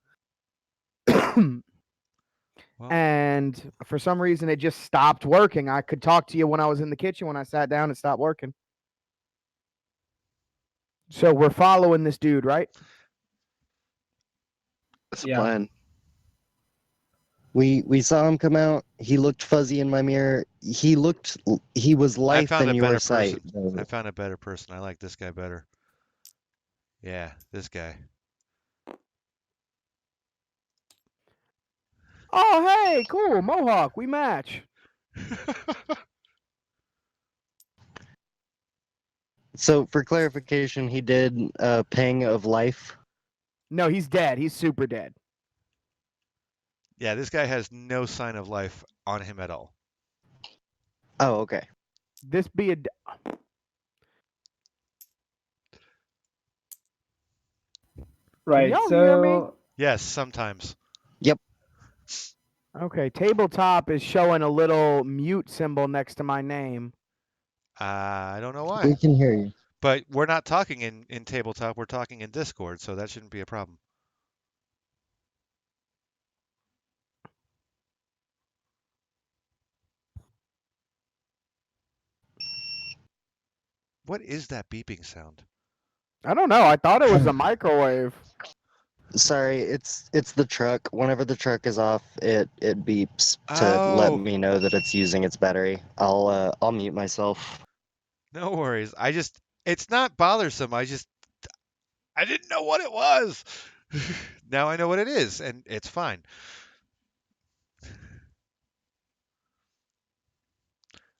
Well, and for some reason it just stopped working. I could talk to you when I was in the kitchen. When I sat down, it stopped working. So we're following this dude, right? That's the Yeah. plan. we saw him come out. He looked fuzzy in my mirror. He was I life found in a your better sight. person. I found a better person. I like this guy better. Yeah, this guy. Oh, hey, cool. Mohawk, we match. So for clarification, he did Pang of Life. No, he's dead. He's super dead. Yeah, this guy has no sign of life on him at all. Oh, okay. This be a. Right. y'all hear me? So Yes, sometimes. Okay, tabletop is showing a little mute symbol next to my name. I don't know We why. can hear you. But we're not talking in tabletop, we're talking in Discord, so that shouldn't be a problem. What is that beeping sound? I don't know. I thought it was a microwave. Sorry, it's the truck. Whenever the truck is off, it beeps to let Oh, me know that it's using its battery. I'll mute myself. no worries. It's not bothersome. I didn't know what it was. Now I know what it is, and it's fine.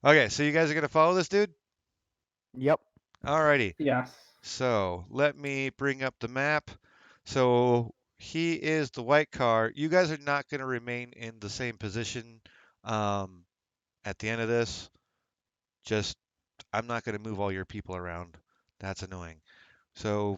Okay, so you guys are gonna follow this dude? Yep. Alrighty. yes. So let me bring up the map. So he is the white car. You guys are not gonna remain in the same position at the end of this. Just I'm not gonna move all your people around. That's annoying. So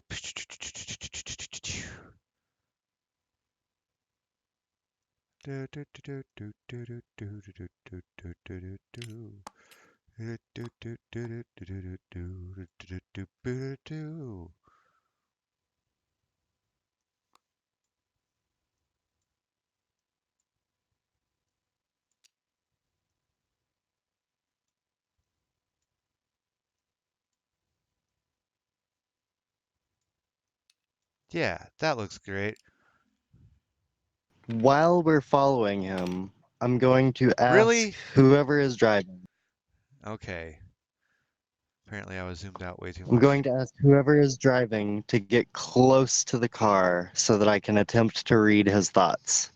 yeah, that looks great. While we're following him, I'm going to ask Really? whoever is driving. Okay. Apparently I was zoomed out way too I'm much. going to ask whoever is driving to get close to the car so that I can attempt to read his thoughts.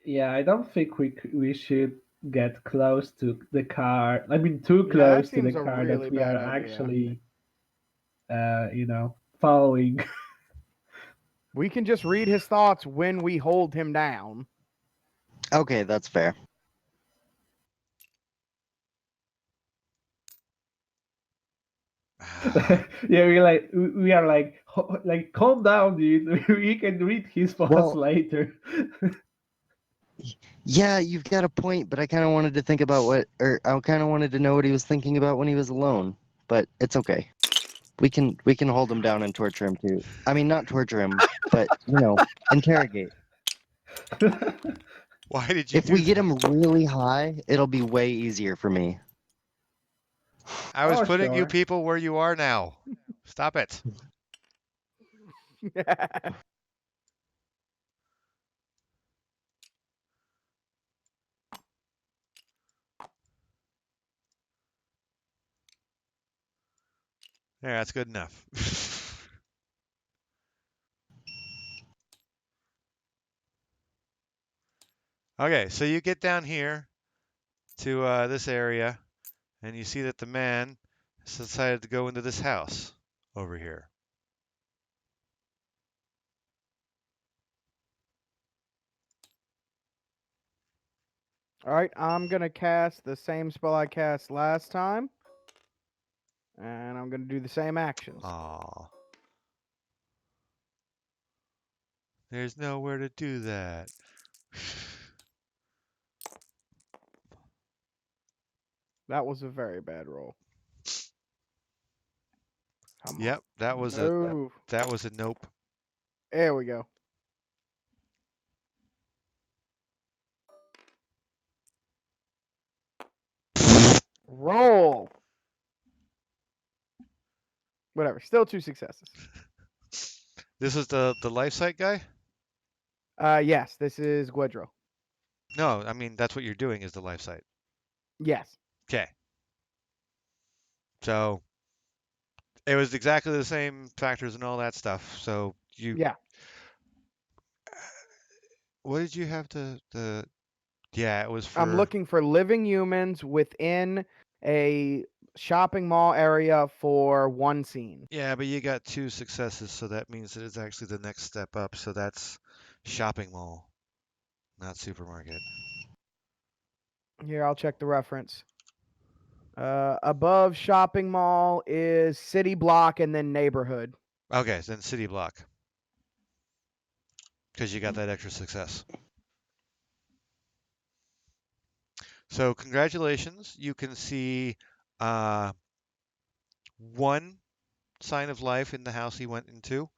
Yeah, I don't think we should get close to the car. I mean, too Yeah, that close to the seems a car that really we are bad idea. actually following. We can just read his thoughts when we hold him down. Okay, that's fair. Yeah, we are like calm down, dude. We can read his thoughts Well- later. Yeah, you've got a point, but I kind of wanted to think about I kind of wanted to know what he was thinking about when he was alone. But it's okay. We can hold him down and torture him too. I mean, not torture him, but interrogate. Why did you If do we get that? him really high, it'll be way easier for me. I was Oh, putting you sure. people where you are now. Stop it. There, that's good enough. Okay, so you get down here to this area, and you see that the man has decided to go into this house over here. All right, I'm going to cast the same spell I cast last time. And I'm going to do the same actions. Aw. There's nowhere to do that. That was a very bad roll. Come on. Yep, that was Move. a nope. There we go. Roll. Whatever. Still 2 successes. This is the life site guy? Yes, this is Guedro. No, I mean that's what you're doing is the life site. Yes. Okay. So it was exactly the same factors and all that stuff. So you Yeah. what did you have the yeah, it was for I'm looking for living humans within a shopping mall area for one scene. Yeah, but you got 2 successes, so that means that it's actually the next step up. So that's shopping mall, not supermarket. Here, I'll check the reference. Above shopping mall is city block and then neighborhood. Okay, then city block. Because you got that extra success. So congratulations, you can see one sign of life in the house he went into,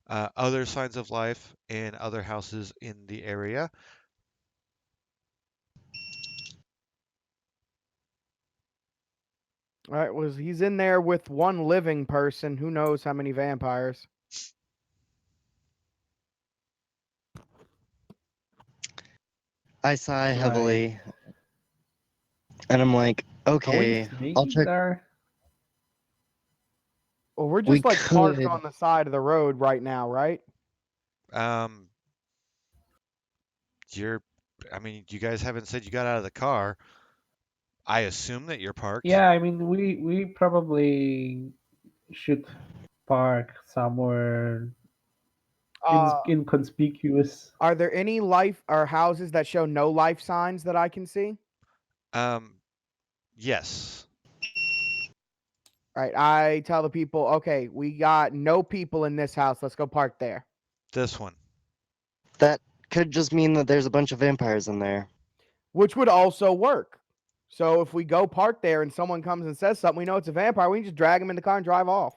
other signs of life in other houses in the area. All right, he's in there with one living person. Who knows how many vampires? I sigh Right. heavily, and I'm like, Are we okay, I'll sneaking check. there? Well, we're We just like parked could. on the side of the road right now, right? Um, I mean, you guys haven't said you got out of the car. I assume that you're parked. Yeah, I mean, we probably should park somewhere inconspicuous. Are there any life or houses that show no life signs that I can see? Yes. All right, I tell the people, okay, we got no people in this house. Let's go park there. This one. That could just mean that there's a bunch of vampires in there. Which would also work. So if we go park there and someone comes and says something, we know it's a vampire. We can just drag him in the car and drive off.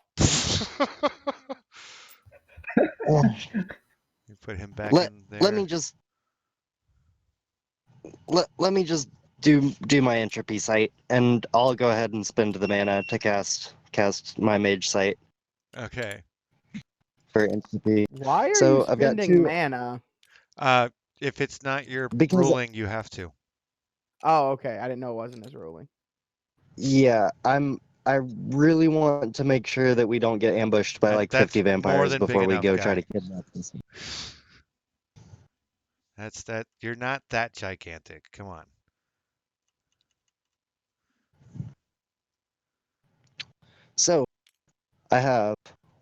You put him back Let in there. let me just let me just do my entropy sight, and I'll go ahead and spend the mana to cast my mage sight Okay. for entropy. Why are So you I've got spending 2 mana? If it's not your Because- ruling, you have to. Oh, okay. I didn't know it wasn't his ruling. Yeah, I really want to make sure that we don't get ambushed by like That's 50 more vampires than big before we enough, go guy. try to kidnap this. That's that. You're not that gigantic. Come on. So, I have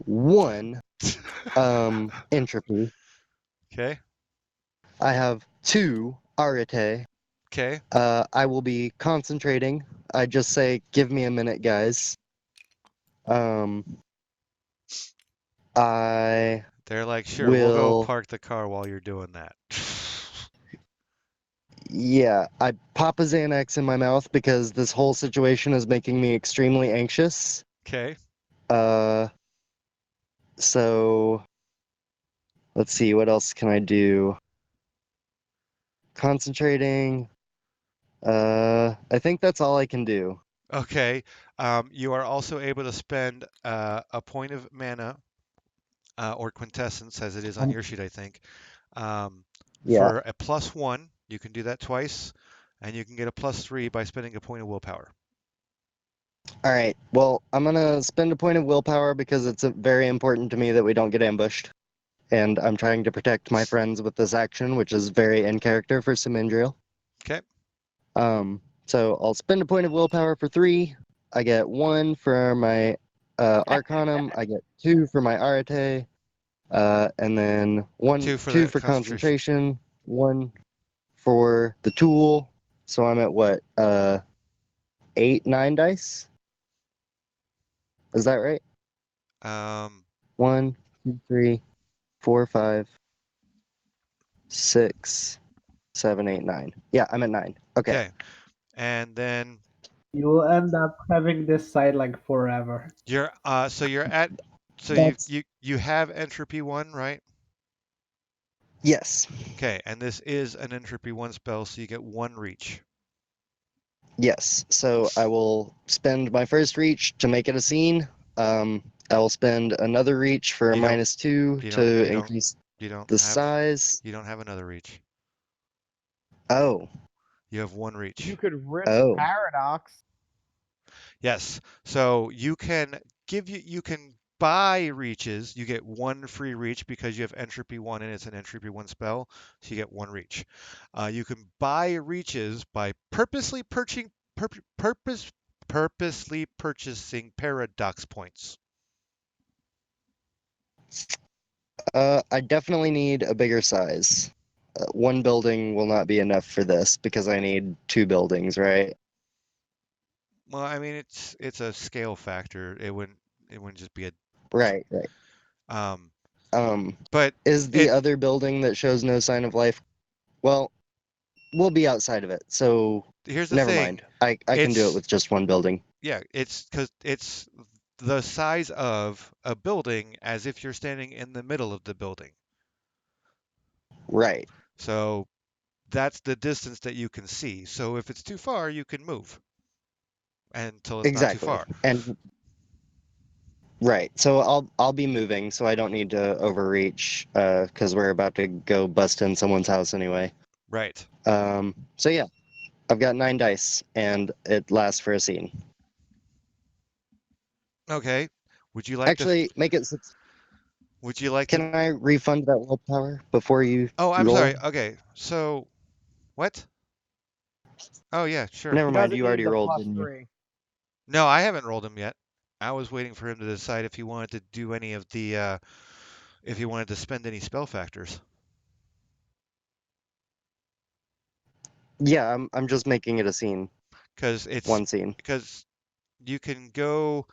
1 entropy. Okay. I have 2 arete. Okay. I will be concentrating. I just say, give me a minute, guys. I They're like, sure, we'll go will. park the car while you're doing that. Yeah, I pop a Xanax in my mouth because this whole situation is making me extremely anxious. Okay. Uh, so let's see, what else can I do? Concentrating. I think that's all I can do. Okay. You are also able to spend a point of mana or quintessence, as it is on Um, your sheet, I think, um, Yeah. for a +1. You can do that twice, and you can get a +3 by spending a point of willpower. All right. Well, I'm gonna spend a point of willpower because it's very important to me that we don't get ambushed, and I'm trying to protect my friends with this action, which is very in character for Simindriel. Okay. So I'll spend a point of willpower for 3. I get 1 for my Arcanum. I get 2 for my Arete, and then 2 for 2 the for concentration. concentration, 1 for the tool. So I'm at what? 8, 9 dice. Is that right? Um, 1, 2, 3, 4, 5, 6, 7, 8, 9. Yeah, I'm at 9. Okay. okay. And then You will end up having this side like forever. you're so you're at so That's you have entropy 1, right? yes. Okay, and this is an entropy 1 spell, so you get 1 reach. Yes. So I will spend my first reach to make it a scene. I will spend another reach for a You don't -2 you don't to you don't increase you don't the have size. you don't have another reach. Oh. You have 1 You reach. could risk Oh. paradox. Yes. So you can buy reaches. You get 1 free reach because you have entropy 1 and it's an entropy 1 spell, so you get 1 reach. You can buy reaches by purposely purchasing paradox points. I definitely need a bigger size. 1 building will not be enough for this because I need 2 buildings, right? Well, I mean it's a scale factor. It wouldn't just be a Right, right. um Um, but is the it other building that shows no sign of life? Well, we'll be outside of it, so here's the never thing. mind. I can do it It's with just 1 building. Yeah, it's because it's the size of a building as if you're standing in the middle of the building. Right. So that's the distance that you can see. So if it's too far, you can move until it's not too Exactly. far. And right. So I'll be moving, so I don't need to overreach because we're about to go bust in someone's house anyway. Right. So yeah, I've got 9 dice and it lasts for a scene. Okay. Would you like to Actually, make it 6. would you like to Can I refund that willpower before you Oh, I'm roll? sorry. Okay. So what? Oh yeah, sure. Never He mind, doesn't you need already the rolled, didn't you? +3. No, I haven't rolled him yet. I was waiting for him to decide if he wanted to do any of the if he wanted to spend any spell factors. Yeah, I'm just making it a scene. Because it's 1 scene. because you can go.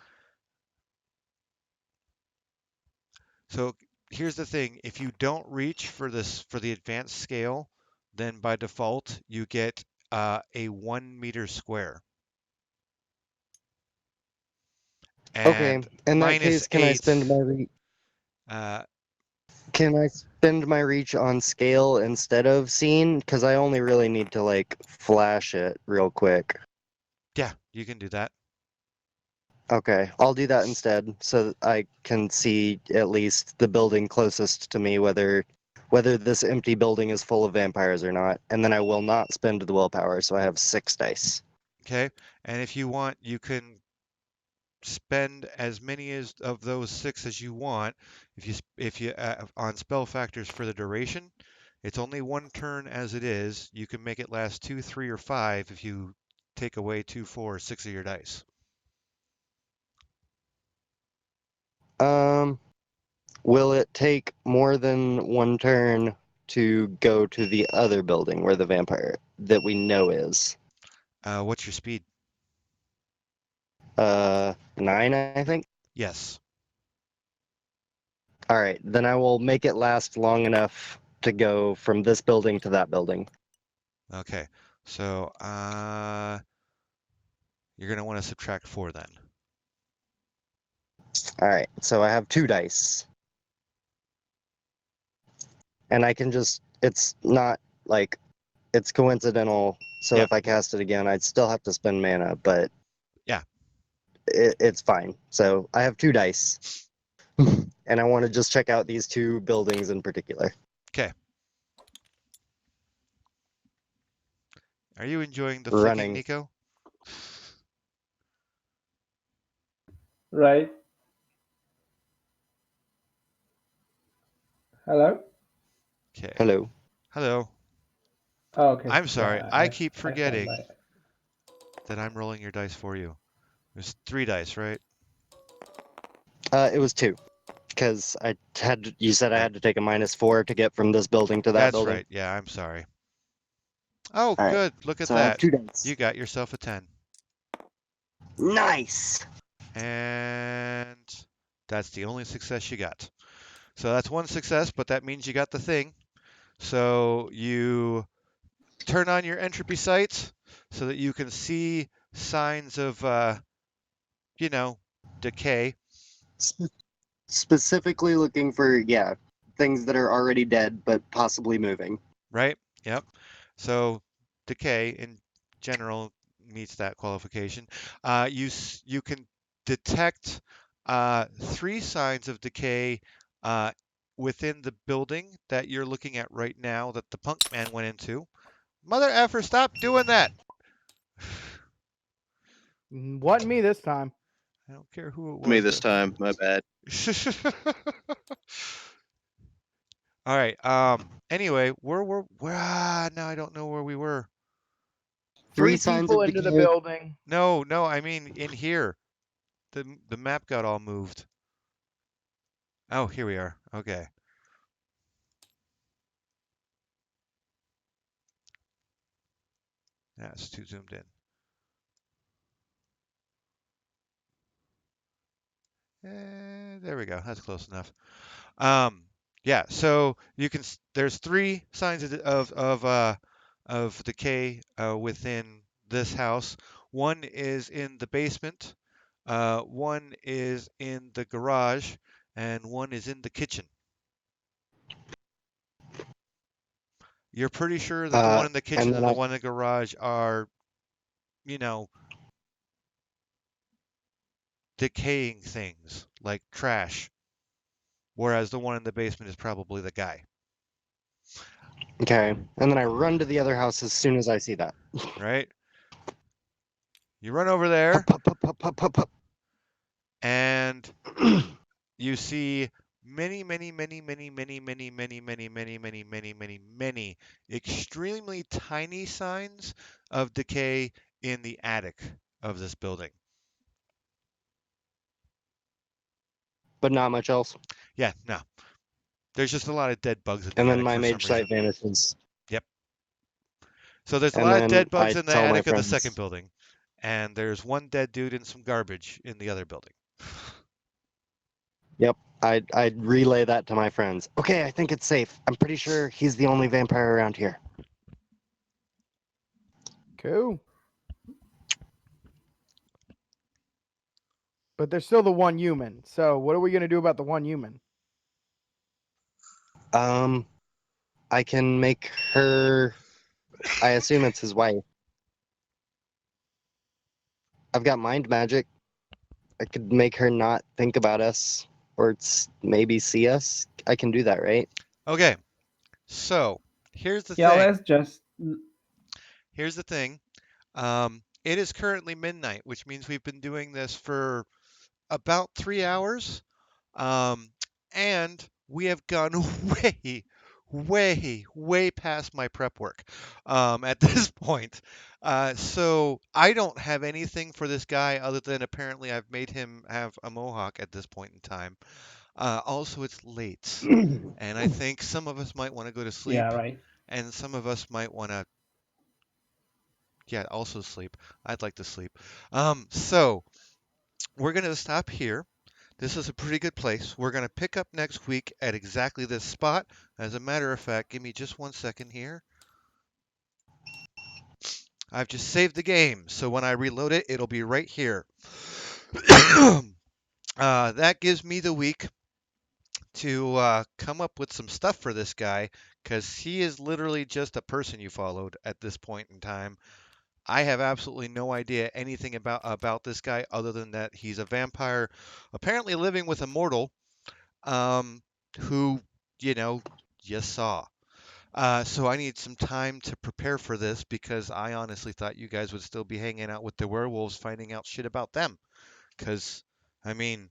So here's the thing: if you don't reach for the advanced scale, then by default you get a 1 meter square, Okay, and in that minus case, can I spend eight. my reach? Uh, Can I spend my reach on scale instead of scene? Because I only really need to like flash it real quick. yeah, you can do that. Okay, I'll do that instead, so that I can see at least the building closest to me, whether this empty building is full of vampires or not. And then I will not spend the willpower, so I have 6 dice. Okay, and if you want, you can spend as many as of those 6 as you want. If you on spell factors for the duration, it's only 1 turn as it is. You can make it last 2, 3, or 5 if you take away 2, 4, or 6 of your dice. Will it take more than one turn to go to the other building where the vampire that we know is? What's your speed? 9, I think. Yes. All right, then I will make it last long enough to go from this building to that building. Okay. So you're gonna want to subtract 4 then. All right, so I have 2 dice. And I can just, it's not like, it's coincidental. So Yep. if I cast it again, I'd still have to spend mana, but Yeah. it's fine. So I have 2 dice. And I want to just check out these 2 buildings in particular. Okay. Are you enjoying the flicking, Running. Nico? Right. Hello? Okay. Hello. Hello. Oh, okay. I'm sorry. Yeah, I keep I stand forgetting by. that I'm rolling your dice for you. There's 3 dice, right? It was 2. Because you said I Yep. had to take a -4 to get from this building to that That's building. right. Yeah, I'm sorry. Oh, All right. good. Look at So I have that. 2 dice. You got yourself a 10. Nice. And that's the only success you got. So that's 1 success, but that means you got the thing. So you turn on your entropy sight so that you can see signs of, you know, decay, Specifically looking for, yeah, things that are already dead but possibly moving. right? Yep. So decay in general meets that qualification. You can detect 3 signs of decay within the building that you're looking at right now that the punk man went into. Mother effer, stop doing that. Wasn't me this time. I don't care who it Me was this that. time. My bad. All right. Anyway, now I don't know where we were. 3 Three signs people of into the decay. building. No, I mean in here. The map got all moved. Oh, here we are. Okay. Yeah, it's too zoomed in. There we go. That's close enough. Yeah. So you can. There's 3 signs of decay within this house. One is in the basement. One is in the garage, and one is in the kitchen. You're pretty sure that the one in the kitchen And then and the I one in the garage are, you know, decaying things like trash, whereas the one in the basement is probably the guy, okay, and then I run to the other house as soon as I see that. right? You run over there Hup, hup, hup, hup, hup, hup. and you see many, many, many, many, many, many, many, many, many, many, many, many, many extremely tiny signs of decay in the attic of this building. But not much else. Yeah, no. There's just a lot of dead bugs in And the then attic my for some mage sight reason. vanishes. Yep. So there's a And lot of then dead bugs I in the tell my attic of the second friends, building, and there's one dead dude in some garbage in the other building. yep, I'd relay that to my friends. Okay, I think it's safe. I'm pretty sure he's the only vampire around here. Cool. But there's still the one human. So what are we gonna do about the one human? I can make her. I assume it's his wife. I've got mind magic. I could make her not think about us, or maybe see us. I can do that, right? Okay, so here's the Yeah, thing. let's just. Here's the thing. It is currently midnight, which means we've been doing this for about 3 hours. Um, and we have gone way, way past my prep work at this point. So I don't have anything for this guy other than apparently I've made him have a mohawk at this point in time. Also, it's late, and I think some of us might want to go to Yeah, sleep, right. and some of us might want to, yeah, also sleep. I'd like to sleep. So we're going to stop here. This is a pretty good place. We're going to pick up next week at exactly this spot. As a matter of fact, give me just 1 second here. I've just saved the game, so when I reload it, it'll be right here. That gives me the week to come up with some stuff for this guy, because he is literally just a person you followed at this point in time. I have absolutely no idea anything about this guy other than that he's a vampire, apparently living with a mortal, um, who you know you saw. So I need some time to prepare for this because I honestly thought you guys would still be hanging out with the werewolves, finding out shit about them. Because, I mean,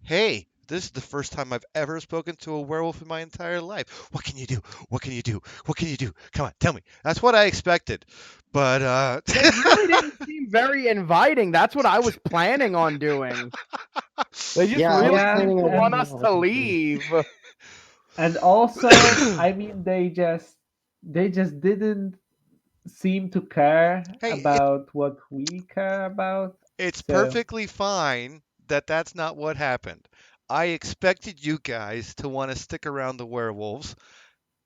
hey, this is the first time I've ever spoken to a werewolf in my entire life. What can you do? What can you do? What can you do? Come on, tell me. That's what I expected. But, They really didn't seem very inviting. That's what I was planning on doing. They just Yeah, I was really Yeah, seem planning to on want and hanging us out with to him too. leave. and also, I mean, they just didn't seem to care hey, about what we care about. it's So perfectly fine that that's not what happened. I expected you guys to want to stick around the werewolves,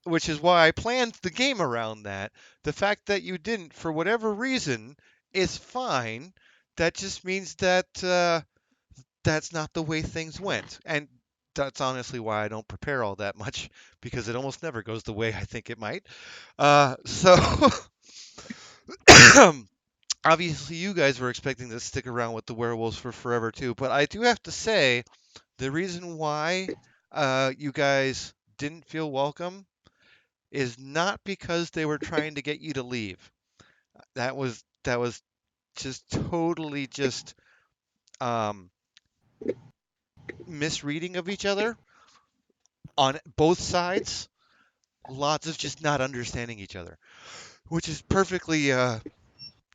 which is why I planned the game around that. The fact that you didn't, for whatever reason, is fine. That just means that that's not the way things went. And that's honestly why I don't prepare all that much, because it almost never goes the way I think it might. So obviously, you guys were expecting to stick around with the werewolves for forever too. But I do have to say, the reason why you guys didn't feel welcome is not because they were trying to get you to leave. That was just totally just um, misreading of each other on both sides. Lots of just not understanding each other, which is perfectly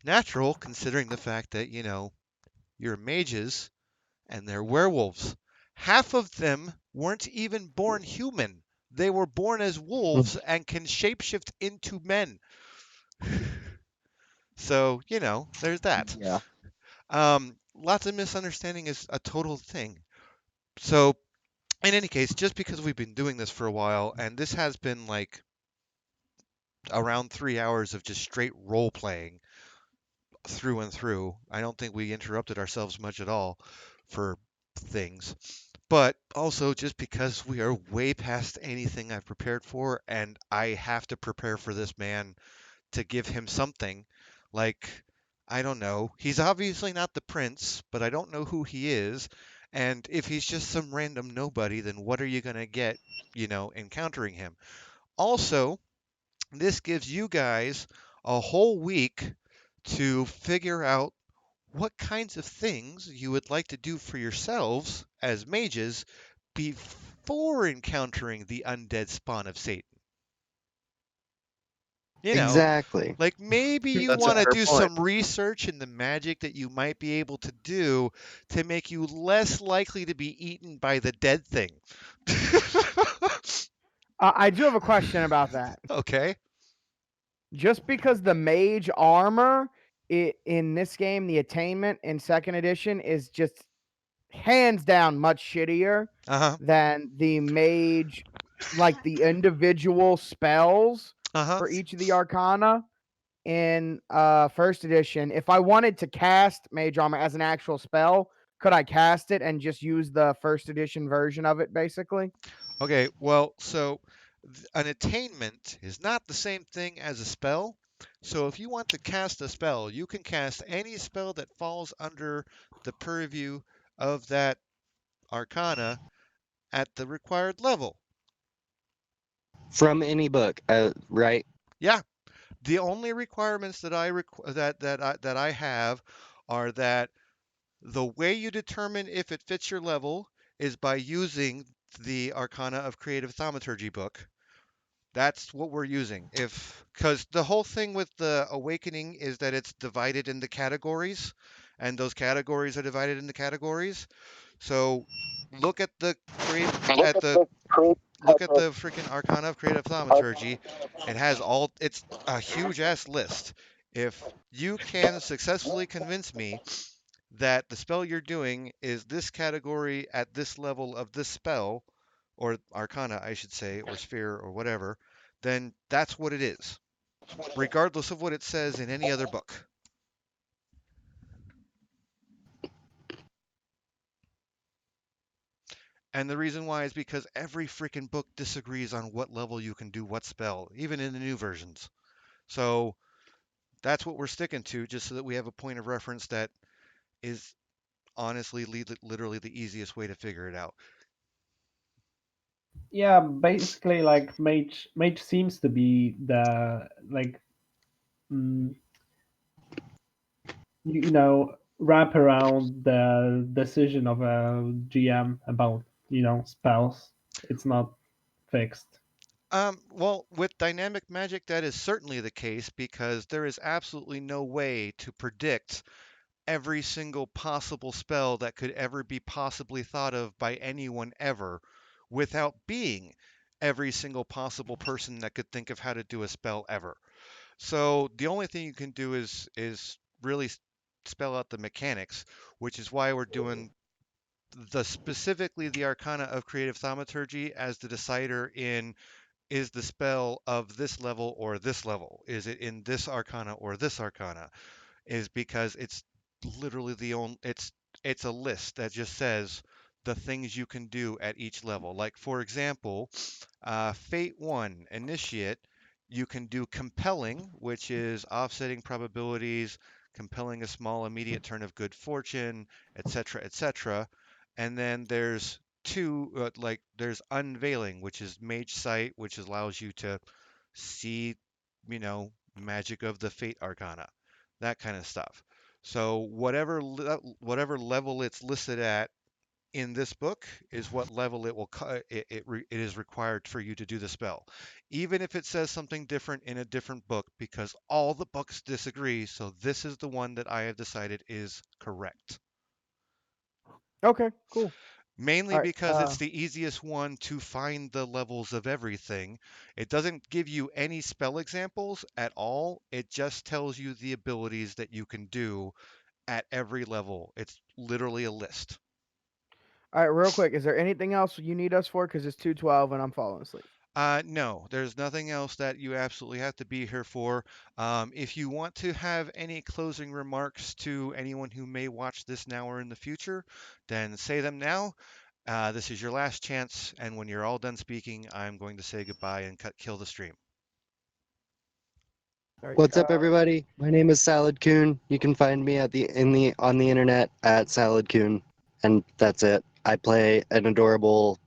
natural considering the fact that you're mages and they're werewolves. Half of them weren't even born human. They were born as wolves and can shapeshift into men. So, there's that. Yeah. Lots of misunderstanding is a total thing. So, in any case, just because we've been doing this for a while, and this has been like around 3 hours of just straight role playing through and through, I don't think we interrupted ourselves much at all for things. But also just because we are way past anything I've prepared for, and I have to prepare for this man to give him something. Like, I don't know. He's obviously not the prince, but I don't know who he is. And if he's just some random nobody, then what are you going to get, encountering him? Also, this gives you guys a whole week to figure out what kinds of things you would like to do for yourselves as mages before encountering the undead spawn of Satan. You know, Exactly. like maybe you That's a want to fair do point. some research in the magic that you might be able to do to make you less likely to be eaten by the dead thing. I do have a question about that. Okay. Just because the mage armor in this game, the attainment in second edition is just hands down much shittier Uh-huh. than the mage, like the individual spells Uh-huh. for each of the arcana in first edition. If I wanted to cast mage armor as an actual spell, could I cast it and just use the first edition version of it basically? Okay, well, so an attainment is not the same thing as a spell. So if you want to cast a spell, you can cast any spell that falls under the purview of that arcana at the required level. From any book, right? Yeah, the only requirements that I have are that the way you determine if it fits your level is by using the Arcana of Creative Thaumaturgy book. That's what we're using. Because the whole thing with the awakening is that it's divided into categories, and those categories are divided into categories. So look at the creative at the look at the freaking Arcana of Creative Thaumaturgy. It has all. It's a huge ass list. If you can successfully convince me that the spell you're doing is this category at this level of this spell, or arcana, I should say, or sphere, or whatever, then that's what it is, regardless of what it says in any other book. And the reason why is because every freaking book disagrees on what level you can do what spell, even in the new versions. So that's what we're sticking to, just so that we have a point of reference that is honestly literally the easiest way to figure it out. Yeah, basically, like mage seems to be the like mm, wrap around the decision of a GM about spells. It's not fixed. Well, with dynamic magic, that is certainly the case because there is absolutely no way to predict every single possible spell that could ever be possibly thought of by anyone ever without being every single possible person that could think of how to do a spell ever. So the only thing you can do is really spell out the mechanics, which is why we're doing specifically the Arcana of Creative Thaumaturgy as the decider in is the spell of this level or this level? Is it in this arcana or this arcana? Is because it's literally the only it's a list that just says the things you can do at each level. Like for example, Fate 1 Initiate, you can do compelling, which is offsetting probabilities, compelling a small immediate turn of good fortune, etc., etc. And then there's two, like there's unveiling, which is mage sight, which allows you to see, magic of the fate arcana, that kind of stuff. So whatever level it's listed at in this book is what level it is required for you to do the spell, even if it says something different in a different book, because all the books disagree. So this is the one that I have decided is correct. Okay, cool. Mainly All right. because it's the easiest one to find the levels of everything. It doesn't give you any spell examples at all. It just tells you the abilities that you can do at every level. It's literally a list. All right, real quick. Is there anything else you need us for? Because it's 2:12 and I'm falling asleep. No, there's nothing else that you absolutely have to be here for. If you want to have any closing remarks to anyone who may watch this now or in the future, then say them now. This is your last chance, and when you're all done speaking, I'm going to say goodbye and kill the stream. All right. What's up, everybody? My name is Salad Coon. You can find me on the internet at Salad Coon, and that's it. I play an adorable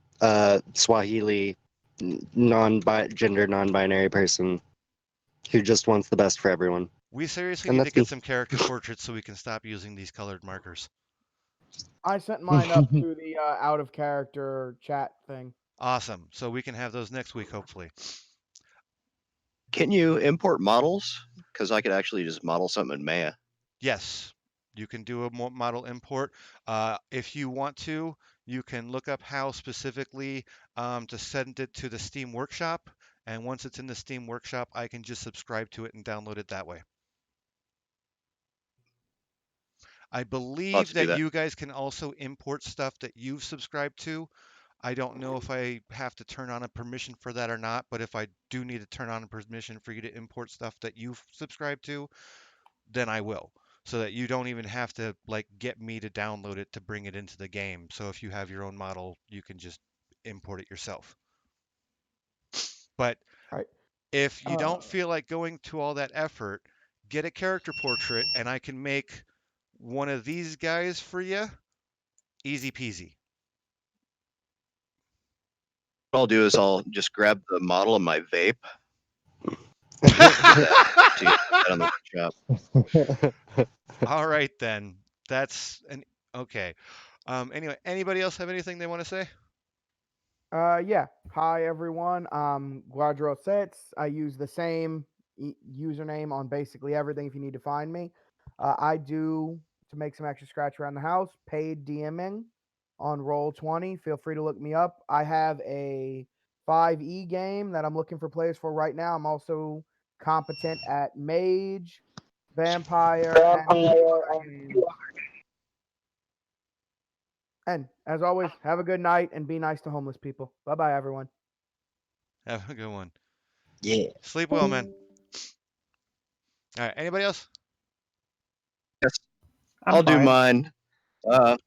Swahili gender non-binary person who just wants the best for everyone, We seriously and need to that's get me. some character portraits so we can stop using these colored markers. I sent mine up to the out of character chat thing. Awesome. So we can have those next week, hopefully. Can you import models? Because I could actually just model something in Maya. Yes, you can do a model import. If you want to, you can look up how specifically to send it to the Steam Workshop. And once it's in the Steam Workshop, I can just subscribe to it and download it that way. I I'll have believe to do that that. you guys can also import stuff that you've subscribed to. I don't know if I have to turn on a permission for that or not, but if I do need to turn on a permission for you to import stuff that you've subscribed to, then I will. So that you don't even have to like get me to download it to bring it into the game. So if you have your own model, you can just import it yourself. But All right. if you don't feel like going to all that effort, get a character portrait and I can make one of these guys for you. Easy peasy. What I'll do is I'll just grab the model of my vape. That to get that on the workshop. All right then. That's an okay. Anyway, anybody else have anything they want to say? Yeah. Hi everyone. Guadro Sets. I use the same username on basically everything. If you need to find me, I do to make some extra scratch around the house. Paid DMing on Roll20. Feel free to look me up. I have a 5e game that I'm looking for players for right now. I'm also competent at Mage, Vampire, and other games. And as always, have a good night and be nice to homeless people. Bye bye, everyone. Have a good one. Yeah. Sleep well, man. All right. Anybody else? Yes, I'm I'll do fine. mine.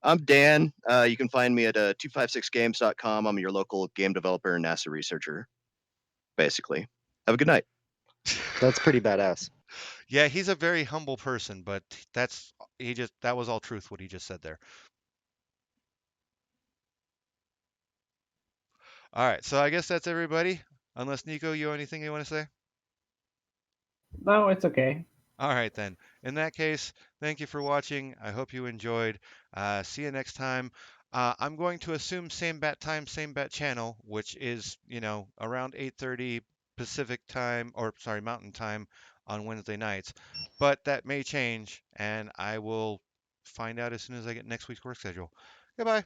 I'm Dan. You can find me at 256games.com. I'm your local game developer and NASA researcher, basically. Have a good night. That's pretty badass. Yeah, he's a very humble person, but that was all truth what he just said there. All right, so I guess that's everybody. Unless Nico, you have anything you want to say? No, it's okay. All right then. In that case, thank you for watching. I hope you enjoyed. See you next time. I'm going to assume same bat time, same bat channel, which is, around 8:30 Pacific time, or sorry, Mountain time on Wednesday nights. But that may change, and I will find out as soon as I get next week's work schedule. Goodbye.